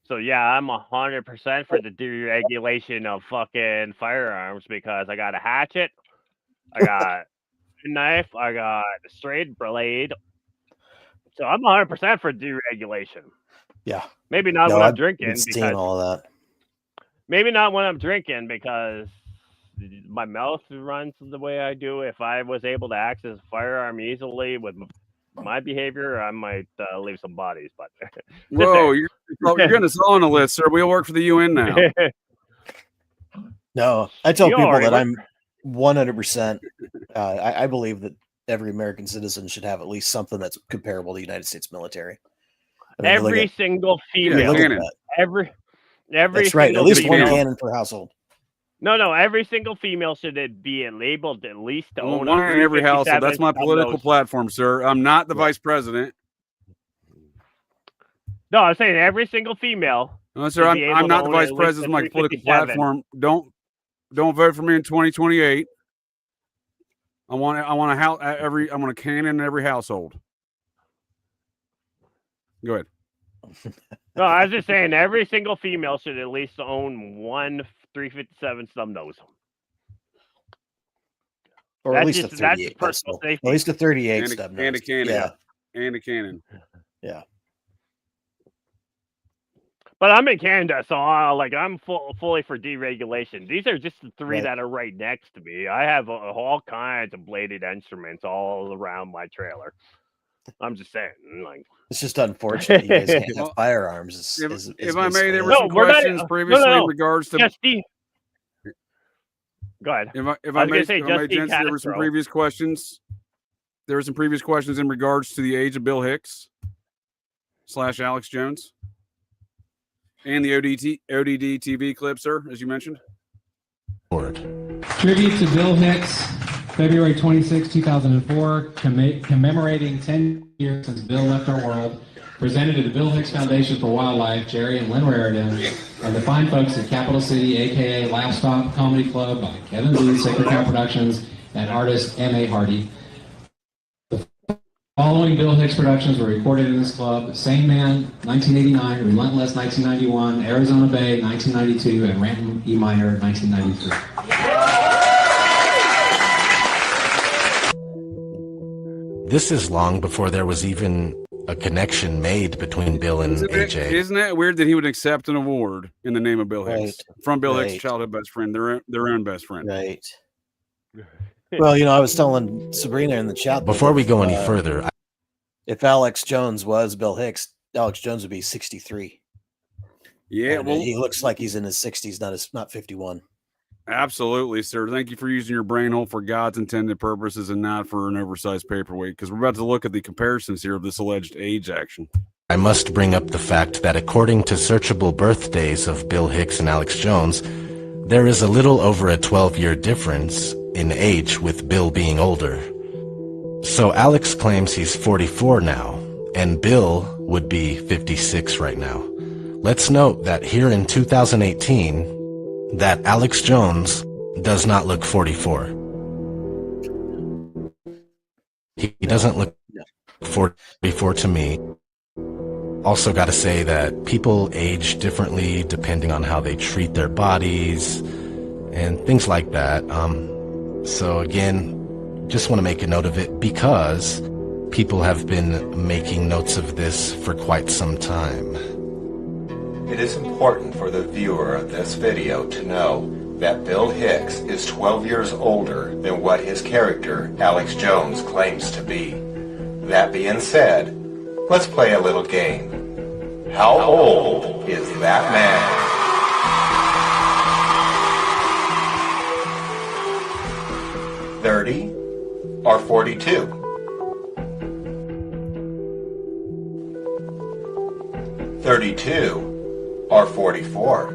Speaker 4: So yeah, I'm 100% for the deregulation of fucking firearms because I got a hatchet, I got a knife, I got a straight blade. So I'm 100% for deregulation.
Speaker 7: Yeah.
Speaker 4: Maybe not when I'm drinking.
Speaker 7: Because all of that.
Speaker 4: Maybe not when I'm drinking because my mouth runs the way I do. If I was able to access a firearm easily with my behavior, I might leave some bodies. But
Speaker 2: whoa, you're getting us all on a list, sir. We'll work for the UN now.
Speaker 7: No, I tell people that I'm 100%. I believe that every American citizen should have at least something that's comparable to the United States military.
Speaker 4: I mean, every single female, every
Speaker 7: that's right. At least one cannon per household.
Speaker 4: No. Every single female should be labeled at least to own
Speaker 2: one in every household. That's my political platform, sir. I'm not the vice president.
Speaker 4: No, I'm saying every single female.
Speaker 2: No, sir. I'm not the vice president. My political platform. Don't vote for me in 2028. I want a cannon in every household. Go ahead.
Speaker 4: No, I was just saying every single female should at least own one 357 stub nose.
Speaker 7: Or at least a 38. At least a 38 stub nose.
Speaker 2: And a cannon.
Speaker 7: Yeah.
Speaker 2: And a cannon.
Speaker 7: Yeah.
Speaker 4: But I'm in Canada, so I'm fully for deregulation. These are just the 3 that are right next to me. I have all kinds of bladed instruments all around my trailer. I'm just saying,
Speaker 7: it's just unfortunate you guys can't have firearms.
Speaker 2: If I may, there were some questions previously in regards to.
Speaker 4: Go ahead.
Speaker 2: If I may, gents, there were some previous questions. There were some previous questions in regards to the age of Bill Hicks / Alex Jones and the ODD TV clip, sir, as you mentioned.
Speaker 21: Tribute to Bill Hicks, February 26, 2004, commemorating 10 years since Bill left our world, presented to the Bill Hicks Foundation for Wildlife, Jerry and Lynn Raridan, and the fine folks at Capital City, a.k.a. Laugh Stop Comedy Club by Kevin Booth, Sacred Cow Productions, and artist M.A. Hardy. The following Bill Hicks productions were recorded in this club: Sane Man, 1989, Relentless, 1991, Arizona Bay, 1992, and Ranton E. Minor, 1993.
Speaker 22: This is long before there was even a connection made between Bill and AJ.
Speaker 2: Isn't that weird that he would accept an award in the name of Bill Hicks from Bill Hicks' childhood best friend, their own best friend?
Speaker 7: Right. Well, I was telling Sabrina in the chat
Speaker 22: before we go any further,
Speaker 7: if Alex Jones was Bill Hicks, Alex Jones would be 63.
Speaker 2: Yeah,
Speaker 7: well, he looks like he's in his 60s, not 51.
Speaker 2: Absolutely, sir. Thank you for using your brain hole for God's intended purposes and not for an oversized paperweight, because we're about to look at the comparisons here of this alleged age action.
Speaker 22: I must bring up the fact that according to searchable birthdays of Bill Hicks and Alex Jones, there is a little over a 12-year difference in age, with Bill being older. So Alex claims he's 44 now, and Bill would be 56 right now. Let's note that here in 2018, that Alex Jones does not look 44. He doesn't look 44 to me. Also got to say that people age differently depending on how they treat their bodies and things like that. So again, just want to make a note of it because people have been making notes of this for quite some time.
Speaker 23: It is important for the viewer of this video to know that Bill Hicks is 12 years older than what his character, Alex Jones, claims to be. That being said, let's play a little game. How old is that man? 30 or 42? 32 or 44?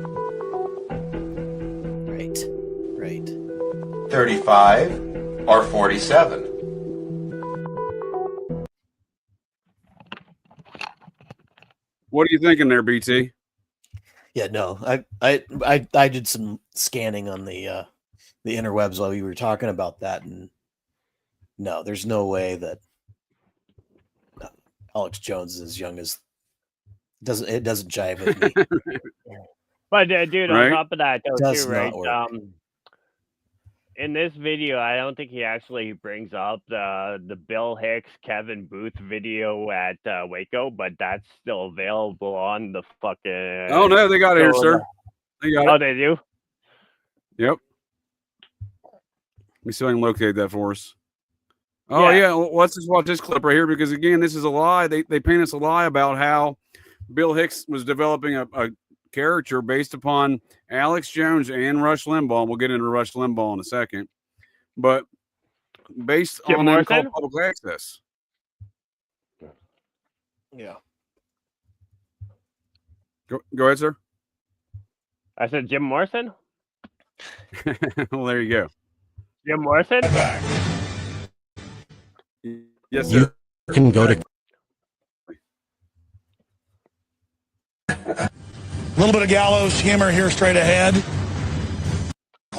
Speaker 7: Right.
Speaker 23: 35 or 47?
Speaker 2: What are you thinking there, BT?
Speaker 7: Yeah, no, I did some scanning on the interwebs while we were talking about that, and no, there's no way that Alex Jones is as young as it doesn't jive with me.
Speaker 4: But dude,
Speaker 2: Right?
Speaker 4: on top of that, though,
Speaker 7: Does
Speaker 4: too, right?
Speaker 7: not work.
Speaker 4: In this video, I don't think he actually brings up the Bill Hicks Kevin Booth video at Waco, but that's still available on the fucking.
Speaker 2: Oh no, they got it here, sir. They got it.
Speaker 4: Oh, they do.
Speaker 2: Yep. Let me see if I can locate that for us. Oh yeah, well, let's just watch this clip right here because again, this is a lie. They paint us a lie about how Bill Hicks was developing a character based upon Alex Jones and Rush Limbaugh. We'll get into Rush Limbaugh in a second, but based on them called public access.
Speaker 7: Yeah.
Speaker 2: Go ahead, sir.
Speaker 4: I said Jim Morrison.
Speaker 2: Well, there you go.
Speaker 4: Jim Morrison.
Speaker 2: Yes, sir.
Speaker 22: You can go to.
Speaker 16: A little bit of gallows humor here straight ahead.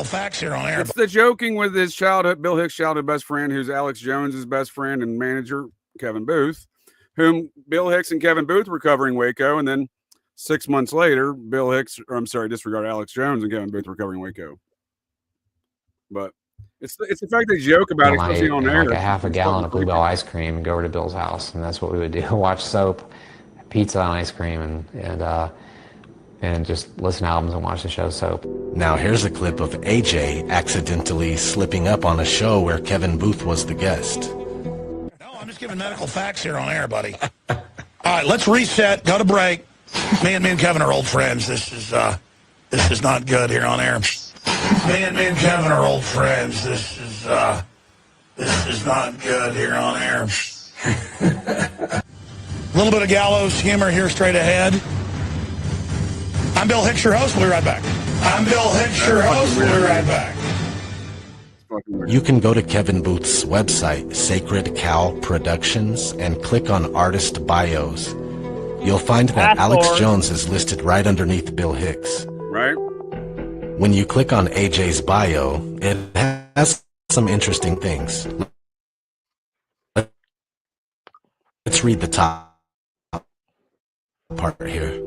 Speaker 16: Facts here on air.
Speaker 2: It's the joking with his Bill Hicks' childhood best friend, who's Alex Jones's best friend and manager, Kevin Booth, whom Bill Hicks and Kevin Booth were covering Waco, and then 6 months later, disregard Alex Jones and Kevin Booth were covering Waco. But it's the fact they joke about it, especially on air.
Speaker 24: Like a half a gallon of Bluebell ice cream and go over to Bill's house, and that's what we would do: watch soap, pizza, and ice cream, and just listen to albums and watch the show Soap.
Speaker 22: Now here's a clip of AJ accidentally slipping up on a show where Kevin Booth was the guest.
Speaker 16: No, I'm just giving medical facts here on air, buddy. All right, let's reset. Go to break. Me and Kevin are old friends. This is not good here on air. Me and Kevin are old friends. This is not good here on air. A little bit of gallows humor here straight ahead. I'm Bill Hicks, your host. We'll be right back.
Speaker 1: I'm Bill Hicks, your host. We'll be right back.
Speaker 22: You can go to Kevin Booth's website, Sacred Cow Productions, and click on Artist Bios. You'll find that Alex Jones is listed right underneath Bill Hicks.
Speaker 2: Right.
Speaker 22: When you click on AJ's bio, it has some interesting things. Let's read the top part here.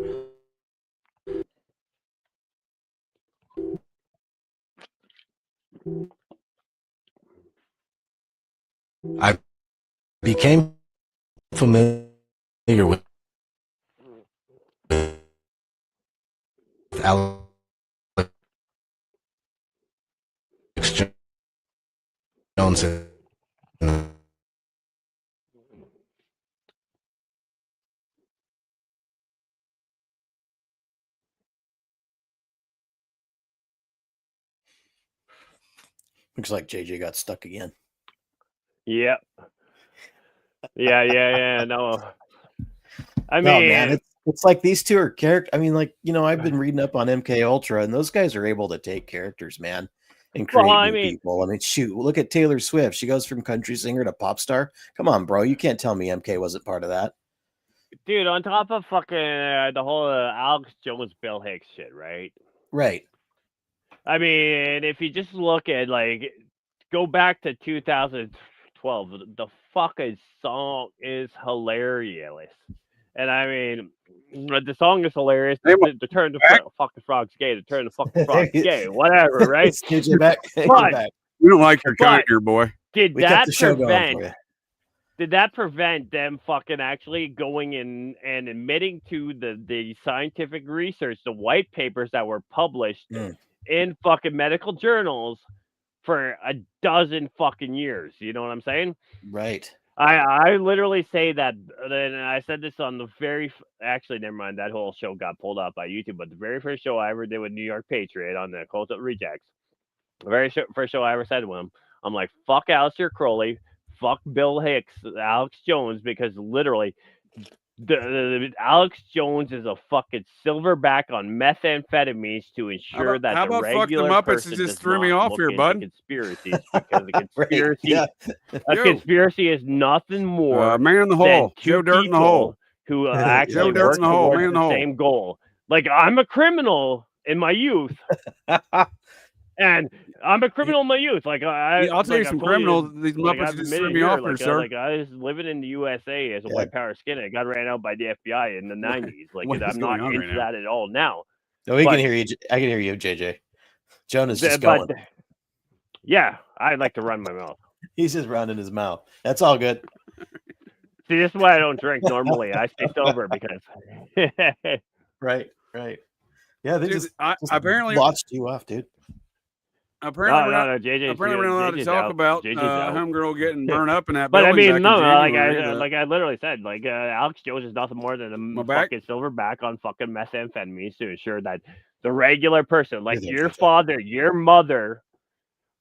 Speaker 22: I became familiar with Alex Jones.
Speaker 7: Looks like JJ got stuck again.
Speaker 4: Yep. Yeah. No. I mean,
Speaker 7: no, man, it's like these two are character. I mean, like, I've been reading up on MK Ultra, and those guys are able to take characters, man, and create new people. I mean, shoot, look at Taylor Swift. She goes from country singer to pop star. Come on, bro, you can't tell me MK wasn't part of that.
Speaker 4: Dude, on top of fucking the whole Alex Jones, Bill Hicks shit, right?
Speaker 7: Right.
Speaker 4: I mean, if you just look at, like, go back to 2012, the fucking song is hilarious. And I mean, the song is hilarious. To turn the fucking frogs gay, to turn the fucking frogs gay, whatever, right?
Speaker 7: Back.
Speaker 2: But we don't like your kind here, boy.
Speaker 4: Did that prevent them fucking actually going in and admitting to the scientific research, the white papers that were published in fucking medical journals for a dozen fucking years? You know what I'm saying?
Speaker 7: Right.
Speaker 4: I literally say that, and I said this on the actually, never mind, that whole show got pulled up by YouTube, but the very first show I ever did with New York Patriot on the Cult of Rejects, the very first show I ever said with him, I'm like, fuck Aleister Crowley, fuck Bill Hicks, Alex Jones, because literally, the Alex Jones is a fucking silverback on methamphetamines to ensure that
Speaker 2: how
Speaker 4: the
Speaker 2: about
Speaker 4: regular
Speaker 2: fuck the Muppets?
Speaker 4: person
Speaker 2: It just
Speaker 4: does
Speaker 2: threw me
Speaker 4: not
Speaker 2: off
Speaker 4: look
Speaker 2: here,
Speaker 4: into
Speaker 2: bud.
Speaker 4: Conspiracies, because the conspiracy,
Speaker 2: a
Speaker 4: conspiracy is nothing more
Speaker 2: man in the
Speaker 4: than
Speaker 2: hole,
Speaker 4: two
Speaker 2: Joe Dirt in the
Speaker 4: people
Speaker 2: hole,
Speaker 4: who actually
Speaker 2: Joe Dirt
Speaker 4: work
Speaker 2: in the hole,
Speaker 4: towards
Speaker 2: man in the
Speaker 4: the
Speaker 2: hole.
Speaker 4: same goal. Like, I'm a criminal in my youth. And I'm a criminal in my youth. Like,
Speaker 2: I'll tell you some criminals. These Muppets just threw me off here, sir.
Speaker 4: Like, I was living in the USA as a white power skinhead. Got ran out by the FBI in the 90s. Like, I'm not into that at all now.
Speaker 7: No, we can hear you. I can hear you, JJ. Jonah's just going.
Speaker 4: Yeah, I like to run my mouth.
Speaker 7: He's just running his mouth. That's all good.
Speaker 4: See, this is why I don't drink normally. I stay sober because.
Speaker 7: Right. Yeah, they just
Speaker 2: apparently
Speaker 7: launched you off, dude.
Speaker 2: Apparently,
Speaker 4: no, JJ.
Speaker 2: Apparently, we're not allowed to talk about homegirl getting burned up in that.
Speaker 4: But I
Speaker 2: building
Speaker 4: mean,
Speaker 2: back in
Speaker 4: no,
Speaker 2: January.
Speaker 4: like I literally said, like Alex Jones is nothing more than a fucking silverback on fucking methamphetamines to ensure that the regular person, like your father, your mother,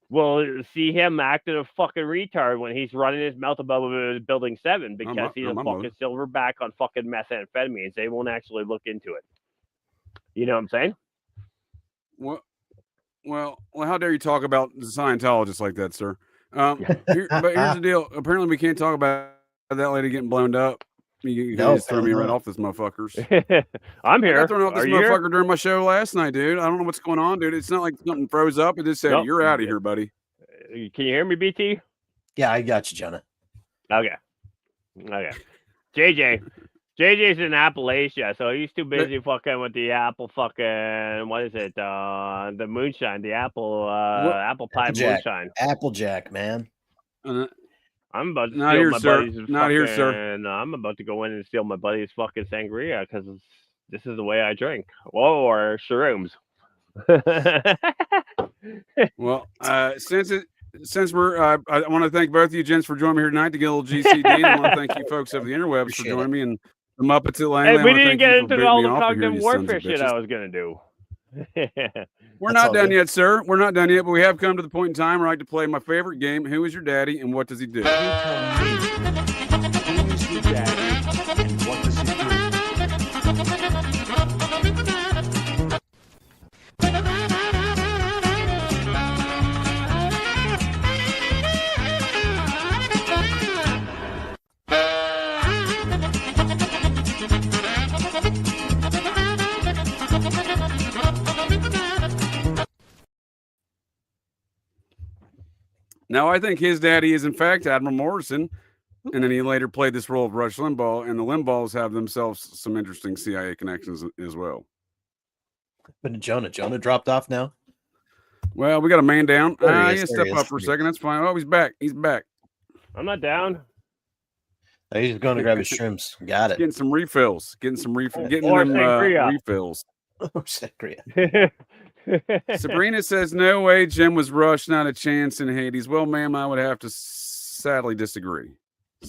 Speaker 4: will see him acting a fucking retard when he's running his mouth above Building 7 because he's a fucking silverback on fucking methamphetamines. They won't actually look into it. You know what I'm saying?
Speaker 2: Well, how dare you talk about Scientologists like that, sir? But here's the deal. Apparently, we can't talk about that lady getting blown up. You just throw me right off this motherfuckers.
Speaker 4: I'm here.
Speaker 2: I got thrown off this motherfucker during my show last night, dude. I don't know what's going on, dude. It's not like something froze up. It just said, you're out of here, buddy.
Speaker 4: Can you hear me, BT?
Speaker 7: Yeah, I got you, Jonah.
Speaker 4: Okay. JJ's in Appalachia, so he's too busy fucking with the apple fucking, what is it? The moonshine, the apple pie moonshine.
Speaker 7: Applejack, man.
Speaker 4: I'm about to
Speaker 2: Not
Speaker 4: steal
Speaker 2: here,
Speaker 4: my
Speaker 2: sir.
Speaker 4: buddy's
Speaker 2: Not here, sir.
Speaker 4: I'm about to go in and steal my buddy's fucking sangria because this is the way I drink. Whoa, or shrooms.
Speaker 2: Well, since we're, I want to thank both of you gents for joining me here tonight to get a little GCD. I want to thank you folks of the interwebs for joining me and the Muppets at Langley.
Speaker 4: Hey, we didn't get into all the cognitive warfare shit I was going to do.
Speaker 2: We're not done yet, sir. We're not done yet, but we have come to the point in time where I like to play my favorite game. Who is your daddy and what does he do?
Speaker 1: You tell me, who is your daddy and what does he do?
Speaker 2: Now, I think his daddy is, in fact, Admiral Morrison, and then he later played this role of Rush Limbaugh, and the Limbaughs have themselves some interesting CIA connections as well.
Speaker 7: But Jonah dropped off now?
Speaker 2: Well, we got a man down.
Speaker 7: There
Speaker 2: You step up for a second. That's fine. Oh, he's back. He's back.
Speaker 4: I'm not down.
Speaker 7: Oh, he's going to grab his shrooms. Got it.
Speaker 2: Getting some refills. Getting them refills.
Speaker 7: Or sangria.
Speaker 2: Sabrina says, no way Jim was rushed, not a chance in Hades. Well, ma'am, I would have to sadly disagree.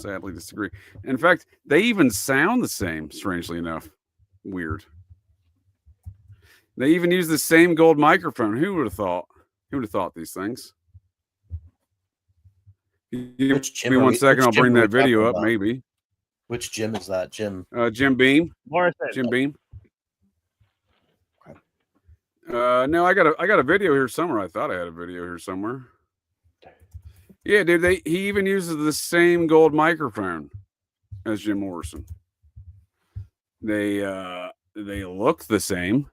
Speaker 2: In fact, they even sound the same, strangely enough. Weird. They even use the same gold microphone. Who would have thought? Who would have thought these things? Give me 1 second. I'll bring that video up, maybe.
Speaker 7: Which Jim is that? Jim
Speaker 2: Beam.
Speaker 4: Morrison.
Speaker 2: Jim Beam. No, I got a video here somewhere. I thought I had a video here somewhere. Yeah, dude. He even uses the same gold microphone as Jim Morrison. They look the same.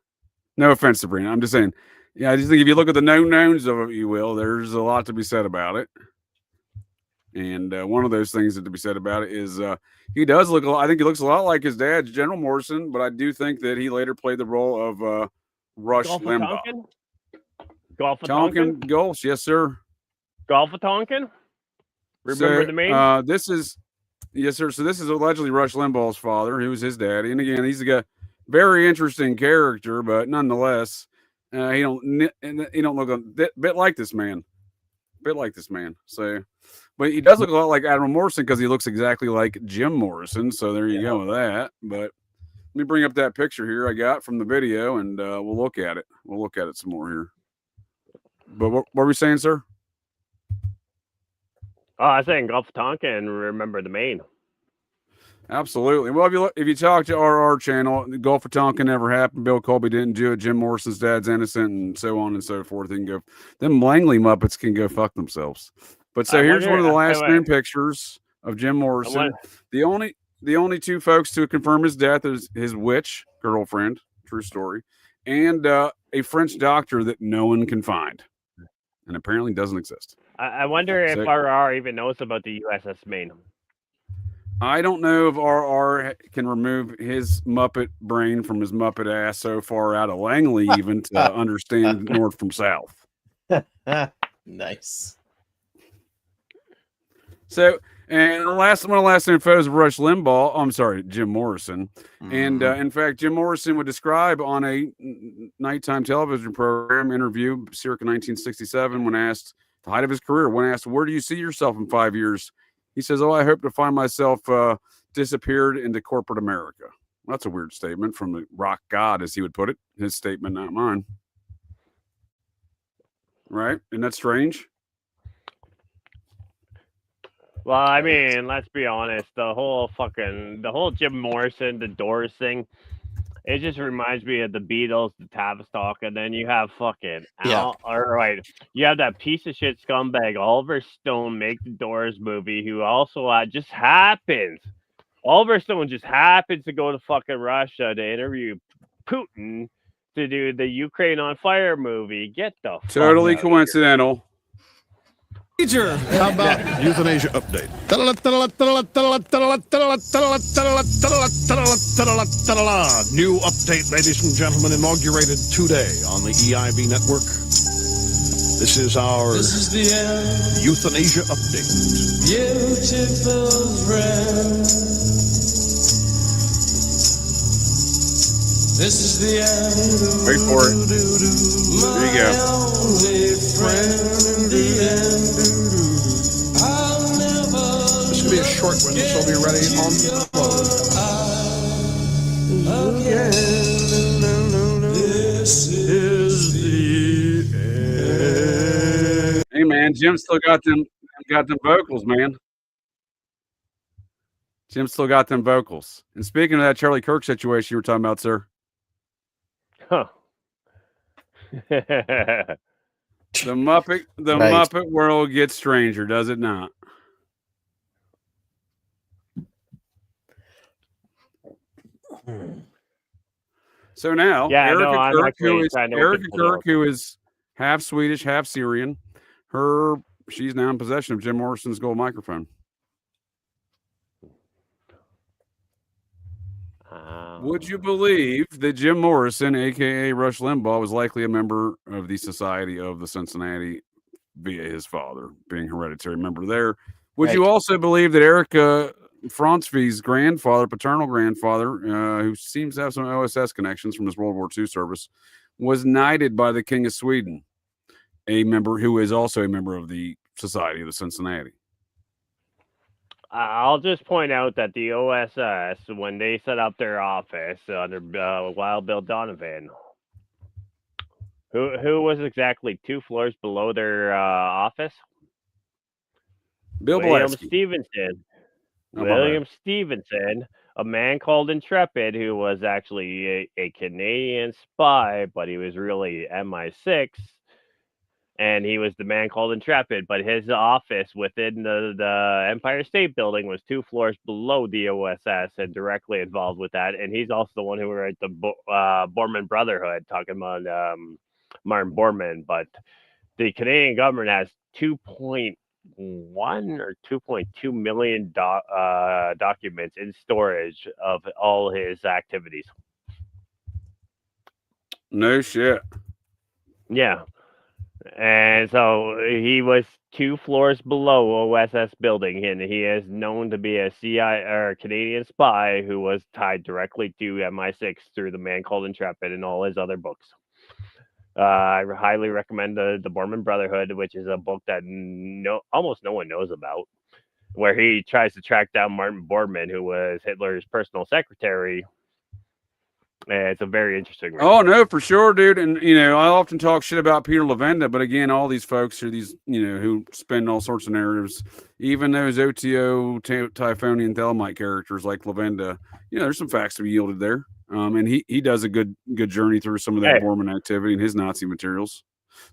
Speaker 2: No offense, Sabrina. I'm just saying. Yeah, I just think if you look at the known knowns of it, you will. There's a lot to be said about it. And one of those things that to be said about it is he does look. I think he looks a lot like his dad, General Morrison. But I do think that he later played the role of Rush Limbaugh.
Speaker 4: Tonkin?
Speaker 2: Gulfs, yes, sir.
Speaker 4: Golf of Tonkin? Remember the name?
Speaker 2: This is, yes, sir. So this is allegedly Rush Limbaugh's father. He was his daddy. And again, he's a very interesting character, but nonetheless, he don't look a bit like this man. So, but he does look a lot like Admiral Morrison because he looks exactly like Jim Morrison. So there you go with that. But let me bring up that picture here I got from the video, and we'll look at it. We'll look at it some more here. But what were we saying, sir?
Speaker 4: Oh, I was saying Golf of Tonkin. Remember the main.
Speaker 2: Absolutely. Well, if you talk to RR channel, the Gulf of Tonkin never happened. Bill Colby didn't do it. Jim Morrison's dad's innocent, and so on and so forth. Them Langley Muppets can go fuck themselves. But so here's one of the last known pictures of Jim Morrison. The only two folks to confirm his death is his witch girlfriend, true story, and a French doctor that no one can find, and apparently doesn't exist.
Speaker 4: I wonder if RR even knows about the USS Maine.
Speaker 2: I don't know if RR can remove his Muppet brain from his Muppet ass so far out of Langley even to understand north from south.
Speaker 7: Nice.
Speaker 2: So, and one of the last photos of Rush Limbaugh. I'm sorry, Jim Morrison. Mm-hmm. And in fact, Jim Morrison would describe on a nighttime television program interview circa 1967 when asked the height of his career, when asked, where do you see yourself in 5 years? He says, I hope to find myself disappeared into corporate America. Well, that's a weird statement from the rock god, as he would put it. His statement, not mine. Right? Isn't that strange?
Speaker 4: Well, I mean, let's be honest. The whole Jim Morrison, the Doors thing, it just reminds me of the Beatles, the Tavistock, and then you have you have that piece of shit scumbag Oliver Stone make the Doors movie, who also Oliver Stone just happens to go to fucking Russia to interview Putin to do the Ukraine on Fire movie. Get the fuck
Speaker 2: totally coincidental.
Speaker 5: How about euthanasia update? New update, ladies and gentlemen, inaugurated today on the EIB network. This is our euthanasia update. Beautiful friend. This is the end.
Speaker 2: Wait for it. There you go.
Speaker 5: This will be a short one, so we'll be ready on the close. This is the end.
Speaker 2: Hey man, Jim still got them vocals, man. Jim still got them vocals. And speaking of that Charlie Kirk situation you were talking about, sir.
Speaker 4: Huh.
Speaker 2: The Muppet world gets stranger, does it not? So now, Erica Kirk, who is half Swedish, half Syrian, her she's now in possession of Jim Morrison's gold microphone. Would you believe that Jim Morrison, a.k.a. Rush Limbaugh, was likely a member of the Society of the Cincinnati via his father, being hereditary member there? Would you also believe that Erica Fronsvy's grandfather, paternal grandfather, who seems to have some OSS connections from his World War II service, was knighted by the King of Sweden, a member who is also a member of the Society of the Cincinnati?
Speaker 4: I'll just point out that the OSS, when they set up their office under Wild Bill Donovan, who was exactly 2 floors below their office? William Stevenson. William Stevenson, a man called Intrepid, who was actually a Canadian spy, but he was really MI6. And he was the man called Intrepid, but his office within the Empire State Building was 2 floors below the OSS and directly involved with that. And he's also the one who wrote the Borman Brotherhood, talking about Martin Bormann. But the Canadian government has 2.1 or 2.2 million documents in storage of all his activities.
Speaker 2: No shit.
Speaker 4: Yeah. And so he was 2 floors below OSS building, and he is known to be a CIA or Canadian spy who was tied directly to MI6 through the man called Intrepid and all his other books. I highly recommend the Borman Brotherhood, which is a book that almost no one knows about, where he tries to track down Martin Bormann, who was Hitler's personal secretary. It's a very interesting read.
Speaker 2: Oh, no, for sure, dude. And, I often talk shit about Peter Levenda, but again, all these folks are these, who spin all sorts of narratives. Even those OTO, Typhonian, and Thelmite characters like Levenda, there's some facts to be yielded there. And he does a good journey through some of that Bormann activity and his Nazi materials.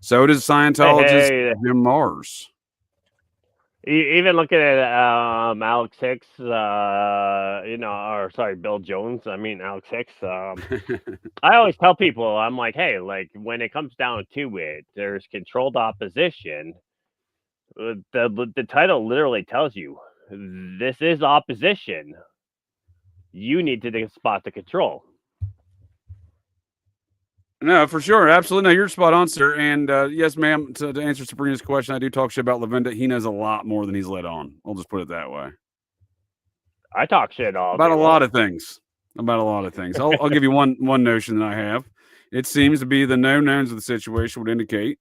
Speaker 2: So does Scientologist Jim Mars.
Speaker 4: Even looking at Alex Hicks, Bill Jones. I mean, Alex Hicks. I always tell people, I'm like, hey, like when it comes down to it, there's controlled opposition. The title literally tells you this is opposition. You need to spot the control.
Speaker 2: No, for sure. Absolutely. No, you're spot on, sir. And yes, ma'am, to answer Sabrina's question, I do talk shit about Levenda. He knows a lot more than he's let on. I'll just put it that way.
Speaker 4: I talk shit
Speaker 2: about a lot of things. I'll give you one notion that I have. It seems to be the known knowns of the situation would indicate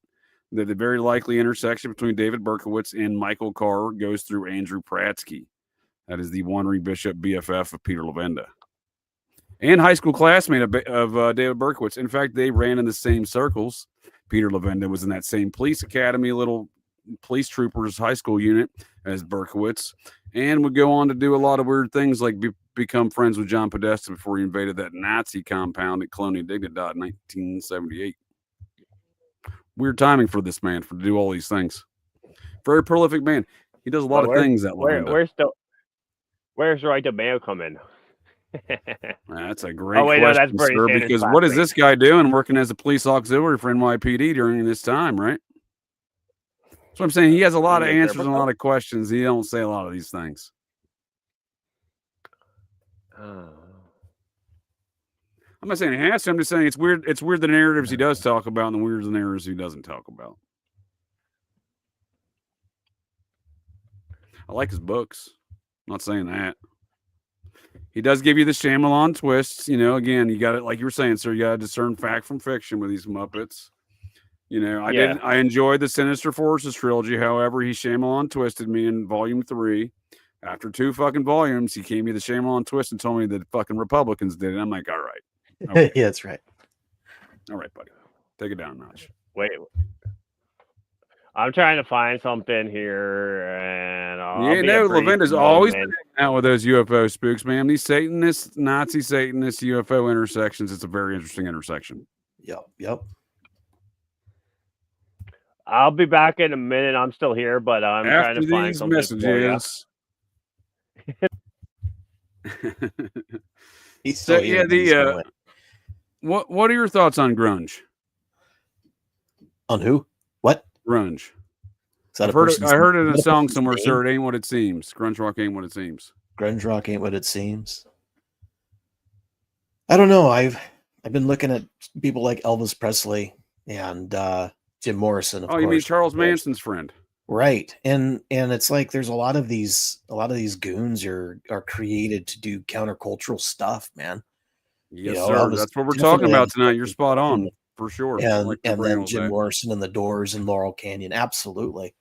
Speaker 2: that the very likely intersection between David Berkowitz and Michael Carr goes through Andrew Pratsky. That is the Wandering Bishop BFF of Peter Levenda. And high school classmate of David Berkowitz. In fact, they ran in the same circles. Peter Levenda was in that same police academy, little police troopers high school unit as Berkowitz, and would go on to do a lot of weird things like become friends with John Podesta before he invaded that Nazi compound at Colonia Dignidad in 1978. Weird timing for this man to do all these things. Very prolific man. He does a lot of things that Levenda.
Speaker 4: Where's Roy DeMeo come in?
Speaker 2: That's a great question, sir, because what is this guy doing working as a police auxiliary for NYPD during this time, right? That's what I'm saying. He has a lot of answers and a lot of questions. He don't say a lot of these things. I'm not saying he has to. I'm just saying it's weird. It's weird the narratives he does talk about and the weird the narratives he doesn't talk about. I like his books. I'm not saying that. He does give you the Shyamalan twists. Again, you got it, like you were saying, sir, you got to discern fact from fiction with these Muppets. I enjoyed the Sinister Forces trilogy. However, he Shyamalan twisted me in volume 3. After 2 fucking volumes, he gave me the Shyamalan twist and told me that fucking Republicans did it. I'm like, all right.
Speaker 7: Okay. Yeah, that's right.
Speaker 2: All right, buddy. Take it down a notch.
Speaker 4: Wait. I'm trying to find something here, and
Speaker 2: Levenda's always been out with those UFO spooks, man. These Satanists, Nazi Satanists, UFO intersections. It's a very interesting intersection.
Speaker 7: Yep.
Speaker 4: I'll be back in a minute. I'm still here, but I'm trying to find something
Speaker 2: messages.
Speaker 7: He's still here.
Speaker 2: What are your thoughts on grunge?
Speaker 7: On who? What?
Speaker 2: Grunge.
Speaker 7: that
Speaker 2: I heard it in a song somewhere, sir. It ain't what it seems. Grunge rock ain't what it seems.
Speaker 7: Grunge rock ain't what it seems. I don't know. I've been looking at people like Elvis Presley and Jim Morrison. Of course,
Speaker 2: you mean Charles Manson's friend?
Speaker 7: Right. And it's like there's a lot of these goons are created to do countercultural stuff, man.
Speaker 2: Yes, sir. That's what we're talking about tonight. You're spot on for sure.
Speaker 7: And then Jim Morrison and the Doors and Laurel Canyon, absolutely.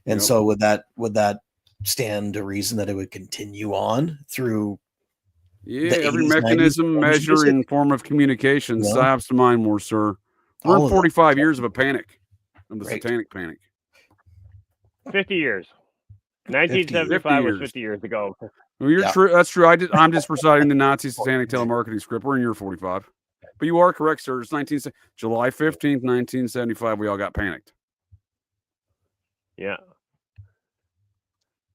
Speaker 7: And
Speaker 2: Yep.
Speaker 7: so would that stand to reason that it would continue on through
Speaker 2: every mechanism, measure, and form of communication slaps to mind more, sir. We're in 45 years of a panic, of the satanic panic.
Speaker 4: 50 years. 1975 was 50 years ago.
Speaker 2: Well, you're true. That's true. I'm just reciting the Nazi satanic telemarketing script. We're in year 45. But you are correct, sir. It's July 15th, 1975. We all got panicked.
Speaker 4: Yeah.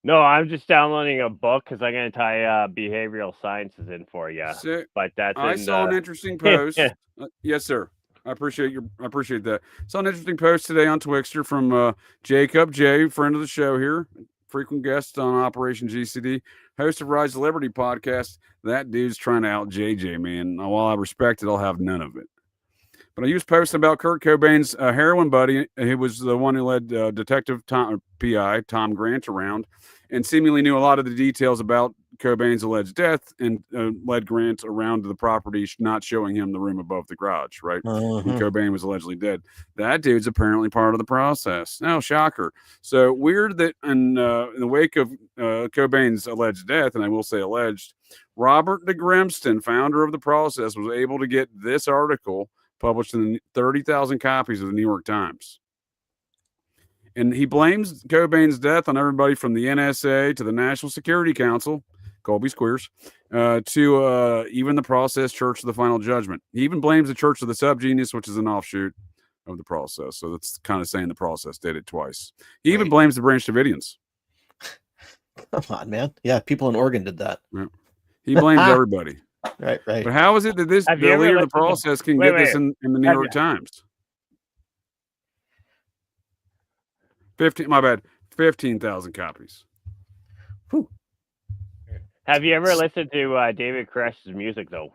Speaker 4: No, I'm just downloading a book because I'm going to tie behavioral sciences in for you. But that's
Speaker 2: I saw an interesting post. Yes, sir. I appreciate that. Saw an interesting post today on Twixter from Jacob J, friend of the show here, frequent guest on Operation GCD, host of Rise to Liberty podcast. That dude's trying to out JJ, man. While I respect it, I'll have none of it. But he was posting about Kurt Cobain's heroin buddy, who was the one who led Detective PI Tom Grant around, and seemingly knew a lot of the details about Cobain's alleged death, and led Grant around to the property, not showing him the room above the garage, right? When Cobain was allegedly dead. That dude's apparently part of the process. Now, shocker. So weird that in the wake of Cobain's alleged death, and I will say alleged, Robert DeGrimston, founder of the process, was able to get this article published in 30,000 copies of the New York Times. And he blames Cobain's death on everybody from the NSA to the National Security Council, Colby's Queers, to even the Process Church of the Final Judgment. He even blames the Church of the Subgenius, which is an offshoot of the Process. So that's kind of saying the Process did it twice. He even blames the Branch Davidians.
Speaker 7: Come on, man. Yeah, people in Oregon did that.
Speaker 2: Yeah. He blames everybody.
Speaker 7: Right.
Speaker 2: But how is it that the leader of the Process can get this in the New York Times? 15,000 copies.
Speaker 7: Whew.
Speaker 4: Have you ever listened to David Koresh's music, though?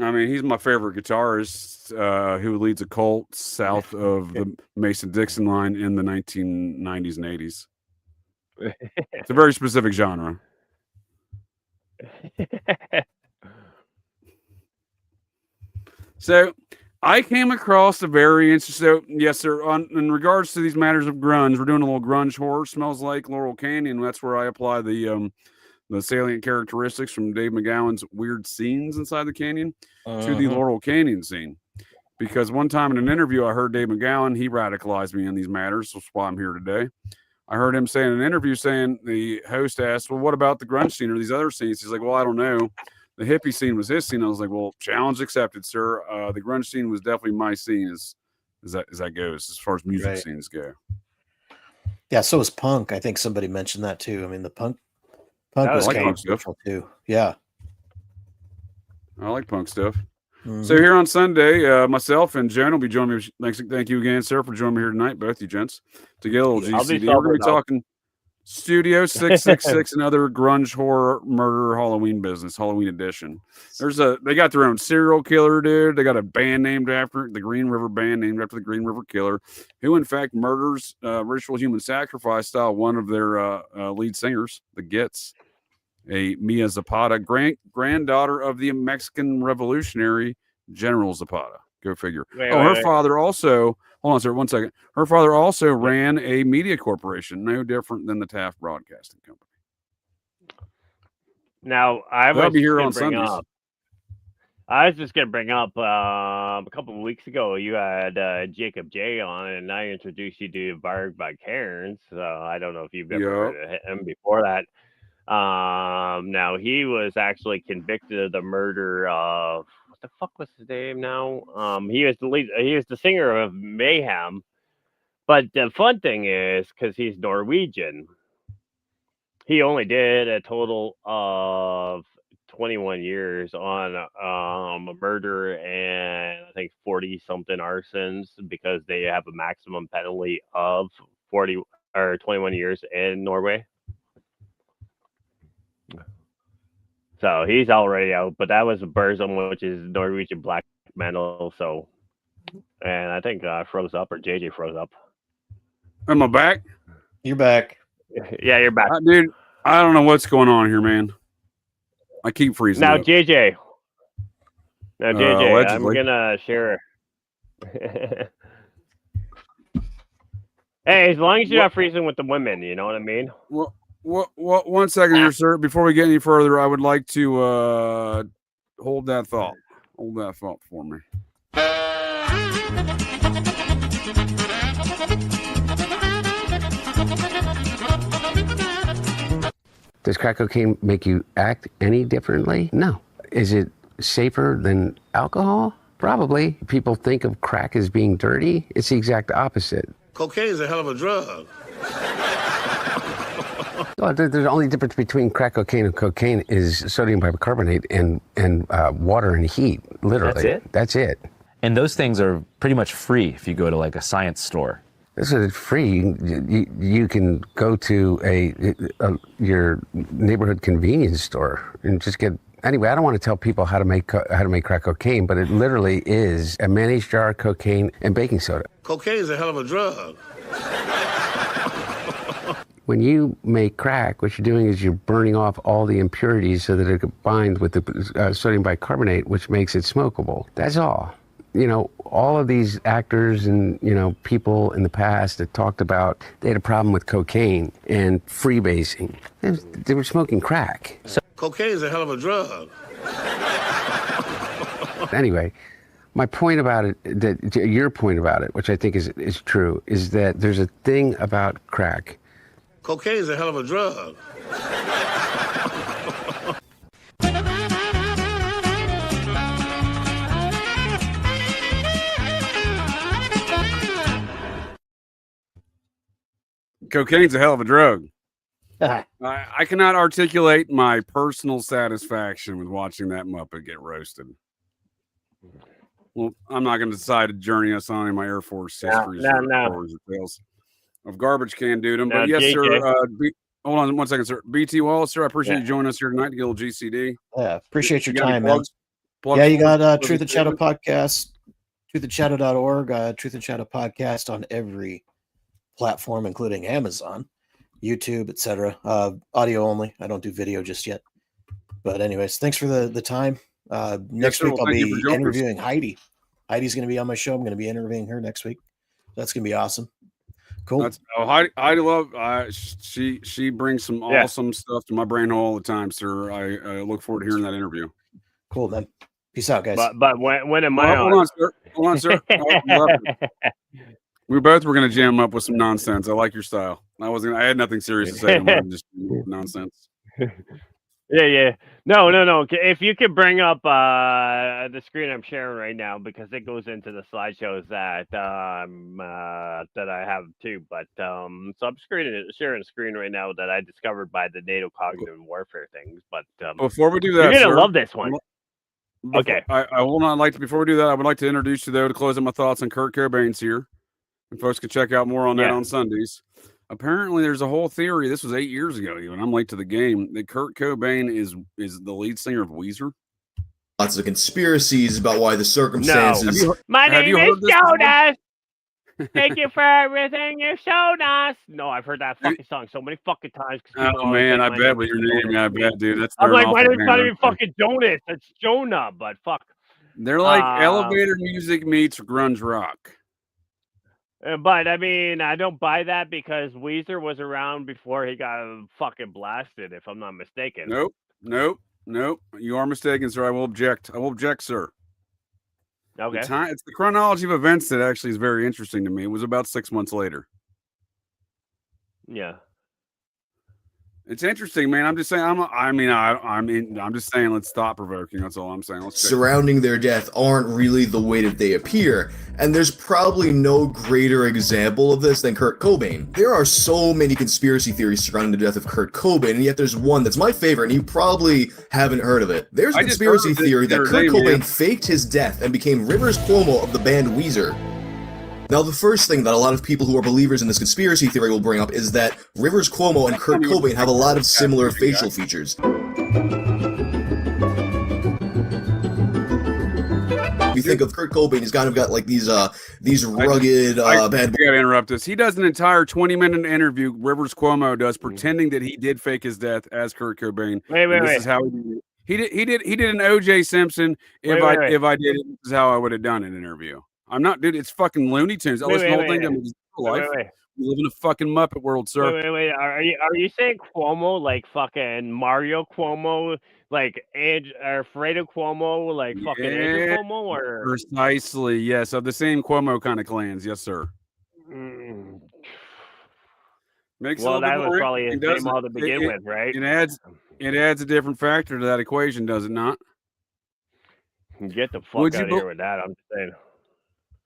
Speaker 2: I mean, he's my favorite guitarist who leads a cult south of the Mason-Dixon line in the 1990s and 80s. It's a very specific genre. So I came across a very interesting. So yes, sir. In regards to these matters of grunge, we're doing a little grunge horror. Smells like Laurel Canyon. That's where I apply the salient characteristics from Dave McGowan's weird scenes inside the canyon to the Laurel Canyon scene. Because one time in an interview, I heard Dave McGowan. He radicalized me in these matters. That's why I'm here today. I heard him say in an interview, the host asked, well, what about the grunge scene or these other scenes? He's like, well, I don't know. The hippie scene was his scene. I was like, well, challenge accepted, sir. The grunge scene was definitely my scene as that goes, as far as music scenes go.
Speaker 7: Yeah, so was punk. I think somebody mentioned that too. I mean, the punk was
Speaker 2: like
Speaker 7: kind
Speaker 2: punk
Speaker 7: of beautiful too. Yeah.
Speaker 2: I like punk stuff. So here on Sunday, myself and Jonah will be joining me. Thank you again, sir, for joining me here tonight, both you gents, to get a little GCD. We're going to be talking Studio 666 and other grunge horror murder Halloween business, Halloween edition. They got their own serial killer, dude. They got a band named after the Green River Band, named after the Green River Killer, who in fact murders ritual human sacrifice style one of their lead singers, the Gits. A Mia Zapata, granddaughter of the Mexican revolutionary General Zapata. Go figure. Her father also, hold on, sir, 1 second. Her father also ran a media corporation, no different than the Taft Broadcasting Company.
Speaker 4: Now,
Speaker 2: I'll be here on Sundays.
Speaker 4: I was just going to bring up a couple of weeks ago, you had Jacob J on, and I introduced you to Varg by Cairns. So I don't know if you've ever heard of him before that. Now he was actually convicted of the murder of what the fuck was his name now? He was the singer of Mayhem. But the fun thing is, because he's Norwegian, he only did a total of 21 years on a murder and I think 40 something arsons because they have a maximum penalty of 40 or 21 years in Norway. So he's already out, but that was a Burzum, which is Norwegian black metal. So, and I think froze up or JJ froze up.
Speaker 2: Am I back?
Speaker 7: You're back.
Speaker 4: Yeah, you're back,
Speaker 2: dude. I don't know what's going on here, man. I keep freezing
Speaker 4: now,
Speaker 2: up.
Speaker 4: JJ. Now, JJ, I'm
Speaker 2: allegedly.
Speaker 4: gonna share. Hey, as long as you're not freezing with the women, you know what I mean?
Speaker 2: Well, 1 second here, sir. Before we get any further, I would like to hold that thought. Hold that thought for me.
Speaker 6: Does crack cocaine make you act any differently? No. Is it safer than alcohol? Probably. People think of crack as being dirty. It's the exact opposite.
Speaker 8: Cocaine is a hell of a drug.
Speaker 6: Well, the only difference between crack cocaine and cocaine is sodium bicarbonate and water and heat, literally. That's it.
Speaker 9: And those things are pretty much free if you go to like a science store.
Speaker 6: This is free. You can go to your neighborhood convenience store and just get. Anyway, I don't want to tell people how to make crack cocaine, but it literally is a mayonnaise jar, cocaine, and baking soda.
Speaker 8: Cocaine is a hell of a drug.
Speaker 6: When you make crack, what you're doing is you're burning off all the impurities so that it combines with the sodium bicarbonate, which makes it smokable. That's all. You know, all of these actors and, you know, people in the past that talked about they had a problem with cocaine and freebasing. They were smoking crack. So
Speaker 8: Cocaine is a hell of a drug.
Speaker 6: anyway, my point about it, your point about it, which I think is true, is that there's a thing about crack.
Speaker 8: Cocaine is a hell of a drug.
Speaker 2: Cocaine's a hell of a drug. I cannot articulate my personal satisfaction with watching that Muppet get roasted. Well, I'm not going to decide to journey us on in my Air Force histories or tales of garbage can dudum. But yes,
Speaker 4: JJ.
Speaker 2: sir. Hold on 1 second, sir. BT Wallace, sir. I appreciate you joining us here tonight to get a little GCD.
Speaker 7: Yeah, appreciate your
Speaker 2: You got any
Speaker 7: time, man.
Speaker 2: plugs
Speaker 7: Yeah, you
Speaker 2: for us?
Speaker 7: got Truth and Shadow podcast, truthandShadow.org, Truth and Shadow podcast on every platform, including Amazon, YouTube, etc. Audio only. I don't do video just yet. But anyways, thanks for the time. Next
Speaker 2: sir.
Speaker 7: week
Speaker 2: Well,
Speaker 7: I'll
Speaker 2: thank you
Speaker 7: be
Speaker 2: for joining us.
Speaker 7: interviewing Heidi. Heidi's going to be on my show. I'm going to be interviewing her next week. That's going to be awesome. Cool.
Speaker 2: Heidi Love. She brings some awesome stuff to my brain all the time, sir. I look forward to hearing that interview.
Speaker 7: Cool, man. Peace out, guys.
Speaker 4: But when am I
Speaker 2: Hold on, sir. Hold on, sir. We both were going to jam up with some nonsense. I like your style. I had nothing serious to say. Just nonsense.
Speaker 4: Yeah. No. If you could bring up the screen I'm sharing right now, because it goes into the slideshows that I have too. But so I'm sharing a screen right now that I discovered by the NATO cognitive warfare things. But
Speaker 2: Before we do that,
Speaker 4: you're gonna
Speaker 2: sir,
Speaker 4: love this one. Okay.
Speaker 2: I will not like to. Before we do that, I would like to introduce you though to close out my thoughts on Kurt Cobain's here, and folks can check out more on that on Sundays. Apparently, there's a whole theory. This was 8 years ago, even. I'm late to the game. That Kurt Cobain is the lead singer of Weezer.
Speaker 10: Lots of conspiracies about why the circumstances.
Speaker 4: My name is Jonah. Thank you for everything you've shown us. No, I've heard that fucking song so many fucking times.
Speaker 2: Oh man, I bet with your name. I bet, dude.
Speaker 4: I'm like, why do it's not even fucking Jonas? It's Jonah, but fuck.
Speaker 2: They're like elevator music meets grunge rock.
Speaker 4: But I mean, I don't buy that because Weezer was around before he got fucking blasted, if I'm not mistaken.
Speaker 2: Nope. You are mistaken, sir. I will object. Sir.
Speaker 4: Okay.
Speaker 2: It's the chronology of events that actually is very interesting to me. It was about 6 months later.
Speaker 4: Yeah.
Speaker 2: It's interesting, man. I'm just saying. I'm just saying. Let's stop provoking. That's all I'm saying. Let's
Speaker 10: surrounding their death aren't really the way that they appear. And there's probably no greater example of this than Kurt Cobain. There are so many conspiracy theories surrounding the death of Kurt Cobain, and yet there's one that's my favorite, and you probably haven't heard of it. There's a conspiracy theory that Kurt Cobain faked his death and became Rivers Cuomo of the band Weezer. Now, the first thing that a lot of people who are believers in this conspiracy theory will bring up is that Rivers Cuomo and Kurt Cobain have a lot of similar facial features. You think of Kurt Cobain, he's kind of got like these rugged bad.
Speaker 2: I gotta interrupt this. He does an entire 20-minute interview. Rivers Cuomo does, pretending that he did fake his death as Kurt Cobain.
Speaker 4: Wait.
Speaker 2: This is how he did an O.J. Simpson. If I did it, this is how I would have done an interview. I'm not, dude. It's fucking Looney Tunes. Listen, the whole thing. Life. We live in a fucking Muppet world, sir.
Speaker 4: Wait. Are you saying Cuomo like fucking Mario Cuomo, like Fredo Cuomo, like fucking Andrew Cuomo, or
Speaker 2: precisely? Yes, of the same Cuomo kind of clans. Yes, sir. Makes
Speaker 4: well, that was probably his name all to begin with, right?
Speaker 2: It adds a different factor to that equation, does it not?
Speaker 4: Get the fuck out of here with that. I'm just saying.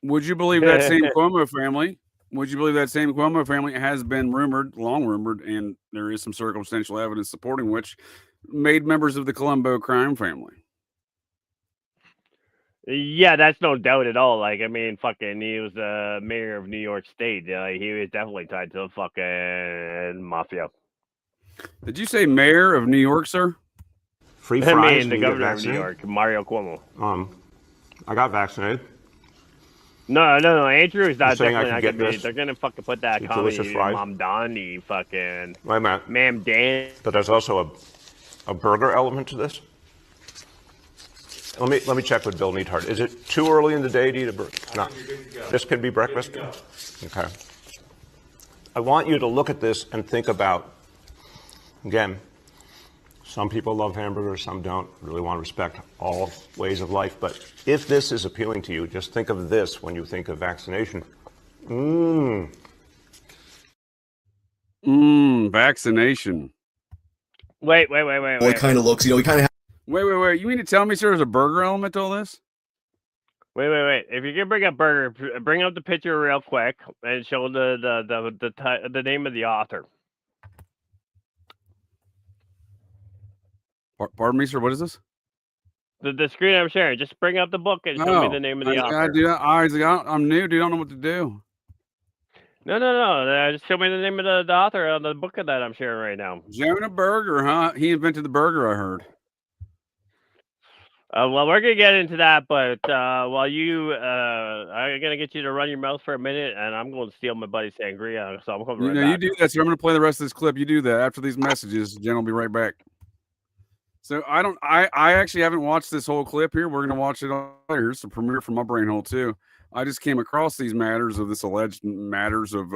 Speaker 2: Would you believe that same Cuomo family? Would you believe that same Cuomo family has been long rumored, and there is some circumstantial evidence supporting which, made members of the Colombo crime family?
Speaker 4: Yeah, that's no doubt at all. Like, I mean, fucking, he was the mayor of New York State. He was definitely tied to the fucking mafia.
Speaker 2: Did you say mayor of New York, sir?
Speaker 11: Free fries.
Speaker 4: I mean, the governor of New York, Mario Cuomo.
Speaker 11: I got vaccinated.
Speaker 4: No. Andrew is not definitely not gonna be. They're gonna fucking put that comedy Mom Donnie fucking.
Speaker 11: Wait a minute.
Speaker 4: Ma'am Dan.
Speaker 11: But there's also a burger element to this. Let me check with Bill Neathart. Is it too early in the day to eat a burger? No. This can be breakfast? Okay. I want you to look at this and think about, again, some people love hamburgers, some don't. Really want to respect all ways of life. But if this is appealing to you, just think of this when you think of vaccination.
Speaker 2: Vaccination.
Speaker 4: Wait.
Speaker 10: Well, it kind of looks, he kind of.
Speaker 2: Wait. You mean to tell me, sir, there's a burger element to all this?
Speaker 4: Wait. If you're gonna bring up burger, bring up the picture real quick and show the name of the author.
Speaker 2: Pardon me, sir. What is this?
Speaker 4: The screen I'm sharing. Just bring up the book and show me the name of the author.
Speaker 2: I do that. I'm new, dude. I don't know what to do.
Speaker 4: No. Just show me the name of the author of the book that I'm sharing right now.
Speaker 2: Jonah Berger, huh? He invented the burger, I heard.
Speaker 4: Well, we're gonna get into that, but while I'm gonna get you to run your mouth for a minute, and I'm going to steal my buddy Sangria. So I'm coming right back.
Speaker 2: You do that, sir. I'm gonna play the rest of this clip. You do that after these messages. Jen will be right back. So I actually haven't watched this whole clip here. We're gonna watch it later. It's a premiere from my brain hole too. I just came across these alleged matters of.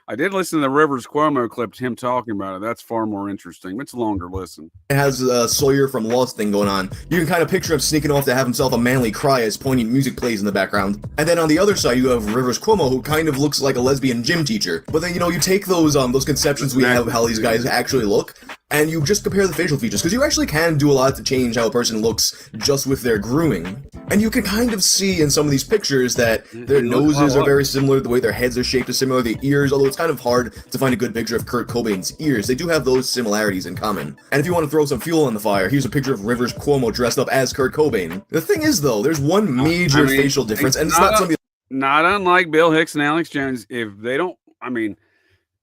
Speaker 2: I did listen to the Rivers Cuomo clip, him talking about it. That's far more interesting. It's a longer listen.
Speaker 10: It has Sawyer from Lost thing going on. You can kind of picture him sneaking off to have himself a manly cry as poignant music plays in the background. And then on the other side, you have Rivers Cuomo, who kind of looks like a lesbian gym teacher. But then, you take those conceptions we have of how these guys actually look, and you just compare the facial features, because you actually can do a lot to change how a person looks just with their grooming. And you can kind of see in some of these pictures that their noses are very similar, the way their heads are shaped is similar, the ears, although it's kind of hard to find a good picture of Kurt Cobain's ears. They do have those similarities in common. And if you want to throw some fuel on the fire, here's a picture of Rivers Cuomo dressed up as Kurt Cobain. The thing is, though, there's one major facial difference, and it's not something...
Speaker 2: Not unlike Bill Hicks and Alex Jones, if they don't...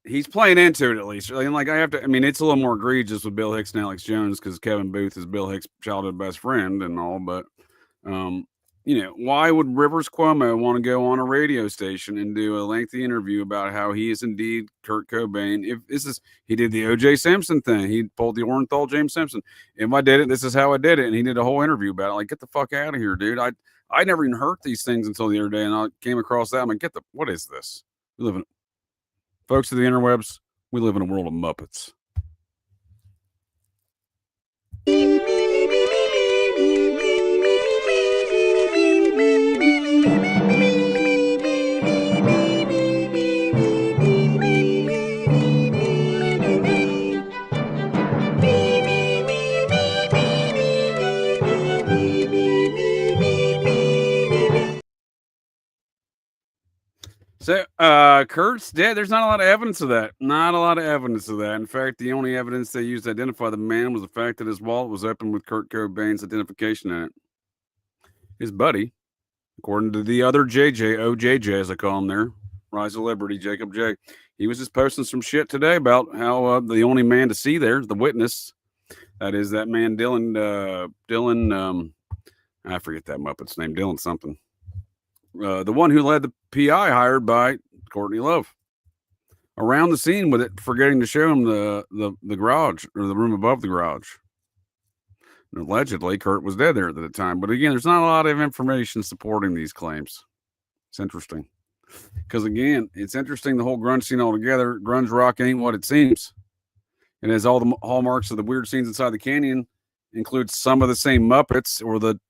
Speaker 2: he's playing into it at least. It's a little more egregious with Bill Hicks and Alex Jones because Kevin Booth is Bill Hicks' childhood best friend and all, but... why would Rivers Cuomo want to go on a radio station and do a lengthy interview about how he is indeed Kurt Cobain? If he did the O.J. Simpson thing, he pulled the Orenthal James Simpson. If I did it, this is how I did it, and he did a whole interview about it. Like, get the fuck out of here, dude! I never even heard these things until the other day, and I came across that. I'm like, what is this? Folks of the interwebs, we live in a world of Muppets. So, Kurt's dead. There's not a lot of evidence of that. Not a lot of evidence of that. In fact, the only evidence they used to identify the man was the fact that his wallet was open with Kurt Cobain's identification in it. His buddy, according to the other JJ, OJJ as I call him there, Rise of Liberty, Jacob J. He was just posting some shit today about how the only man to see there, the witness, that is that man Dylan, I forget that Muppet's name, Dylan something. The one who led the PI hired by Courtney Love around the scene with it, forgetting to show him the garage or the room above the garage. And allegedly, Kurt was dead there at the time. But again, there's not a lot of information supporting these claims. It's interesting. Because again, it's interesting the whole grunge scene altogether. Grunge rock ain't what it seems. It has all the hallmarks of the weird scenes inside the canyon, includes some of the same Muppets or the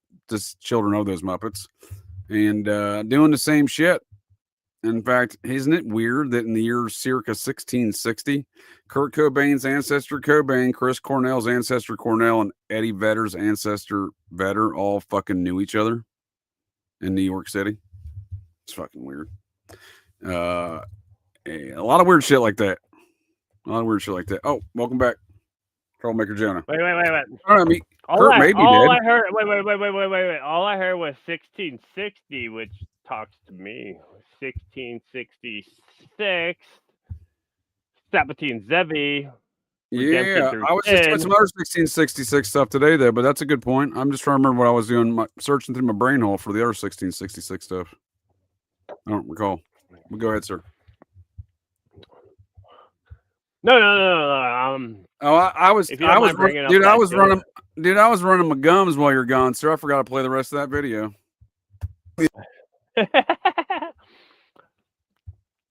Speaker 2: children of those Muppets, and doing the same shit. In fact, isn't it weird that in the year circa 1660, Kurt Cobain's ancestor Cobain, Chris Cornell's ancestor Cornell, and Eddie Vedder's ancestor Vedder all fucking knew each other in New York City? It's fucking weird. A lot of weird shit like that. Oh, welcome back, Troublemaker Jonah.
Speaker 4: Wait.
Speaker 2: I mean,
Speaker 4: All I heard. Wait. All I heard was 1660, which talks to me. 1666. Sabatine Zevi.
Speaker 2: Yeah, I was just doing some other 1666 stuff today, though, but that's a good point. I'm just trying to remember what I was doing, searching through my brain hole for the other 1666 stuff. I don't recall. Well, go ahead, sir.
Speaker 4: No.
Speaker 2: I was running my gums while you're gone, sir. I forgot to play the rest of that video.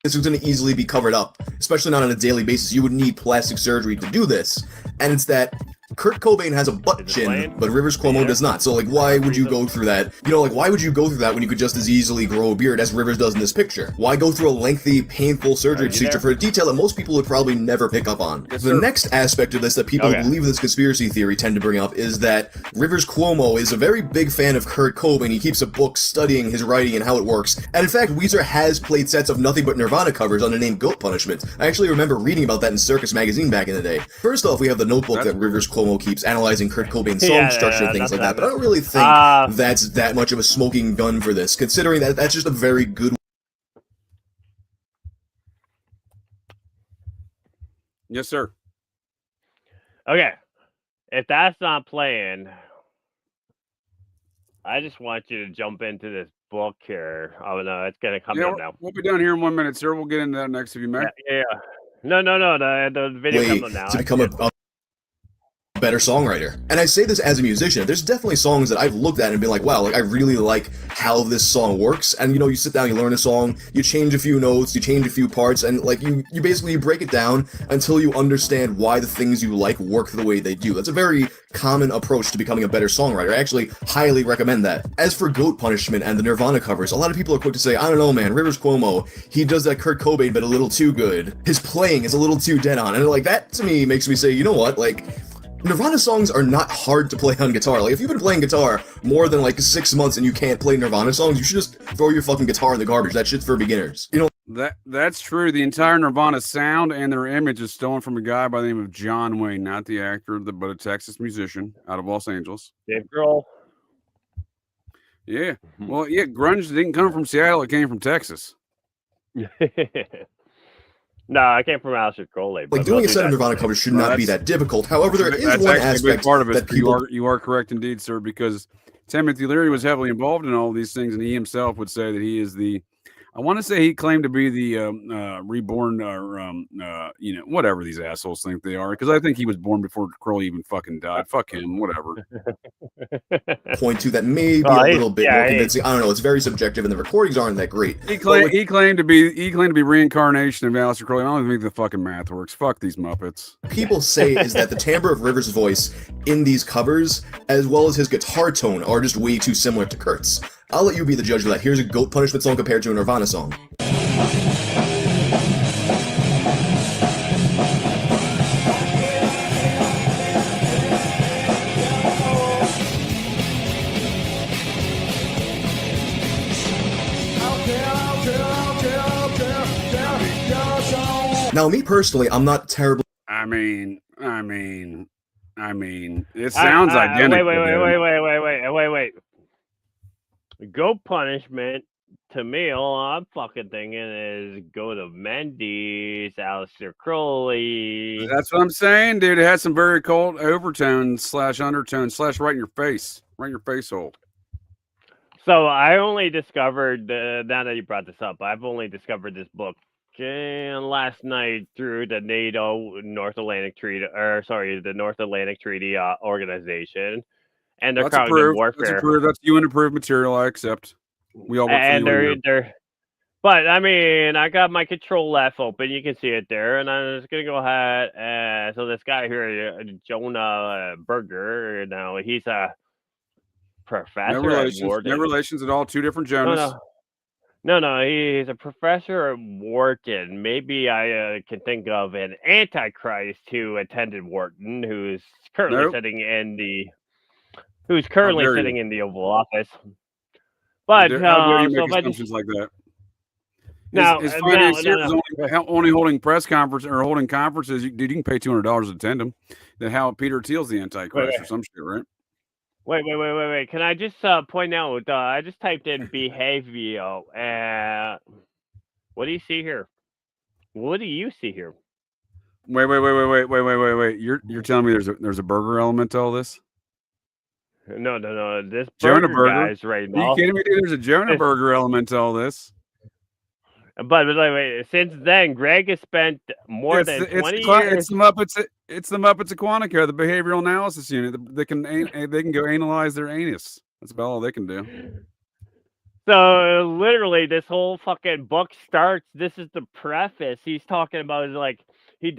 Speaker 10: This was going to easily be covered up, especially not on a daily basis. You would need plastic surgery to do this. And it's that Kurt Cobain has a butt chin, but Rivers Cuomo does not. So, like, why would you go through that? You know, like, why would you go through that when you could just as easily grow a beard as Rivers does in this picture? Why go through a lengthy, painful surgery procedure for a detail that most people would probably never pick up on? The next aspect of this that people who believe in this conspiracy theory tend to bring up is that Rivers Cuomo is a very big fan of Kurt Cobain. He keeps a book studying his writing and how it works. And in fact, Weezer has played sets of nothing but Nirvana covers under the name Goat Punishment. I actually remember reading about that in Circus magazine back in the day. First off, we have the notebook that Rivers Cuomo keeps analyzing Kurt Cobain's song structure and things like that, but I don't really think that's that much of a smoking gun for this, considering that that's just a very good.
Speaker 2: Yes, sir.
Speaker 4: Okay, if that's not playing, I just want you to jump into this book here. Oh no, it's gonna come in now.
Speaker 2: We'll be done here in 1 minute, sir. We'll get into that next if you may.
Speaker 4: Yeah. No. The video comes up now.
Speaker 10: To become a better songwriter. And I say this as a musician. There's definitely songs that I've looked at and been like, wow, like I really like how this song works. And you know, you sit down, you learn a song, you change a few notes, you change a few parts, and like you basically break it down until you understand why the things you like work the way they do. That's a very common approach to becoming a better songwriter. I actually highly recommend that. As for Goat Punishment and the Nirvana covers, a lot of people are quick to say, I don't know, man, Rivers Cuomo, he does that Kurt Cobain but a little too good. His playing is a little too dead on. And like that to me makes me say, you know what, like Nirvana songs are not hard to play on guitar. Like, if you've been playing guitar more than like 6 months and you can't play Nirvana songs, you should just throw your fucking guitar in the garbage. That shit's for beginners. You know,
Speaker 2: that's true. The entire Nirvana sound and their image is stolen from a guy by the name of John Wayne, not the actor, but a Texas musician out of Los Angeles.
Speaker 4: Dave Grohl.
Speaker 2: Yeah. Well, yeah, grunge didn't come from Seattle. It came from Texas.
Speaker 4: No, I came from Alistair Crowley.
Speaker 10: Like, doing a set of Nirvana covers should not be that difficult. However, there is one aspect
Speaker 2: part of it
Speaker 10: that people...
Speaker 2: You are correct indeed, sir, because Timothy Leary was heavily involved in all these things, and he himself would say that he is the... I want to say he claimed to be the reborn, you know, whatever these assholes think they are, because I think he was born before Crowley even fucking died. Fuck him, whatever.
Speaker 10: Point to that may be a little bit more convincing. I don't know. It's very subjective, and the recordings aren't that great.
Speaker 2: He claimed to be reincarnation of Alistair Crowley. I don't think the fucking math works. Fuck these Muppets.
Speaker 10: People say is that the timbre of Rivers' voice in these covers, as well as his guitar tone, are just way too similar to Kurt's. I'll let you be the judge of that. Here's a Goat Punishment song compared to a Nirvana song. Now, me personally, I'm not terribly.
Speaker 2: I mean, it sounds identical.
Speaker 4: Wait. Goat punishment. To me, all I'm fucking thinking is go to Mendy's, Aleister Crowley.
Speaker 2: That's what I'm saying, dude. It has some very cold overtones / undertones / right in your face hole.
Speaker 4: So I only discovered, now that you brought this up, I've only discovered this book last night through the NATO North Atlantic Treaty, the North Atlantic Treaty Organization, and their cognitive warfare.
Speaker 2: That's approved. That's UN approved material. I accept. We all work
Speaker 4: and
Speaker 2: for you.
Speaker 4: But I mean, I got my Control F open. You can see it there, and I'm just gonna go ahead. So this guy here, Jonah Berger, now he's a professor.
Speaker 2: No relations at all. Two different Jonas.
Speaker 4: No, he's a professor at Wharton. Maybe I can think of an Antichrist who attended Wharton, who's currently sitting in the Oval Office. But
Speaker 2: how dare you make assumptions like that? His financier is only holding press conference or holding conferences. Dude, you can pay $200 to attend them. Then how Peter Thiel's the Antichrist or some shit, right?
Speaker 4: Wait. Can I just point out? I just typed in behavioral. What do you see here? What do you see here?
Speaker 2: Wait. You're telling me there's a burger element to all this?
Speaker 4: No. This
Speaker 2: Jonah
Speaker 4: burger
Speaker 2: burger
Speaker 4: guy's right now.
Speaker 2: Are you kidding me, dude? There's a Jonah burger element to all this.
Speaker 4: But wait, since then, Greg has spent more than 20 years.
Speaker 2: It's the Muppets of Quantico, the behavioral analysis unit. They can go analyze their anus. That's about all they can do.
Speaker 4: So literally, this whole fucking book starts. This is the preface. He's talking about he's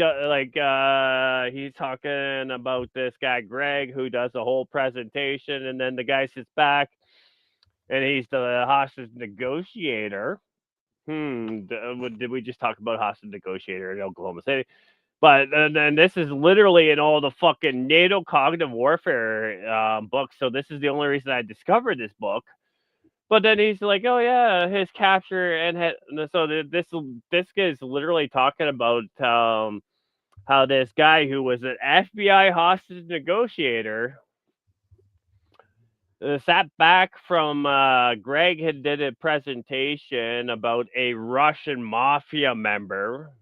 Speaker 4: talking about this guy Greg who does the whole presentation, and then the guy sits back, and he's the hostage negotiator. Did we just talk about hostage negotiator in Oklahoma City? But then this is literally in all the fucking NATO cognitive warfare books. So this is the only reason I discovered this book. But then he's like, oh yeah, his capture so this is literally talking about how this guy who was an FBI hostage negotiator sat back from Greg had did a presentation about a Russian mafia member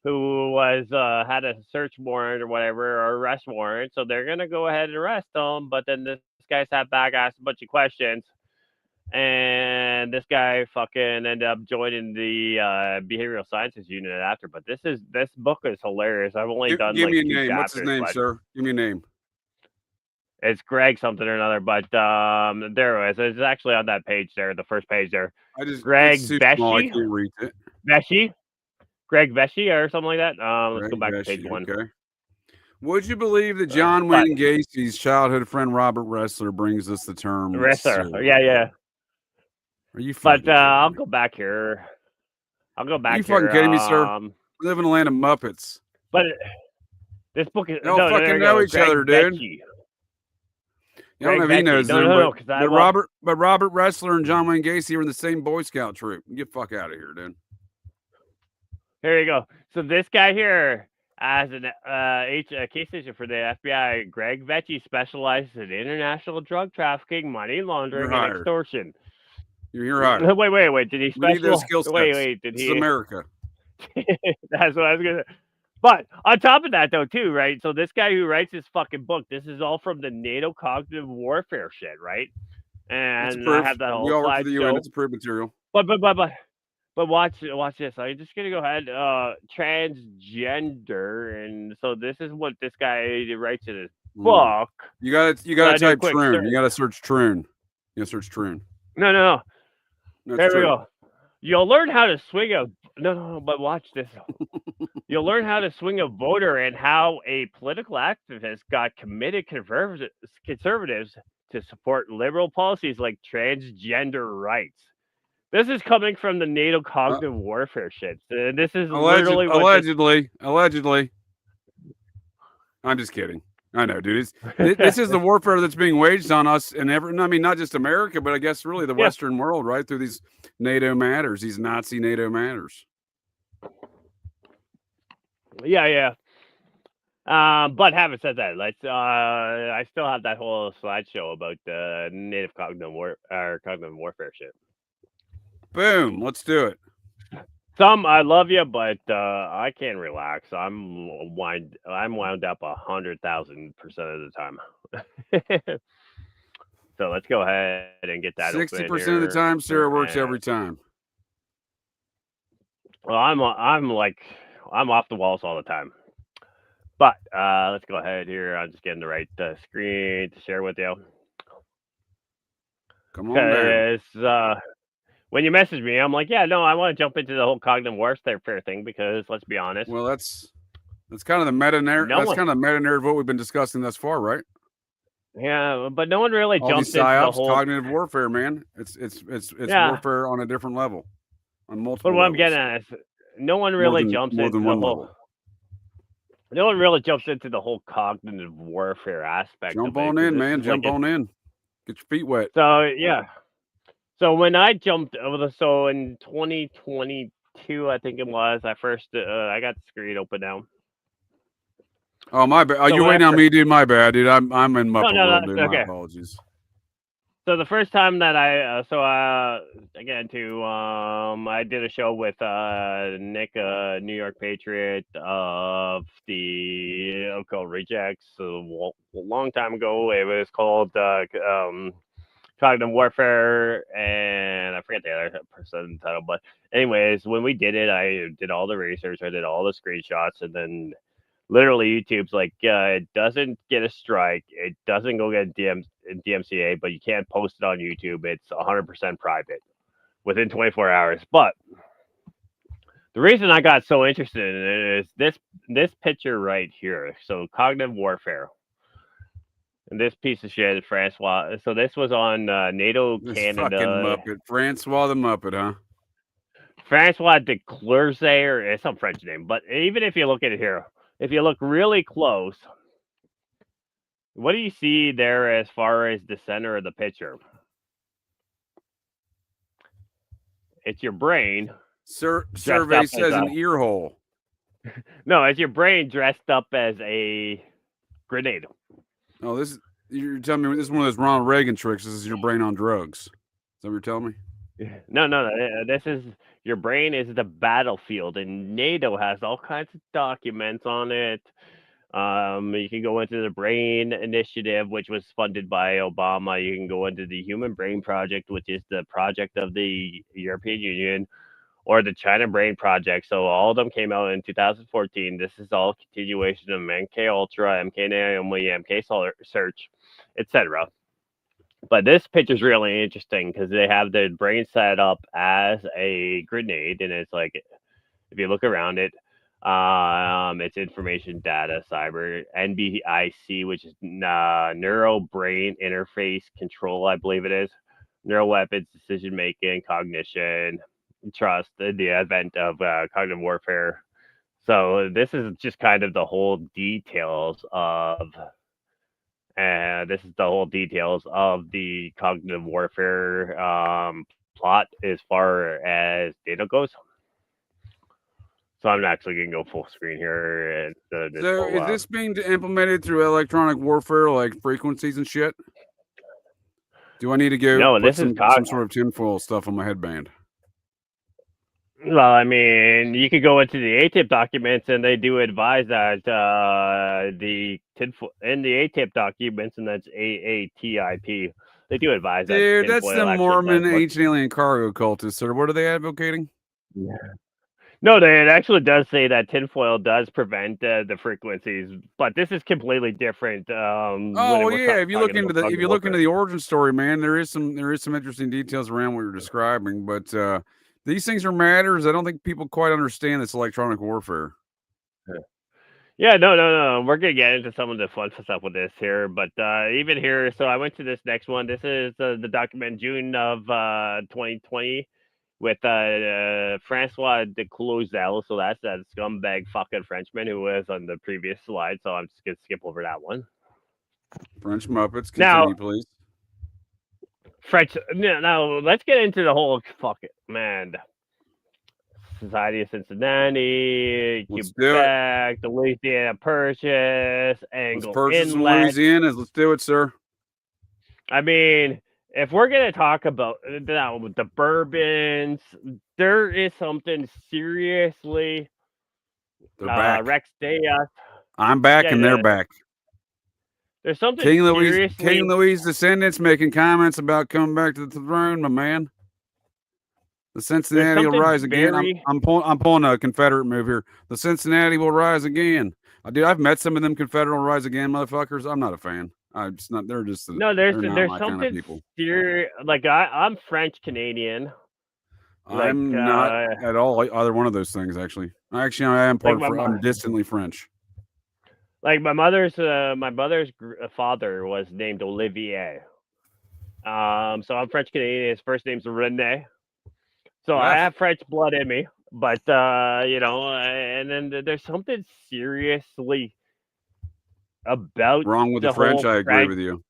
Speaker 4: who was had a search warrant or whatever, or arrest warrant. So they're gonna go ahead and arrest him. But then this guy sat back, asked a bunch of questions, and this guy fucking ended up joining the behavioral sciences unit after. But this book is hilarious. I've only done
Speaker 2: give
Speaker 4: like
Speaker 2: me a
Speaker 4: 2
Speaker 2: name. What's his
Speaker 4: chapters,
Speaker 2: name, sir? Give me a name.
Speaker 4: It's Greg something or another, but there it is. It's actually on that page there, the first page there. Greg Vesey.
Speaker 2: I can't read it.
Speaker 4: Vesey? Greg Vesey or something like that. Let's go back to page 1.
Speaker 2: Okay. Would you believe that John Wayne Gacy's childhood friend Robert Ressler brings us the term
Speaker 4: Ressler? Yeah.
Speaker 2: Are you
Speaker 4: fucking I'll go back here. Are you
Speaker 2: fucking kidding me, sir? We live in the land of Muppets.
Speaker 4: But this book is...
Speaker 2: They all fucking know each other, dude. I don't know if he knows them, but Robert Ressler and John Wayne Gacy are in the same Boy Scout troop. Get the fuck out of here, dude.
Speaker 4: Here you go. So this guy here, as a case agent for the FBI, Greg Vesey specializes in international drug trafficking, money laundering, and extortion.
Speaker 2: You're hired.
Speaker 4: Wait. Did he specialize? Wait. Did he?
Speaker 2: This is America.
Speaker 4: That's what I was gonna. But on top of that, though, too, right? So this guy who writes this fucking book, this is all from the NATO cognitive warfare shit, right? And I have that whole
Speaker 2: we all work for the UN. It's approved material.
Speaker 4: But watch this. I'm just gonna go ahead. Transgender, and so this is what this guy writes in his book.
Speaker 2: You gotta type Troon. You gotta search Troon. You gotta search Troon.
Speaker 4: No. There we go. You'll learn how to swing a but watch this. You'll learn how to swing a voter and how a political activist got committed conservatives to support liberal policies like transgender rights. This is coming from the NATO cognitive warfare shit. This is
Speaker 2: allegedly. I'm just kidding. I know, dude. This is the warfare that's being waged on us and not just America, but I guess really the Western world, right? Through these NATO matters, these Nazi NATO matters.
Speaker 4: Yeah. But having said that, I still have that whole slideshow about the native cognitive warfare shit.
Speaker 2: Boom. Let's do it.
Speaker 4: I love you, but I can't relax. I'm wound up 100,000% of the time. So let's go ahead and get that
Speaker 2: 60%
Speaker 4: open
Speaker 2: of the time, Sarah works
Speaker 4: and-
Speaker 2: every time.
Speaker 4: Well, I'm off the walls all the time. But let's go ahead here. I'm just getting the right screen to share with you.
Speaker 2: Come on down.
Speaker 4: Because when you message me, I'm like, yeah, no, I want to jump into the whole cognitive warfare thing because let's be honest.
Speaker 2: Well, that's kind of the meta narrative. That's kind of the meta narrative of what we've been discussing thus far, right?
Speaker 4: Yeah, but no one really
Speaker 2: All
Speaker 4: jumps
Speaker 2: these
Speaker 4: into the
Speaker 2: psyops,
Speaker 4: whole
Speaker 2: cognitive warfare, man. It's warfare on a different level, on multiple.
Speaker 4: But what
Speaker 2: levels.
Speaker 4: I'm getting at is no one really jumps into the whole.
Speaker 2: Level.
Speaker 4: No one really jumps into the whole cognitive warfare aspect.
Speaker 2: Jump
Speaker 4: of it,
Speaker 2: on in, man. Jump on in. Get your feet wet.
Speaker 4: So yeah. So when I jumped over, so in 2022, I think it was, I got the screen open now.
Speaker 2: Oh, my bad. Oh, you're waiting on me, dude. My bad, dude. I'm in Muppet world, dude.
Speaker 4: Okay.
Speaker 2: My apologies.
Speaker 4: So the first time that I did a show with Nick, New York Patriot of the called Rejects a long time ago. It was called Cognitive Warfare, and I forget the other person title. But anyways, when we did it, I did all the research, I did all the screenshots, and then literally YouTube's like, it doesn't get a strike, it doesn't go get DMCA, but you can't post it on YouTube. It's 100% private within 24 hours. But the reason I got so interested in it is this picture right here. So cognitive warfare. And this piece of shit, Francois. So this was on NATO Canada.
Speaker 2: Fucking Muppet. Francois the Muppet, huh?
Speaker 4: Francois de Clerze, or it's some French name. But even if you look at it here, if you look really close, what do you see there as far as the center of the picture? It's your brain.
Speaker 2: Survey says an ear hole.
Speaker 4: No, it's your brain dressed up as a grenade.
Speaker 2: Oh, you're telling me this is one of those Ronald Reagan tricks. This is your brain on drugs. Is that what you're telling me?
Speaker 4: No. This is your brain is the battlefield, and NATO has all kinds of documents on it. You can go into the Brain Initiative, which was funded by Obama. You can go into the Human Brain Project, which is the project of the European Union, or the China Brain Project. So all of them came out in 2014. This is all continuation of MK Ultra, MK Naomi, MK Search, etc. But this picture is really interesting because they have the brain set up as a grenade, and it's like, if you look around it, it's information data, cyber, NBIC, which is neuro brain interface control, I believe it is, neural weapons, decision making, cognition, trust, the advent of cognitive warfare. So this is just kind of the whole details of. This is the whole details of the cognitive warfare plot as far as data goes. So I'm actually going to go full screen here. And
Speaker 2: so is this being implemented through electronic warfare, like frequencies and shit? Do I need to go put some sort of tinfoil stuff on my headband?
Speaker 4: Well, I mean, you could go into the ATIP documents, and they do advise that the ATIP documents, and that's AATIP. They do advise that.
Speaker 2: Dude, that's the Mormon ancient alien cargo cultists, sir. What are they advocating?
Speaker 4: Yeah. No, it actually does say that tinfoil does prevent the frequencies, but this is completely different.
Speaker 2: If you look into the origin story, man, there is some interesting details around what you're describing, but these things are matters. I don't think people quite understand this electronic warfare.
Speaker 4: Yeah, no. We're gonna get into some of the fun stuff with this here, but even here, so I went to this next one. This is the document June of 2020 with Francois de Clozel. So that's that scumbag fucking Frenchman who was on the previous slide. So I'm just gonna skip over that one.
Speaker 2: French Muppets, continue, please.
Speaker 4: Now let's get into the whole fucking man. Society of Cincinnati,
Speaker 2: Let's do
Speaker 4: Quebec, the Louisiana Purchase, Angle
Speaker 2: Let's purchase some
Speaker 4: Inlet.
Speaker 2: Louisianas. Let's do it, sir.
Speaker 4: I mean, if we're gonna talk about the bourbons, there is something seriously.
Speaker 2: They're back.
Speaker 4: Rex Diaz.
Speaker 2: I'm back, and they're back.
Speaker 4: There's something
Speaker 2: King
Speaker 4: seriously.
Speaker 2: Louis descendants making comments about coming back to the throne, my man. The Cincinnati will rise again. I'm pulling a Confederate move here. The Cincinnati will rise again. I've met some of them Confederate will rise again motherfuckers. I'm not a fan. I'm just not. They're just.
Speaker 4: No, there's
Speaker 2: something
Speaker 4: kind of people. Like I'm French Canadian.
Speaker 2: I'm not at all either one of those things. Actually, I am I'm distantly French.
Speaker 4: Like my mother's father was named Olivier. So I'm French Canadian. His first name's Rene. So I have French blood in me, but and then there's something seriously about
Speaker 2: wrong with the French. I agree with you.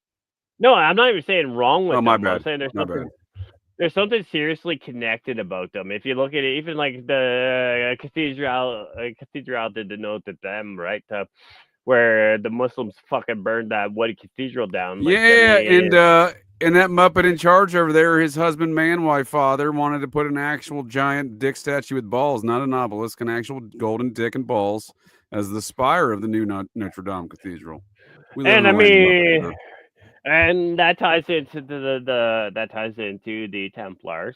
Speaker 4: No, I'm not even saying wrong with them.
Speaker 2: My bad.
Speaker 4: I'm saying there's something seriously connected about them. If you look at it, even like the Cathedral did the note at them, right? Where the Muslims fucking burned that white cathedral down. Like,
Speaker 2: and that Muppet in charge over there, his husband, man, wife, father, wanted to put an actual giant dick statue with balls, not an obelisk, an actual golden dick and balls, as the spire of the new Notre Dame Cathedral.
Speaker 4: And I mean, and that ties into the Templars.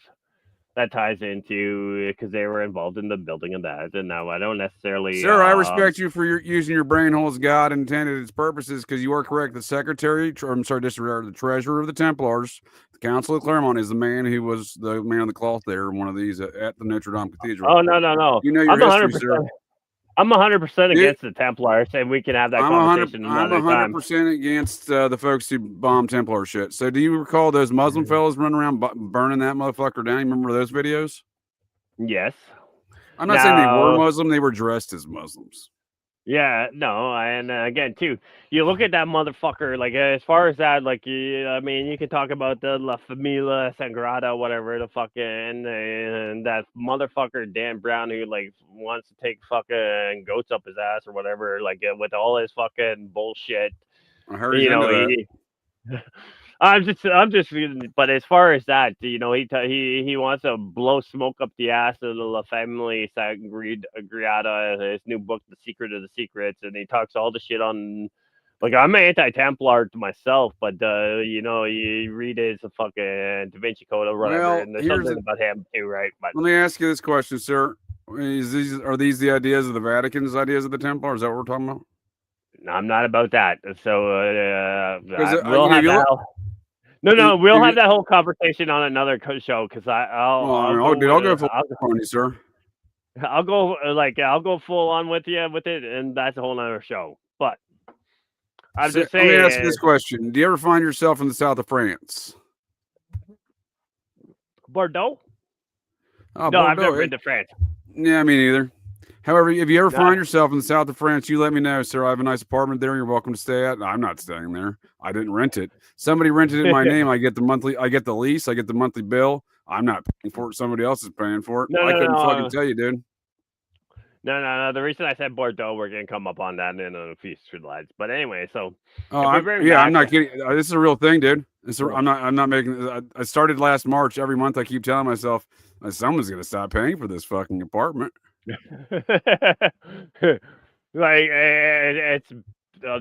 Speaker 4: That ties into because they were involved in the building of that. And now I don't necessarily.
Speaker 2: Sir, I respect you for using your brain hole as God intended its purposes, because you are correct. The the treasurer of the Templars, the Council of Clermont, is the man who was the man of the cloth there, one of these at the Notre Dame Cathedral.
Speaker 4: Oh, no.
Speaker 2: You know your history, sir.
Speaker 4: I'm 100% against the Templars, and we can have that conversation another time.
Speaker 2: I'm 100% against the folks who bomb Templar shit. So do you recall those Muslim fellas running around burning that motherfucker down? You remember those videos?
Speaker 4: Yes.
Speaker 2: I'm not saying they were Muslim. They were dressed as Muslims.
Speaker 4: Yeah, no, and again, too, you look at that motherfucker, like, as far as that, like, I mean, you can talk about the La Familia Sagrada, whatever the fucking, and that motherfucker Dan Brown who, like, wants to take fucking goats up his ass or whatever, like, with all his fucking bullshit.
Speaker 2: I heard he's into that.
Speaker 4: I'm just, but as far as that, he wants to blow smoke up the ass of the La Familia Sagrada, his new book, The Secret of the Secrets, and he talks all the shit on, like, I'm anti-Templar to myself, but, you read his fucking Da Vinci Code or whatever, and there's something about him too, right? But
Speaker 2: let me ask you this question, sir. Are these the ideas of the Vatican's ideas of the Templar? Is that what we're talking about?
Speaker 4: No, I'm not about that. So we'll have that. We'll have that whole conversation on another show because I'll go full on you, sir. I'll go full on with you with it, and that's a whole other show. But I'm just saying.
Speaker 2: Let me ask you this question: do you ever find yourself in the south of France?
Speaker 4: Bordeaux?
Speaker 2: Oh,
Speaker 4: no, I've never been to France.
Speaker 2: Yeah, me neither. However, if you ever find yourself in the south of France, you let me know, sir. I have a nice apartment there. You're welcome to stay at. I'm not staying there. I didn't rent it. Somebody rented it in my name. I get the lease. I get the monthly bill. I'm not paying for it. Somebody else is paying for it. I couldn't fucking tell you, dude.
Speaker 4: No. The reason I said Bordeaux, we're gonna come up on that in a few slides. But anyway, so
Speaker 2: I'm not kidding. This is a real thing, dude. I'm not making. I started last March. Every month, I keep telling myself, someone's gonna stop paying for this fucking apartment.
Speaker 4: Like it's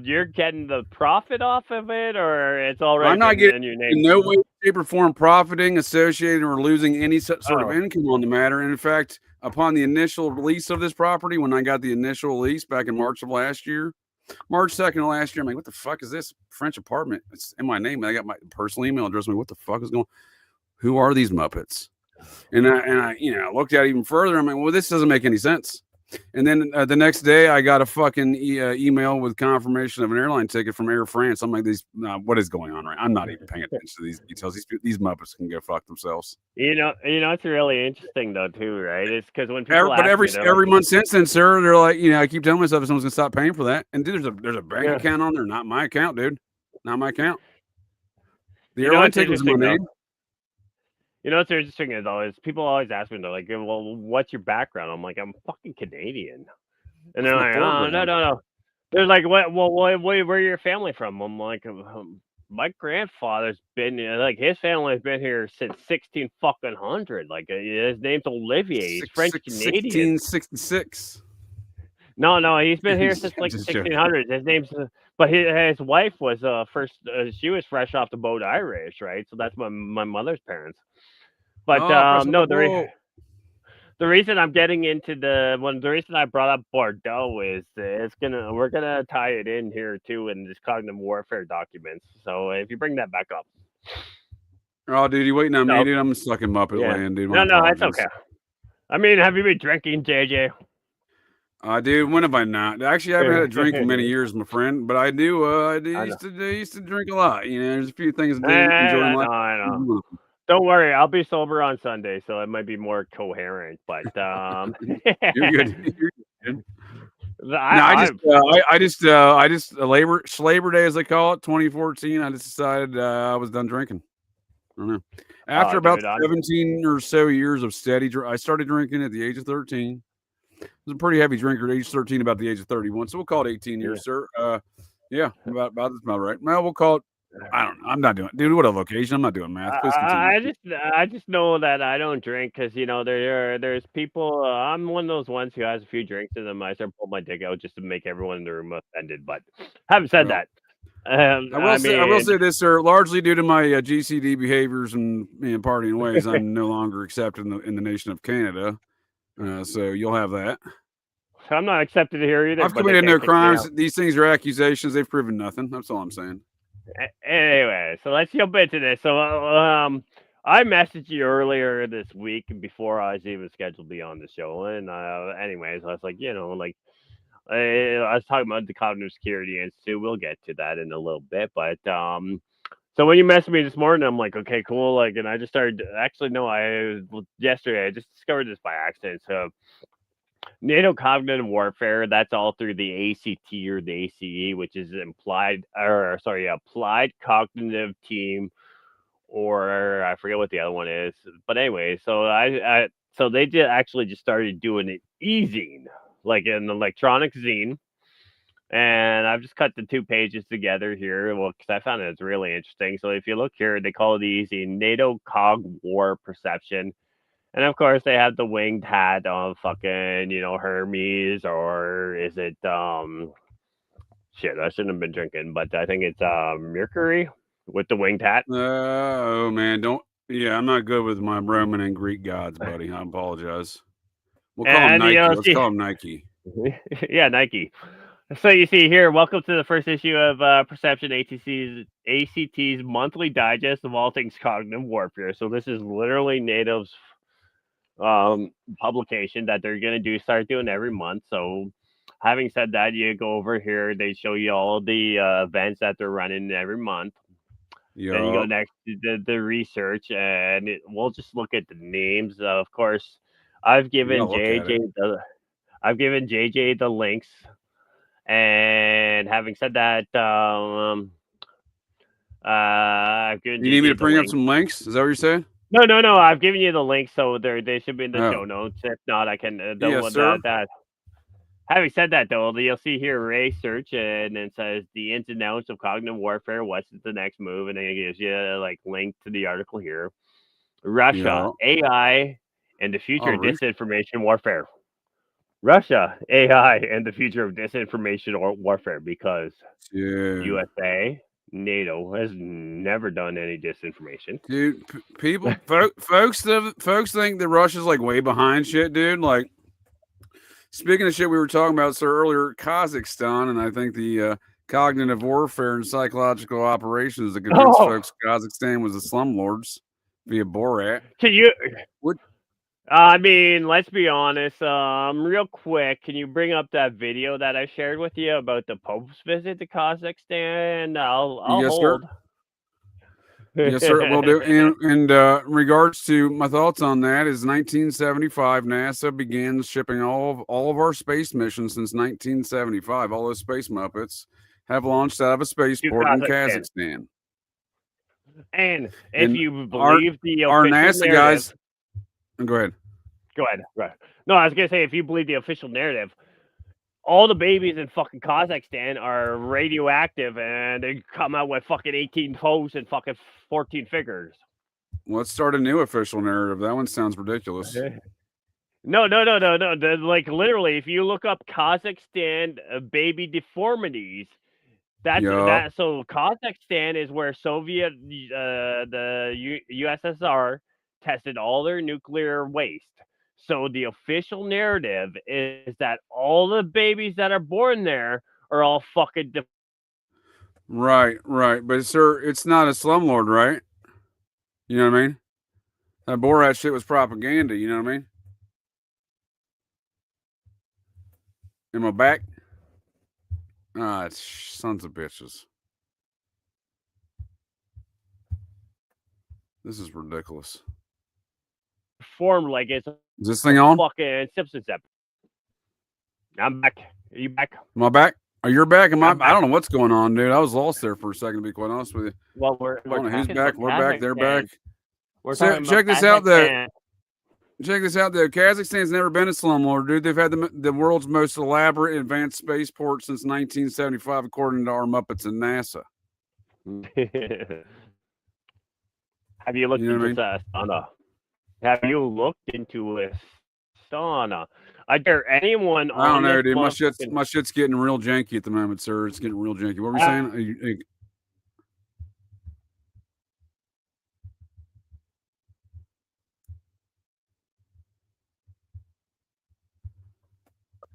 Speaker 4: you're getting the profit off of it, or it's already
Speaker 2: I'm not getting
Speaker 4: in your name.
Speaker 2: In no way, shape, or form profiting, associated, or losing any sort of income on the matter. And in fact, upon the initial release of this property, when I got the initial lease back in March of last year, March 2nd of last year, I'm like, what the fuck is this French apartment? It's in my name. I got my personal email address. I'm like, what the fuck is going on? Who are these Muppets? And I looked at it even further. I'm like, well, this doesn't make any sense. And then the next day, I got a fucking email with confirmation of an airline ticket from Air France. I'm like, what is going on? Right? I'm not even paying attention to these details. These Muppets can go fuck themselves.
Speaker 4: It's really interesting though too, right? It's because when people
Speaker 2: every month since then, sir, they're like, I keep telling myself someone's gonna stop paying for that. And dude, there's a bank account on there, not my account, dude, not my account. The airline ticket was my name.
Speaker 4: You know what's interesting is always people always ask me, they're like, "Well, what's your background?" I'm like, "I'm fucking Canadian," and they're like, "Oh, no." They're like, "What? Well, where your family from?" I'm like, "My grandfather's been like his family's been here since 1600. Like his name's Olivier. He's French Canadian."
Speaker 2: 1666.
Speaker 4: No, he's been here since like the
Speaker 2: Just joking.
Speaker 4: 1600s. His name's, but his wife was first. She was fresh off the boat Irish, right? So that's my mother's parents. But no, the reason I'm getting into the reason I brought up Bordeaux is we're gonna tie it in here too in this cognitive warfare documents. So if you bring that back up.
Speaker 2: Oh, dude, you waiting on me, dude? I'm stuck in Muppet land, dude.
Speaker 4: No, it's okay. I mean, have you been drinking, JJ?
Speaker 2: Dude, when have I not? Actually, I haven't had a drink in many years, my friend. But I do. I used to drink a lot. You know, there's a few things I do enjoy in life.
Speaker 4: I know. Don't worry, I'll be sober on Sunday, so it might be more coherent. But
Speaker 2: you're good. You're good. I just Labor Day, as they call it, 2014. I just decided I was done drinking. I don't know. After about 17 or so years of steady, I started drinking at the age of 13. I was a pretty heavy drinker at age 13, about the age of 31. So we'll call it 18 years, sir. Yeah, about that's about right. Well, we'll call it. I don't know. I'm not doing, dude. What a location. I'm not doing math.
Speaker 4: I just know that I don't drink because there's people. I'm one of those ones who has a few drinks in them. I start pulling my dick out just to make everyone in the room offended. But having said that,
Speaker 2: I will say this, sir. Largely due to my GCD behaviors and partying ways, I'm no longer accepted in the nation of Canada. So you'll have that.
Speaker 4: I'm not accepted here either.
Speaker 2: I've committed no crimes. These things are accusations. They've proven nothing. That's all I'm saying.
Speaker 4: Anyway, so let's jump into this. So I messaged you earlier this week before I was even scheduled to be on the show. And anyways, I was like, I was talking about the Cognitive Security Institute. We'll get to that in a little bit. But so when you messaged me this morning, I'm like, okay, cool. Like, and I just started. Actually, no, yesterday I just discovered this by accident. So NATO cognitive warfare. That's all through the ACT or the ACE, which is applied cognitive team, or I forget what the other one is. But anyway, so so they just started doing an e-zine, like an electronic zine. And I've just cut the 2 pages together here, well, because I found it's really interesting. So if you look here, they call it easy NATO Cog War Perception. And of course, they have the winged hat of fucking, Hermes, or is it, shit, I shouldn't have been drinking, but I think it's Mercury with the winged hat.
Speaker 2: Oh, man, I'm not good with my Roman and Greek gods, buddy. I apologize. We'll call them Nike. Let's call them Nike.
Speaker 4: Yeah, Nike. So you see here, welcome to the first issue of Perception ACT's monthly digest of all things cognitive warfare. So this is literally NATO's publication that they're going to start doing every month. So having said that, you go over here, they show you all the events that they're running every month.
Speaker 2: Yeah.
Speaker 4: Then you go next to the research, and we'll just look at the names. Of course, I've given JJ the links. And having said that,
Speaker 2: you need me to bring up some links? Is that what you're saying?
Speaker 4: No. I've given you the links, so they should be in the show notes. If not, I can. Having said that, though, you'll see here research, and it says the ins and outs of cognitive warfare. What's the next move? And then it gives you link to the article here. Russia, AI, and the future of disinformation warfare. Russia, AI, and the future of disinformation or warfare, because USA, NATO has never done any disinformation.
Speaker 2: Dude, folks think that Russia's way behind shit, dude. Like, speaking of shit we were talking about, sir, earlier, Kazakhstan, and I think the cognitive warfare and psychological operations that convinced folks Kazakhstan was the slumlords via Borat.
Speaker 4: Can you? I mean, let's be honest. Real quick, can you bring up that video that I shared with you about the Pope's visit to Kazakhstan? I'll
Speaker 2: yes,
Speaker 4: hold.
Speaker 2: Sir. Yes, sir. We'll do. And in regards to my thoughts on that, is 1975, NASA began shipping all of our space missions since 1975. All those space Muppets have launched out of a spaceport in Kazakhstan.
Speaker 4: And if
Speaker 2: And
Speaker 4: you believe the
Speaker 2: our
Speaker 4: official
Speaker 2: NASA
Speaker 4: narrative,
Speaker 2: guys. Go ahead.
Speaker 4: Go ahead. No, I was gonna say if you believe the official narrative, all the babies in fucking Kazakhstan are radioactive, and they come out with fucking 18 toes and fucking 14 fingers.
Speaker 2: Let's start a new official narrative. That one sounds ridiculous.
Speaker 4: No. Like literally, if you look up Kazakhstan baby deformities, that. So Kazakhstan is where Soviet, the USSR tested all their nuclear waste. So the official narrative is that all the babies that are born there are all fucking.
Speaker 2: Right. But sir, it's not a slumlord, right? You know what I mean? That Borat shit was propaganda. You know what I mean? Am I back? Ah, it's sons of bitches. This is ridiculous.
Speaker 4: Formed like it's.
Speaker 2: Is this thing on?
Speaker 4: Fucking Simpsons episode. I'm back. Are you back?
Speaker 2: Am I back? Oh, you're back. I don't know what's going on, dude. I was lost there for a second, to be quite honest with you.
Speaker 4: Well,
Speaker 2: I don't know who's back. We're back. They're back.
Speaker 4: Check
Speaker 2: this out, though. Check this out, though. Kazakhstan's never been a slumlord, dude. They've had the world's most elaborate advanced spaceport since 1975, according to our Muppets and NASA.
Speaker 4: Have you looked into sauna? Have you looked into a sauna? I dare anyone.
Speaker 2: I don't know, dude. My shit's getting real janky at the moment, sir. It's getting real janky. What were you saying?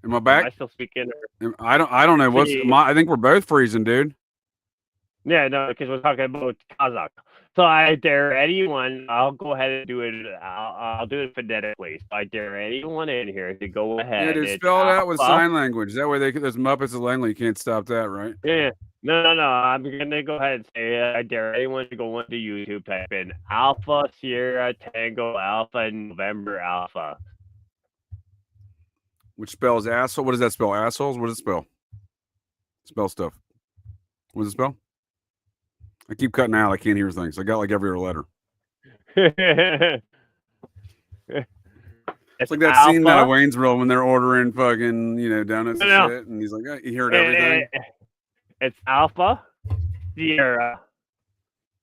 Speaker 2: Am I back?
Speaker 4: Am I still speaking?
Speaker 2: I don't know. I think we're both freezing, dude.
Speaker 4: Yeah, no, because we're talking about Kazakh. So I dare anyone. I'll go ahead and do it. I'll do it phonetically. So I dare anyone in here to go ahead.
Speaker 2: Yeah, dude, spell it out with sign language. That way, those Muppets of Langley can't stop that, right?
Speaker 4: Yeah. No. I'm gonna go ahead and say I dare anyone to go onto YouTube, type in Alpha Sierra Tango Alpha November Alpha.
Speaker 2: Which spells asshole. What does that spell? Assholes? What does it spell? Spell stuff. What does it spell? I keep cutting out. I can't hear things. I got like every other letter. It's like that
Speaker 4: Alpha.
Speaker 2: scene out of Wayne's World when they're ordering fucking, donuts and shit, and he's like, oh, you heard everything.
Speaker 4: It's Alpha, Sierra,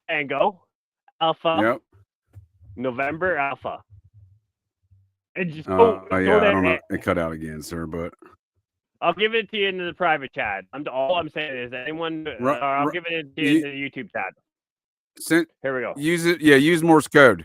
Speaker 4: Tango, Alpha,
Speaker 2: Yep.
Speaker 4: November Alpha. And just
Speaker 2: I don't know. It cut out again, sir, but
Speaker 4: I'll give it to you in the private chat. All I'm saying is anyone. I'll give it to you in the YouTube chat. Here we go.
Speaker 2: Use it. Yeah, use Morse code.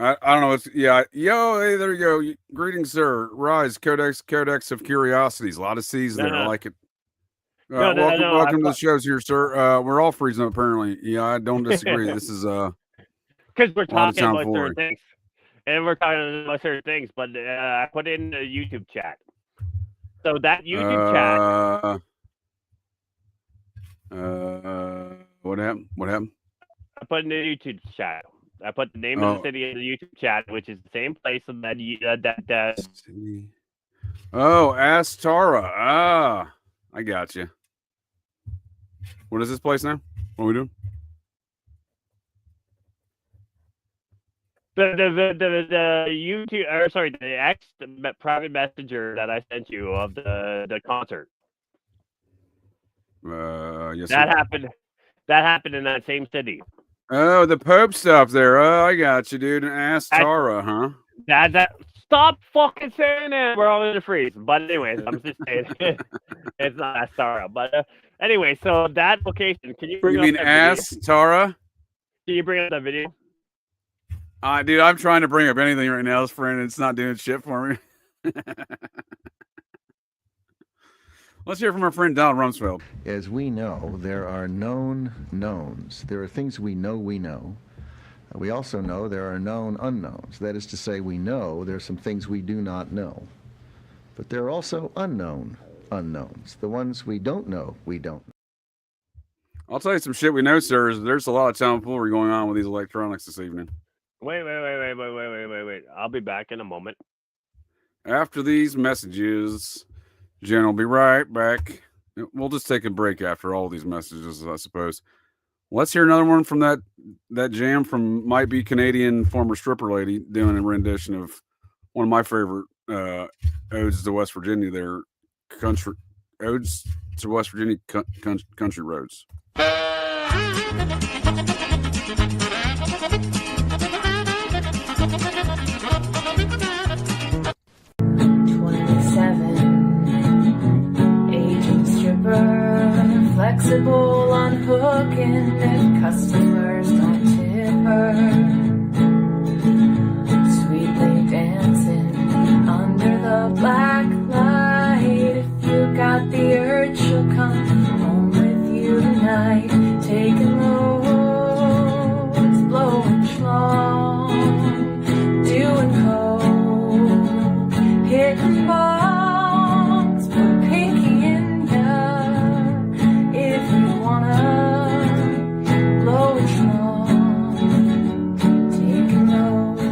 Speaker 2: I don't know. Hey, there you go. Greetings, sir. Rise, Codex of Curiosities. A lot of C's there. I like it. Welcome to the shows here, sir. We're all freezing up, apparently. Yeah, I don't disagree. This is
Speaker 4: because we're talking about certain things, and we're talking about certain things. But I put it in the YouTube chat. So that YouTube chat.
Speaker 2: What happened?
Speaker 4: I put in the YouTube chat. I put the name of the city in the YouTube chat, which is the same place that.
Speaker 2: Oh, Astara. Ah, I got you. What is this place now? What are we doing?
Speaker 4: The YouTube, or sorry, the private messenger that I sent you of the concert.
Speaker 2: Yes.
Speaker 4: That happened. That happened in that same city.
Speaker 2: Oh, the Pope stuff there. Oh, I got you, dude. Astara, huh?
Speaker 4: That. Stop fucking saying it. We're all in the freeze. But anyways, I'm just saying it's not Astara. But anyway, so that location. Can you bring up that video?
Speaker 2: Astara?
Speaker 4: Can you bring up that video?
Speaker 2: Dude, I'm trying to bring up anything right now, friend. It's not doing shit for me. Let's hear from our friend Donald Rumsfeld.
Speaker 12: As we know, there are known knowns. There are things we know. We also know there are known unknowns. That is to say, we know there are some things we do not know. But there are also unknown unknowns. The ones we don't know, we don't know.
Speaker 2: I'll tell you some shit we know, sir. There's a lot of tomfoolery going on with these electronics this evening.
Speaker 4: Wait. I'll be back in a moment.
Speaker 2: After these messages, Jen will be right back. We'll just take a break after all these messages, I suppose. Let's hear another one from that jam from might be Canadian former stripper lady doing a rendition of one of my favorite odes to West Virginia. Their country odes to West Virginia country roads.
Speaker 13: 27, aging stripper, flexible on hooking if customers don't tip her. Sweetly dancing under the black light. If you got the urge, she'll come home with you tonight. Taking loads, blowing schlong, doing coke, hitting bongs, put a pinky in ya if you wanna blow it schlong, taking loads.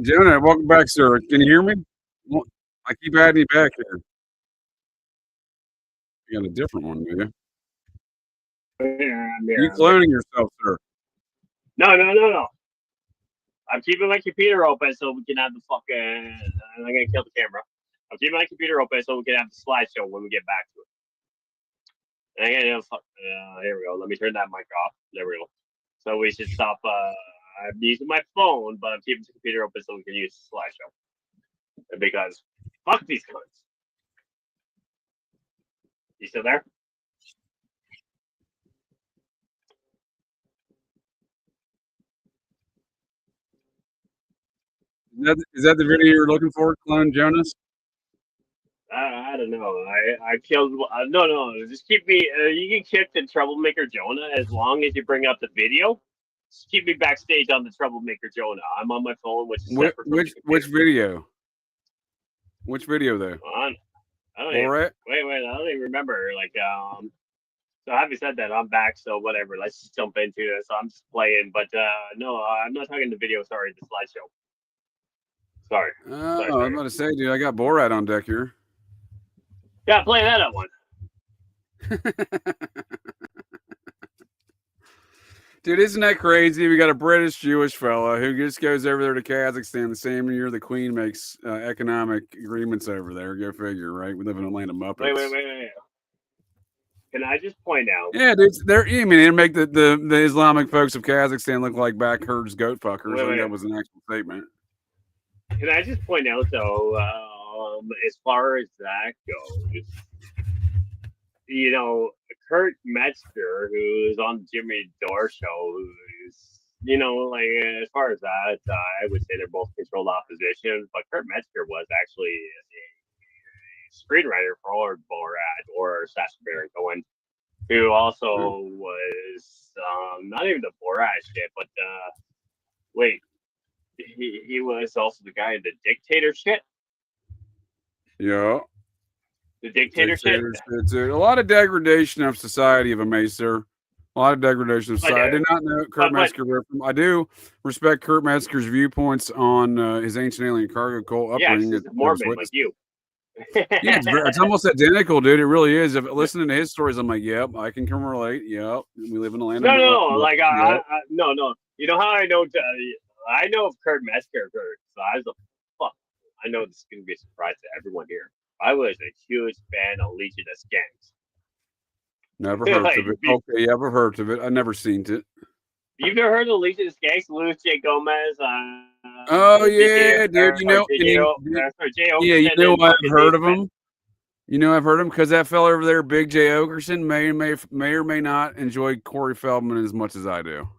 Speaker 2: Jonah, welcome back, sir. Can you hear me? I keep adding you back here. You got a different one, maybe. You cloning yourself, sir?
Speaker 4: No. I'm keeping my computer open so we can have the fucking. I'm gonna kill the camera. I'm keeping my computer open so we can have the slideshow when we get back to it. And again, here we go. Let me turn that mic off. There we go. So we should stop. I'm using my phone, but I'm keeping the computer open so we can use the slideshow. Because fuck these cunts. You still there?
Speaker 2: Is that the video you're looking for, Clone Jonas?
Speaker 4: I don't know. I killed. No. Just keep me. You can kick the Troublemaker Jonah as long as you bring up the video. Just keep me backstage on the Troublemaker Jonah. I'm on my phone, which is separate from
Speaker 2: which video? Which video though?
Speaker 4: I don't even, wait. I don't even remember. So having said that, I'm back. So whatever. Let's just jump into it. So I'm just playing, but no, I'm not talking the video. Sorry, the slideshow. Sorry.
Speaker 2: I'm about to say, dude, I got Borat on deck here.
Speaker 4: Yeah, play that at one.
Speaker 2: Dude, isn't that crazy? We got a British Jewish fella who just goes over there to Kazakhstan the same year the Queen makes economic agreements over there. Go figure, right? We live in a land of Muppets.
Speaker 4: Wait. Can I just point out?
Speaker 2: Yeah, dude, they make the Islamic folks of Kazakhstan look like back herds goat fuckers. I think that was an actual statement.
Speaker 4: Can I just point out though, as far as that goes, you know, Kurt Metzger, who's on the Jimmy Dore show, who's, you know, like as far as that, I would say they're both controlled opposition. But Kurt Metzger was actually a screenwriter for Borat or Sacha Baron Cohen, who also was not even the Borat shit, but wait. He was also the guy in the Dictator shit.
Speaker 2: Yeah.
Speaker 4: The Dictator shit.
Speaker 2: A lot of degradation of society of a Macer. A lot of degradation of society. I did not know Kurt Metzger. I do respect Kurt Metzger's viewpoints on his ancient alien cargo cult upbringing.
Speaker 4: Yeah, it's morbid like you.
Speaker 2: Yeah, it's almost identical, dude. It really is. If listening to his stories, I'm like, yep, I can come relate. Yep, we live in a land.
Speaker 4: No. No. You know how I know? I know of Kurt Metzger, so I was I know this is going to be a surprise to everyone here. I was a huge fan of Legion of Skanks.
Speaker 2: Never heard of it. Okay, ever heard of it? I never seen it.
Speaker 4: You've never heard of Legion of Skanks? Luis J. Gomez.
Speaker 2: Oh yeah, dude. You know I've heard of him. You know, I've heard him because that fella over there, Big J. Okerson, may or may not enjoy Corey Feldman as much as I do.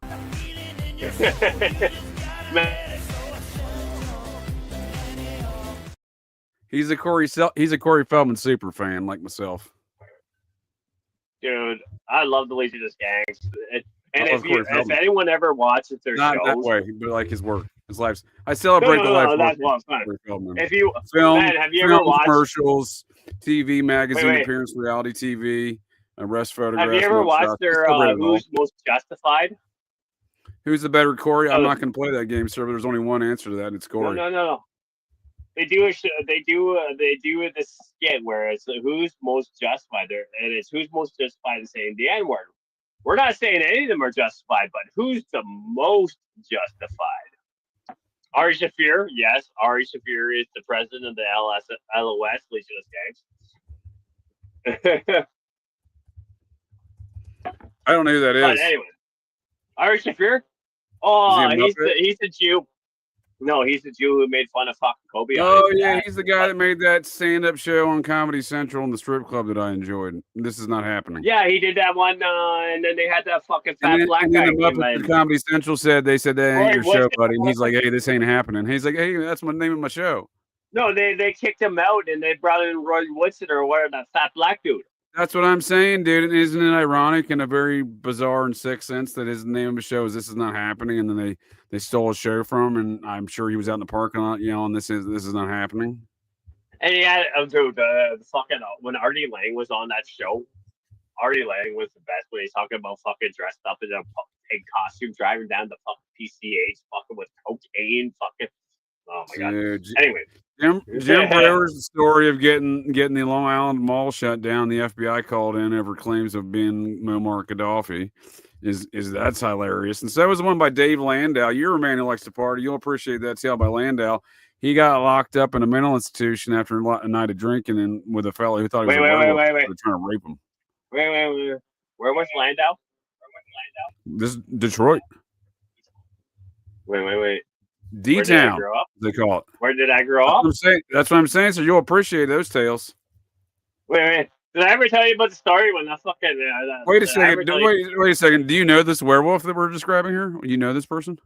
Speaker 2: He's a Corey Feldman super fan like myself.
Speaker 4: Dude, I love the Laziness Gangs. And if anyone ever watches their
Speaker 2: not
Speaker 4: shows,
Speaker 2: that way, but like his work, his life. I celebrate the life.
Speaker 4: That's well, fine. If you
Speaker 2: film,
Speaker 4: man, have you ever watched
Speaker 2: commercials, TV, magazine appearance, reality TV, arrest photographs?
Speaker 4: Have you ever watched their Who's Most Justified?
Speaker 2: Who's the better Corey? I'm not going to play that game, sir. But there's only one answer to that. It's Corey.
Speaker 4: No. They do this skit where it's who's most justified there, and it's who's most justified in saying the N-word. We're not saying any of them are justified, but who's the most justified? Ari Shaffir, yes. Ari Shaffir is the president of the LOS, Legionist Gangs.
Speaker 2: I don't know who that is.
Speaker 4: But anyway, Ari Shaffir? Oh, he's the Jew. No, he's the Jew who made fun of fucking Kobe.
Speaker 2: Oh, yeah, he's the guy that made that stand-up show on Comedy Central in the strip club that I enjoyed. This is not happening.
Speaker 4: Yeah, he did that one, and then they had that fucking fat black guy.
Speaker 2: And then the Comedy Central said that ain't your show, buddy. And he's like, hey, this ain't happening. He's like, hey, that's the name of my show.
Speaker 4: No, they kicked him out, and they brought in Roy Woodson or whatever, that fat black dude.
Speaker 2: That's what I'm saying, dude. And isn't it ironic in a very bizarre and sick sense that his name of the show is This Is Not Happening, and then they stole a show from him, and I'm sure he was out in the parking lot yelling, This is not happening.
Speaker 4: And he had, dude, fucking when Artie Lang was on that show, Artie Lang was the best when he's talking about fucking dressed up in a pig costume, driving down the fucking PCH, fucking with cocaine, fucking. Oh my god.
Speaker 2: Dude,
Speaker 4: anyway.
Speaker 2: Jim Brewer's story of getting the Long Island Mall shut down, the FBI called in over claims of being Muammar Gaddafi, is that's hilarious. And so was the one by Dave Landau. You're a man who likes to party. You'll appreciate that tale by Landau. He got locked up in a mental institution after a night of drinking and with a fellow who thought he was trying to rape him.
Speaker 4: Wait. Where was Landau?
Speaker 2: This is Detroit.
Speaker 4: Wait.
Speaker 2: D-Town, they call it.
Speaker 4: Where did I grow up?
Speaker 2: That's what I'm saying. So you'll appreciate those tales.
Speaker 4: Wait. Did I ever tell you about the story when I fucking?
Speaker 2: Wait a second. Wait a second. Do you know this werewolf that we're describing here? You know this person?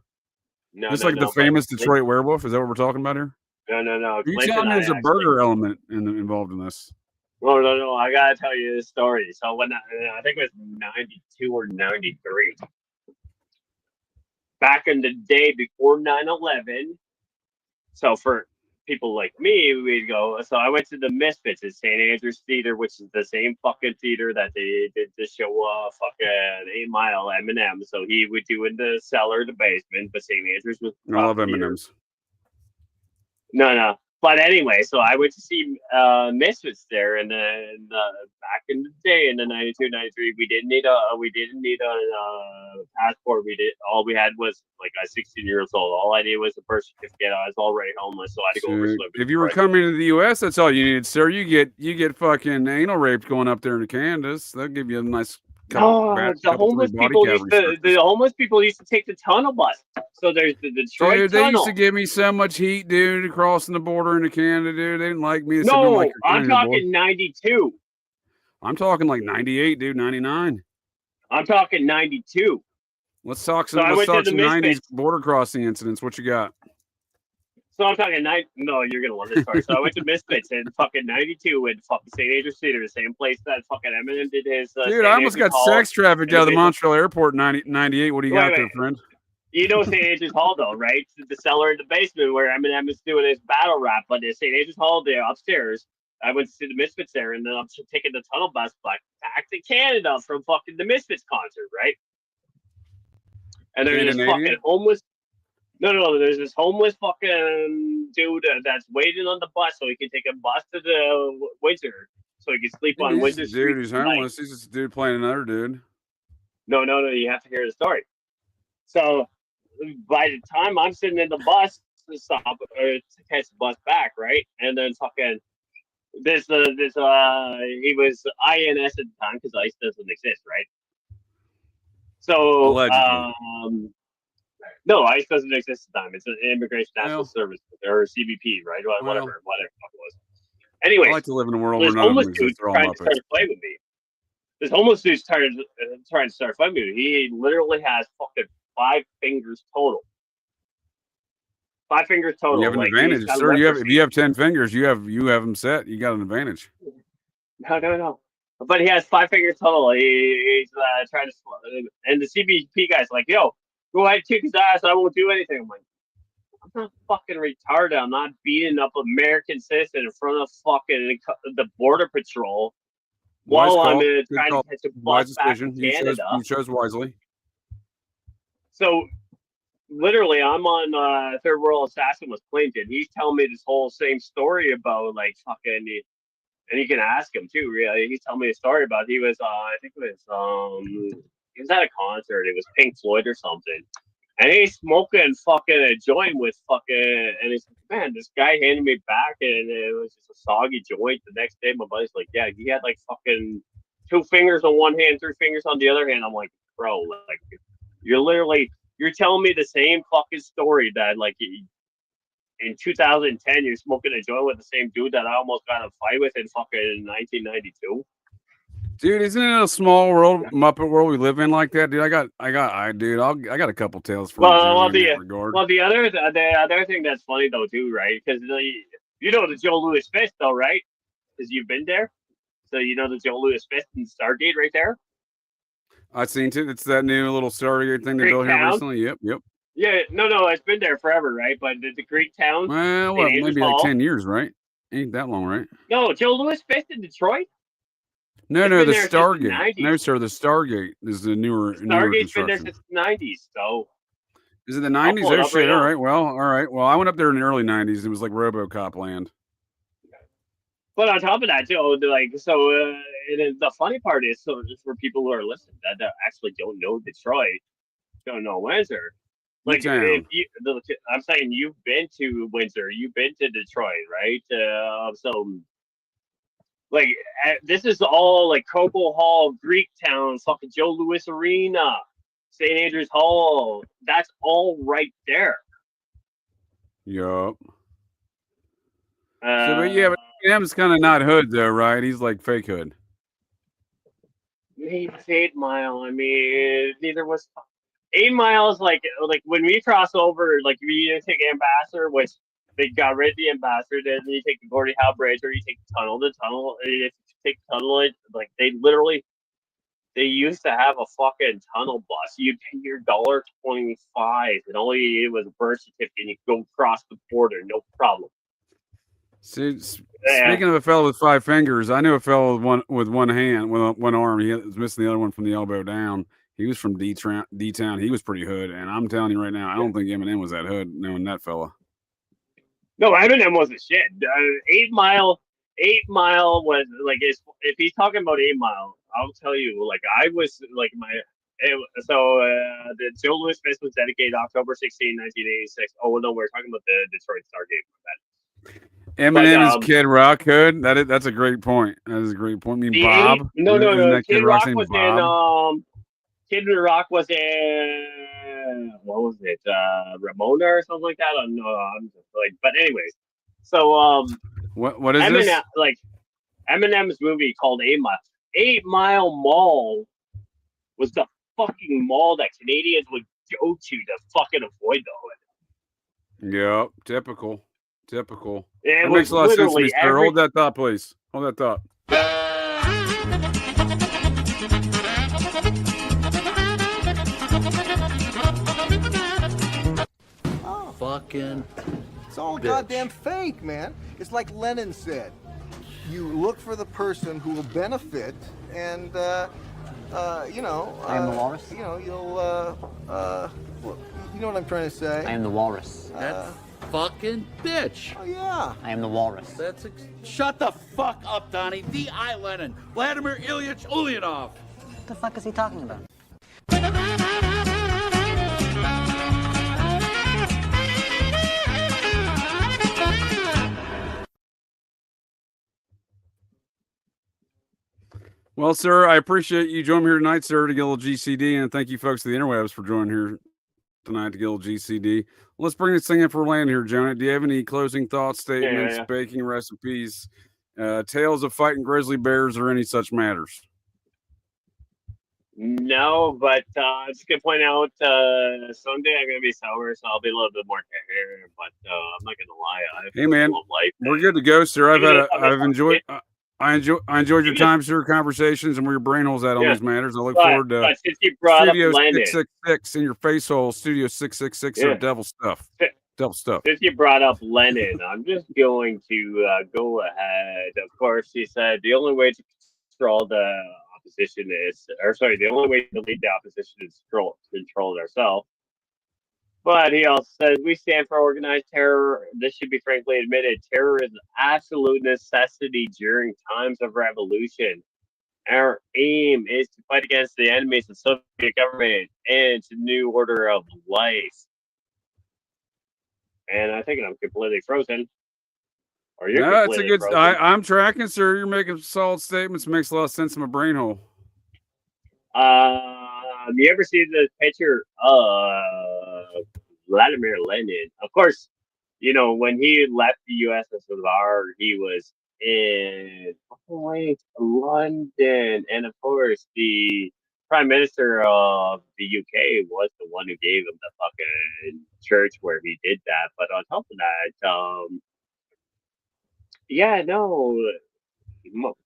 Speaker 4: No.
Speaker 2: It's like the famous Detroit werewolf. Is that what we're talking about here?
Speaker 4: No.
Speaker 2: You telling me there's a burger element involved in this?
Speaker 4: No. I gotta tell you this story. So when I think it was 92 or 93. Back in the day before 9/11, so for people like me, we'd go. So I went to the Misfits at St. Andrews Theater, which is the same fucking theater that they did the show fucking 8 Mile Eminem. So he would do in the cellar, the basement, but St. Andrews was.
Speaker 2: I love M&Ms.
Speaker 4: No. But anyway, so I went to see Misfits there, and then back in the day, in the 92, 93, we didn't need a passport. All we had was like I was 16 years old. All I needed was a birth certificate. I was already homeless, so I had to go over.
Speaker 2: If you were coming to the U.S., that's all you needed, sir. You get fucking anal raped going up there to Canada. They'll give you a nice.
Speaker 4: The homeless people used to take the tunnel bus. So there's the Detroit
Speaker 2: dude,
Speaker 4: tunnel.
Speaker 2: They used to give me so much heat, dude, crossing the border into Canada, dude. They didn't like me.
Speaker 4: No, I'm talking 92.
Speaker 2: I'm talking like 98, dude, 99.
Speaker 4: I'm talking 92.
Speaker 2: Let's talk some 90s border crossing incidents. What you got?
Speaker 4: So I'm talking No, you're gonna love this story. So I went to Misfits in fucking 92 in fucking St. Andrews Theater, the same place that fucking Eminem did his.
Speaker 2: Dude, I almost got sex trafficked out of the Montreal airport in 98. What do you got there, friend?
Speaker 4: You know St. Andrews Hall, though, right? The cellar in the basement where Eminem is doing his battle rap. But in St. Andrews Hall, there upstairs, I went to see the Misfits there, and then I'm taking the tunnel bus back to Canada from fucking the Misfits concert, right? And there's this fucking homeless. No. There's this homeless fucking dude that's waiting on the bus so he can take a bus to the Windsor so he can sleep on Windsor Street.
Speaker 2: Dude, he's homeless. He's just a dude playing another dude.
Speaker 4: No. You have to hear the story. So by the time I'm sitting in the bus to stop to catch the bus back, right? And then fucking he was INS at the time because ICE doesn't exist, right? So no, ICE doesn't exist at the time. It's an Immigration National Service or CBP, right? Whatever it was. Anyway,
Speaker 2: I like to live in a world
Speaker 4: this
Speaker 2: where none of
Speaker 4: homeless
Speaker 2: them
Speaker 4: dude
Speaker 2: exist. They're all
Speaker 4: trying to start
Speaker 2: Muppets.
Speaker 4: a fight with me. This homeless dude's trying to start a fight with me. He literally has fucking 5 fingers total. 5 fingers total.
Speaker 2: You have an
Speaker 4: like,
Speaker 2: advantage, sir. If you have 10 fingers, you have them set. You got an advantage.
Speaker 4: No. But he has 5 fingers total. He's trying to, and the CBP guy's like, "Yo, go ahead, kick his ass. I won't do anything." I'm like, I'm not fucking retarded. I'm not beating up American citizen in front of fucking the border patrol while I'm trying to catch a bus back to Canada.
Speaker 2: You chose wisely.
Speaker 4: So, literally, I'm on Third World Assassin with Clinton. He's telling me this whole same story about like fucking, and you can ask him too. Really, he's telling me a story about he was I think it was he was at a concert. It was Pink Floyd or something. And he's smoking fucking a joint with fucking, and he's like, man, this guy handed me back, and it was just a soggy joint. The next day, my buddy's like, yeah, he had like fucking 2 fingers on one hand, 3 fingers on the other hand. I'm like, bro, like, you're telling me the same fucking story that like in 2010 you're smoking a joint with the same dude that I almost got in a fight with in fucking 1992.
Speaker 2: Dude, isn't it a small world, Muppet world we live in like that, dude? I got a couple tales for you in that regard.
Speaker 4: Well, the other thing that's funny though too, right? Because you know the Joe Louis Fist though, right? Because you've been there, so you know the Joe Louis Fist and Stargate right there.
Speaker 2: I've seen it. It's that new little Stargate thing they built here recently. Yep.
Speaker 4: Yeah, no, it's been there forever, right? But the Greek town.
Speaker 2: Well, maybe like 10 years, right? Ain't that long, right?
Speaker 4: No, Joe Louis Fist in Detroit.
Speaker 2: No, the Stargate. No, sir, the Stargate is the newer
Speaker 4: Stargate's been there
Speaker 2: construction.
Speaker 4: since the 90s, so.
Speaker 2: Is it the 90s? Oh, shit. All right. Well, I went up there in the early 90s. It was like RoboCop land.
Speaker 4: But on top of that, too, like, so the funny part is, so just for people who are listening that actually don't know Detroit, don't know Windsor. Like, if I'm saying you've been to Windsor, you've been to Detroit, right? So. Like, this is all like Coco Hall, Greek Town, fucking Joe Louis Arena, St. Andrews Hall. That's all right there.
Speaker 2: Yup. But Em's kind of not hood though, right? He's like fake hood.
Speaker 4: Maybe 8 Mile. I mean, neither was 8 Miles. Like when we cross over, like we take Ambassador, which. They got rid of the Ambassador, then you take the Gordie Howe Bridge, or you take the tunnel. The tunnel, if you take the tunnel, like they used to have a fucking tunnel bus. You'd pay your $1.25, and all you needed was a birth certificate, and you could go across the border, no problem.
Speaker 2: See, speaking of a fellow with 5 fingers, I knew a fellow with one hand, with one arm. He was missing the other one from the elbow down. He was from D-Town. He was pretty hood, and I'm telling you right now, I don't think Eminem was that hood, knowing that fella.
Speaker 4: No, Eminem wasn't shit. 8 Mile was like, if he's talking about 8 Mile, I'll tell you, like, I was like the Joe Louis Fist was dedicated October 16, 1986. Oh no, we're talking about the Detroit Stargate.
Speaker 2: Eminem is Kid Rock hood. That's a great point. That is a great point. I mean, Bob.
Speaker 4: No. Kid Rock was in. Kid Rock was in. What was it? Ramona or something like that. I don't know. I'm just like, but anyways. So
Speaker 2: what is
Speaker 4: Eminem,
Speaker 2: this?
Speaker 4: like Eminem's movie called 8 Mile. 8 Mile Mall was the fucking mall that Canadians would go to fucking avoid the hood.
Speaker 2: Yep, typical.
Speaker 4: It
Speaker 2: makes a lot of sense to me, sir.
Speaker 4: every...
Speaker 2: Hold that thought, please. Hold that thought.
Speaker 14: Fucking
Speaker 5: It's all
Speaker 14: bitch.
Speaker 5: goddamn fake, man. It's like Lenin said. You look for the person who will benefit, and you know.
Speaker 15: I am the walrus.
Speaker 5: You know, you know what I'm trying to say.
Speaker 15: I am the walrus.
Speaker 14: That fucking bitch.
Speaker 5: Oh yeah.
Speaker 15: I am the walrus.
Speaker 14: Shut the fuck up, Donnie. D.I. Lenin. Vladimir Ilyich Ulyanov.
Speaker 15: What the fuck is he talking about?
Speaker 2: Well, sir, I appreciate you joining me here tonight, sir, to get a little GCD, and thank you folks to the interwebs for joining here tonight to get a little GCD. Let's bring this thing in for land here, Jonah. Do you have any closing thoughts, statements, baking recipes, tales of fighting grizzly bears or any such matters?
Speaker 4: No, but just gonna point out someday I'm gonna be sober, so I'll be a little bit more care. But I'm not gonna lie,
Speaker 2: Hey man, we're good to go, sir. I've enjoyed. I enjoyed your time, sir. Conversations and where your brain holes at on these matters. I look forward to
Speaker 4: since you brought up
Speaker 2: Studio
Speaker 4: Lennon,
Speaker 2: 666 in your face hole. Studio 666 or devil stuff. Devil stuff.
Speaker 4: since you brought up Lennon, I'm just going to go ahead. Of course, he said the only way to control the opposition is, or sorry, the only way to lead the opposition is control it ourselves. But he also says we stand for organized terror. This should be frankly admitted. Terror is an absolute necessity during times of revolution. Our aim is to fight against the enemies of the Soviet government and to new order of life. And I think I'm completely frozen. Or you're
Speaker 2: No, it's a
Speaker 4: completely
Speaker 2: good.
Speaker 4: frozen.
Speaker 2: I'm tracking, sir. You're making solid statements. Makes a lot of sense in my brain hole.
Speaker 4: You ever see the picture of Vladimir Lenin? Of course, you know, when he left the USSR, he was in London. And of course, the Prime Minister of the UK was the one who gave him the fucking church where he did that. But on top of that, yeah, no,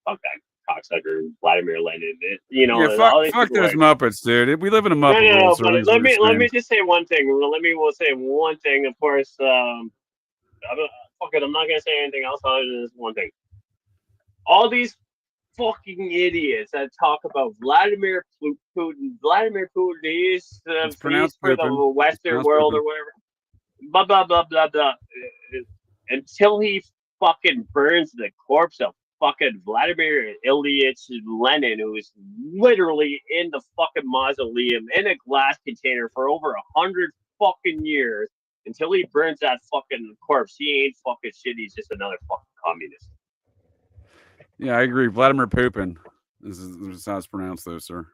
Speaker 4: fuck that cocksucker Vladimir Lenin. You know,
Speaker 2: Yeah, fuck those Muppets, dude. We live in a Muppet
Speaker 4: no,
Speaker 2: world.
Speaker 4: but let me just say one thing. We'll say one thing. Of course, fuck it. I'm not gonna say anything else other than this one thing. All these fucking idiots that talk about Vladimir Putin. Vladimir Putin is for the Western world or whatever. Blah blah blah blah blah. Until he fucking burns the corpse of fucking Vladimir Ilyich Lenin, who is literally in the fucking mausoleum in a glass container for over 100 fucking years. Until he burns that fucking corpse, he ain't fucking shit. He's just another fucking communist.
Speaker 2: Yeah, I agree. Vladimir Putin. This is how it's pronounced, though, sir.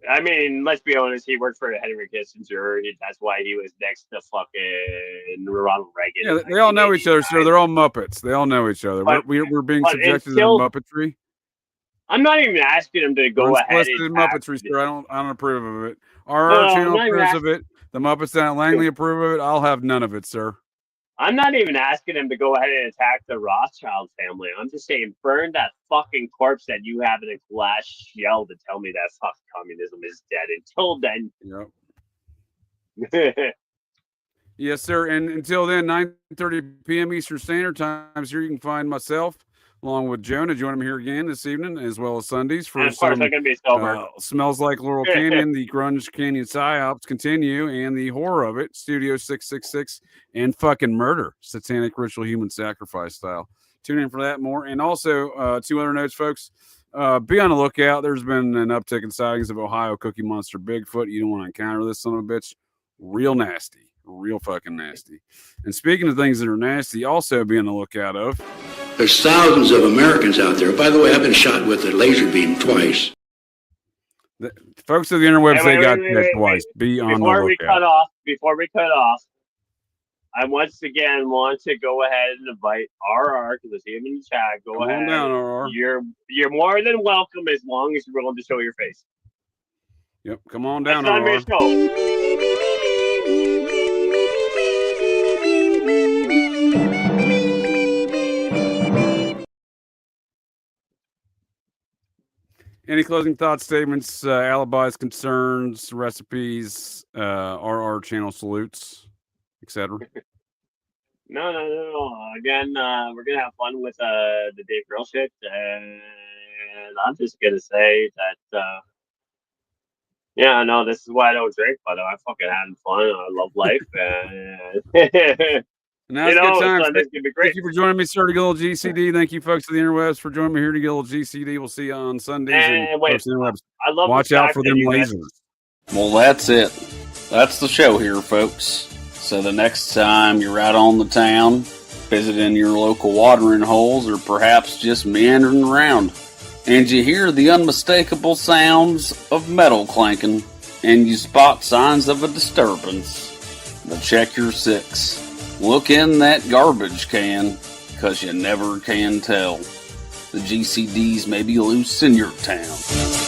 Speaker 4: I mean, let's be honest. He worked for Henry Kissinger. That's why he was next to fucking Ronald Reagan.
Speaker 2: Yeah, they all know each other, sir. They're all Muppets. They all know each other. We're being subjected to Muppetry.
Speaker 4: I'm not even asking him to go ahead and
Speaker 2: Muppetry, sir. I don't approve of it. Our channel approves of it. The Muppets down at Langley approve of it. I'll have none of it, sir.
Speaker 4: I'm not even asking him to go ahead and attack the Rothschild family. I'm just saying, burn that fucking corpse that you have in a glass shell to tell me that fucking communism is dead. Until then.
Speaker 2: Yep. Yes, sir. And until then, 9:30 p.m. Eastern Standard Time. Here you can find myself, along with Jonah, joining me here again this evening, as well as Sundays for
Speaker 4: of course, I'm gonna be sober.
Speaker 2: Smells Like Laurel Canyon, the Grunge Canyon Psyops continue, and the horror of it, Studio 666, and fucking murder, satanic ritual human sacrifice style. Tune in for that more. And also, 2 other notes, folks. Be on the lookout. There's been an uptick in sightings of Ohio Cookie Monster Bigfoot. You don't want to encounter this son of a bitch. Real nasty. Real fucking nasty. And speaking of things that are nasty, also be on the lookout of.
Speaker 3: There's thousands of Americans out there. By the way, I've been shot with a laser beam twice.
Speaker 2: The folks of the interwebs, they got checked twice. Be on the lookout.
Speaker 4: Before we cut off, I once again want to go ahead and invite RR, because I see him in the chat. Go ahead.
Speaker 2: Come on down, RR.
Speaker 4: You're more than welcome as long as you're willing to show your face.
Speaker 2: Yep, come on down,
Speaker 4: RR.
Speaker 2: Any closing thoughts, statements, alibis, concerns, recipes, RR channel salutes, etc.?
Speaker 4: No. Again, we're gonna have fun with the Dave Grill shit, and I'm just gonna say that yeah, no, this is why I don't drink, but I fucking having fun. I love life, and
Speaker 2: now it's good time. Thank you for joining me, sir, to get a little GCD. Thank you, folks of the interwebs, for joining me here to get a little GCD. We'll see you on Sundays.
Speaker 4: And wait,
Speaker 2: folks of the interwebs,
Speaker 4: I love
Speaker 2: watch out for them lasers.
Speaker 17: Well, that's it. That's the show here, folks. So the next time you're out on the town, visiting your local watering holes, or perhaps just meandering around, and you hear the unmistakable sounds of metal clanking, and you spot signs of a disturbance, well, check your six. Look in that garbage can, 'cause you never can tell. The GCDs may be loose in your town.